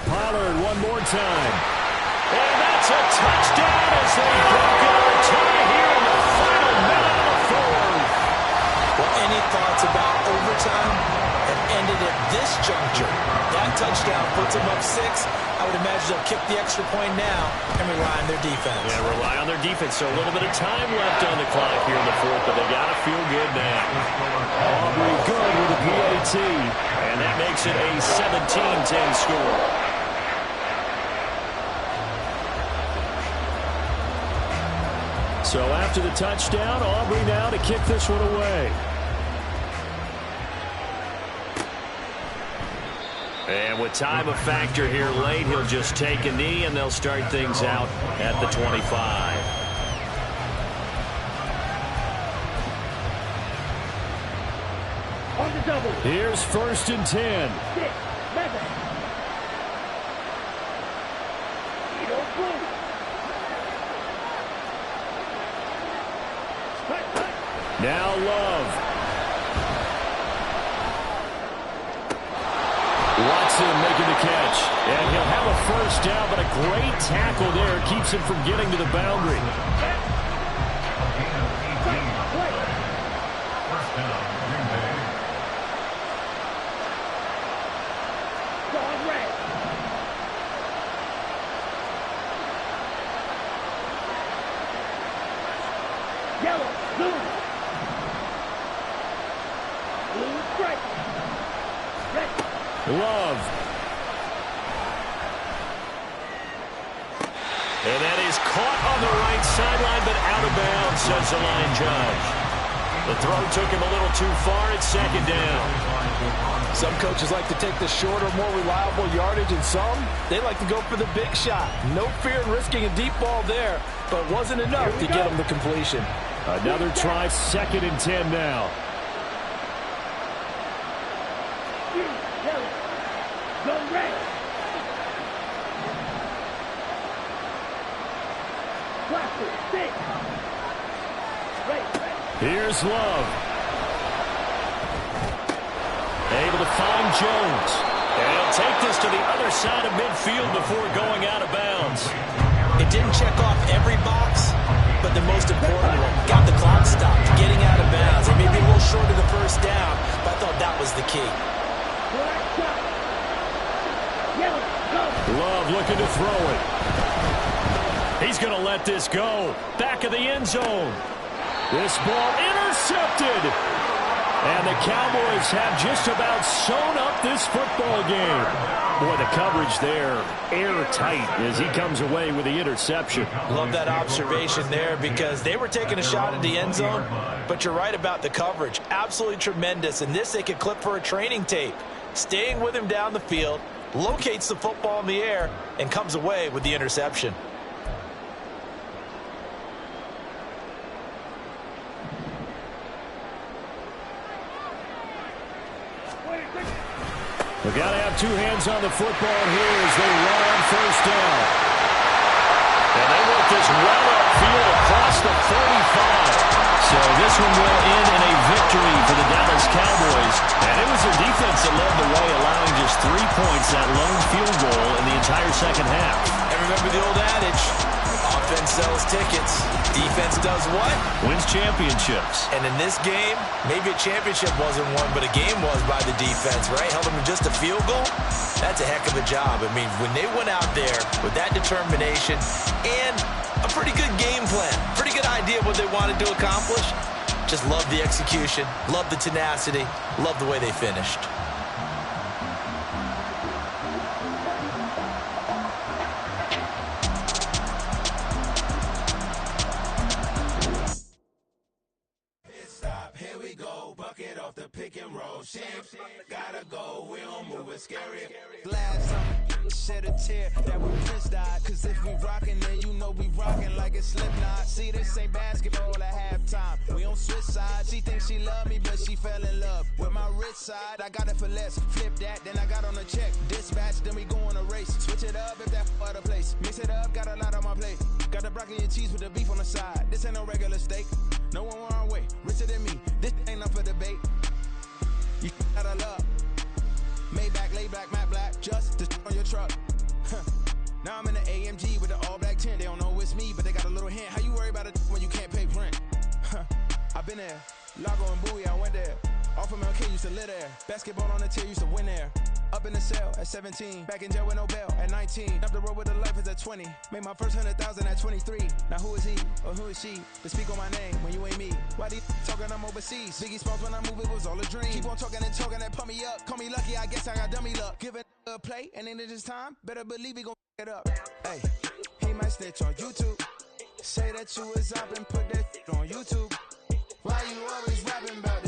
Pollard one more time. And that's a touchdown as they break our tie here in the final minute of the fourth. Well, any thoughts about overtime have ended at this juncture. That touchdown puts them up 6. I would imagine they'll kick the extra point now and rely on their defense. Yeah, rely on their defense. So a little bit of time left on the clock here in the fourth, but they got to feel good now. Aubrey good with a PAT. And that makes it a 17-10 score. So after the touchdown, Aubrey now to kick this one away. And with time a factor here late, he'll just take a knee, and they'll start things out at the 25. On the double. Here's first and 10. Madden. Now Love. Watson making the catch. And he'll have a first down, but a great tackle there keeps him from getting to the boundary. Yellow, blue. Blue strike. Red. Love. And that is caught on the right sideline, but out of bounds, says the line judge. The throw took him a little too far. It's second down. Some coaches like to take the shorter, more reliable yardage, and some, they like to go for the big shot. No fear in risking a deep ball there, but it wasn't enough to get him the completion. Another try, second and 10 now. Go red. Plastic, stick. Here's Love. Able to find Jones. And he'll take this to the other side of midfield before going out of bounds. It didn't check off every box, but the most important one, got the clock stopped, getting out of bounds. It may be a little short of the first down, but I thought that was the key. Love looking to throw it. He's going to let this go. Back of the end zone. This ball intercepted. And the Cowboys have just about sewn up this football game. Boy, the coverage there, airtight as he comes away with the interception. Love that observation there because they were taking a shot at the end zone, but you're right about the coverage. Absolutely tremendous. And this they could clip for a training tape. Staying with him down the field, locates the football in the air, and comes away with the interception. We've got to have two hands on the football here as they run on first down. And they work this well upfield across the 45. So this one will end in a victory for the Dallas Cowboys. And it was their defense that led the way, allowing just 3 points, that lone field goal in the entire second half. And remember the old adage, offense sells tickets. Defense does what? Wins championships. And in this game, maybe a championship wasn't won, but a game was by the defense, right? Held them to just a field goal. That's a heck of a job. I mean, when they went out there with that determination and a pretty good game plan, pretty good idea of what they wanted to accomplish, just love the execution, love the tenacity, love the way they finished. Gotta go, we don't move it scary. Glass on shed a tear that we Prince died. Cause if we rockin', then you know we rockin' like a Slipknot. See, this ain't basketball at halftime. We on switch sides. She thinks she love me, but she fell in love with my rich side. I got it for less. Flip that, then I got on a check. Dispatch, then we go on a race. Switch it up if that other place. Mix it up, got a lot on my plate. Got the broccoli and cheese with the beef on the side. This ain't no regular steak. No one wrong way. Richer than me. This ain't up for debate. You gotta love. Maybach, lay back, matte black, just to on your truck. Now I'm in the AMG with the all black tint. They don't know it's me, but they got a little hint. How you worry about it when you can't pay rent? I've been there. Lago and Bowie, I went there. Off of MLK, used to live there. Basketball on the tier, used to win there. Up in the cell at 17. Back in jail with no bail at 19. Up the road with the life is at 20. Made my first 100,000 at 23. Now who is he or who is she to speak on my name when you ain't me? Why they talking I'm overseas? Biggie Smalls when I move, it was all a dream. Keep on talking and pump me up. Call me lucky, I guess I got dummy luck. Give it a play and then it's time. Better believe he gon' it up. Hey, he might snitch on YouTube. Say that you was up and put that on YouTube. Why you always rapping about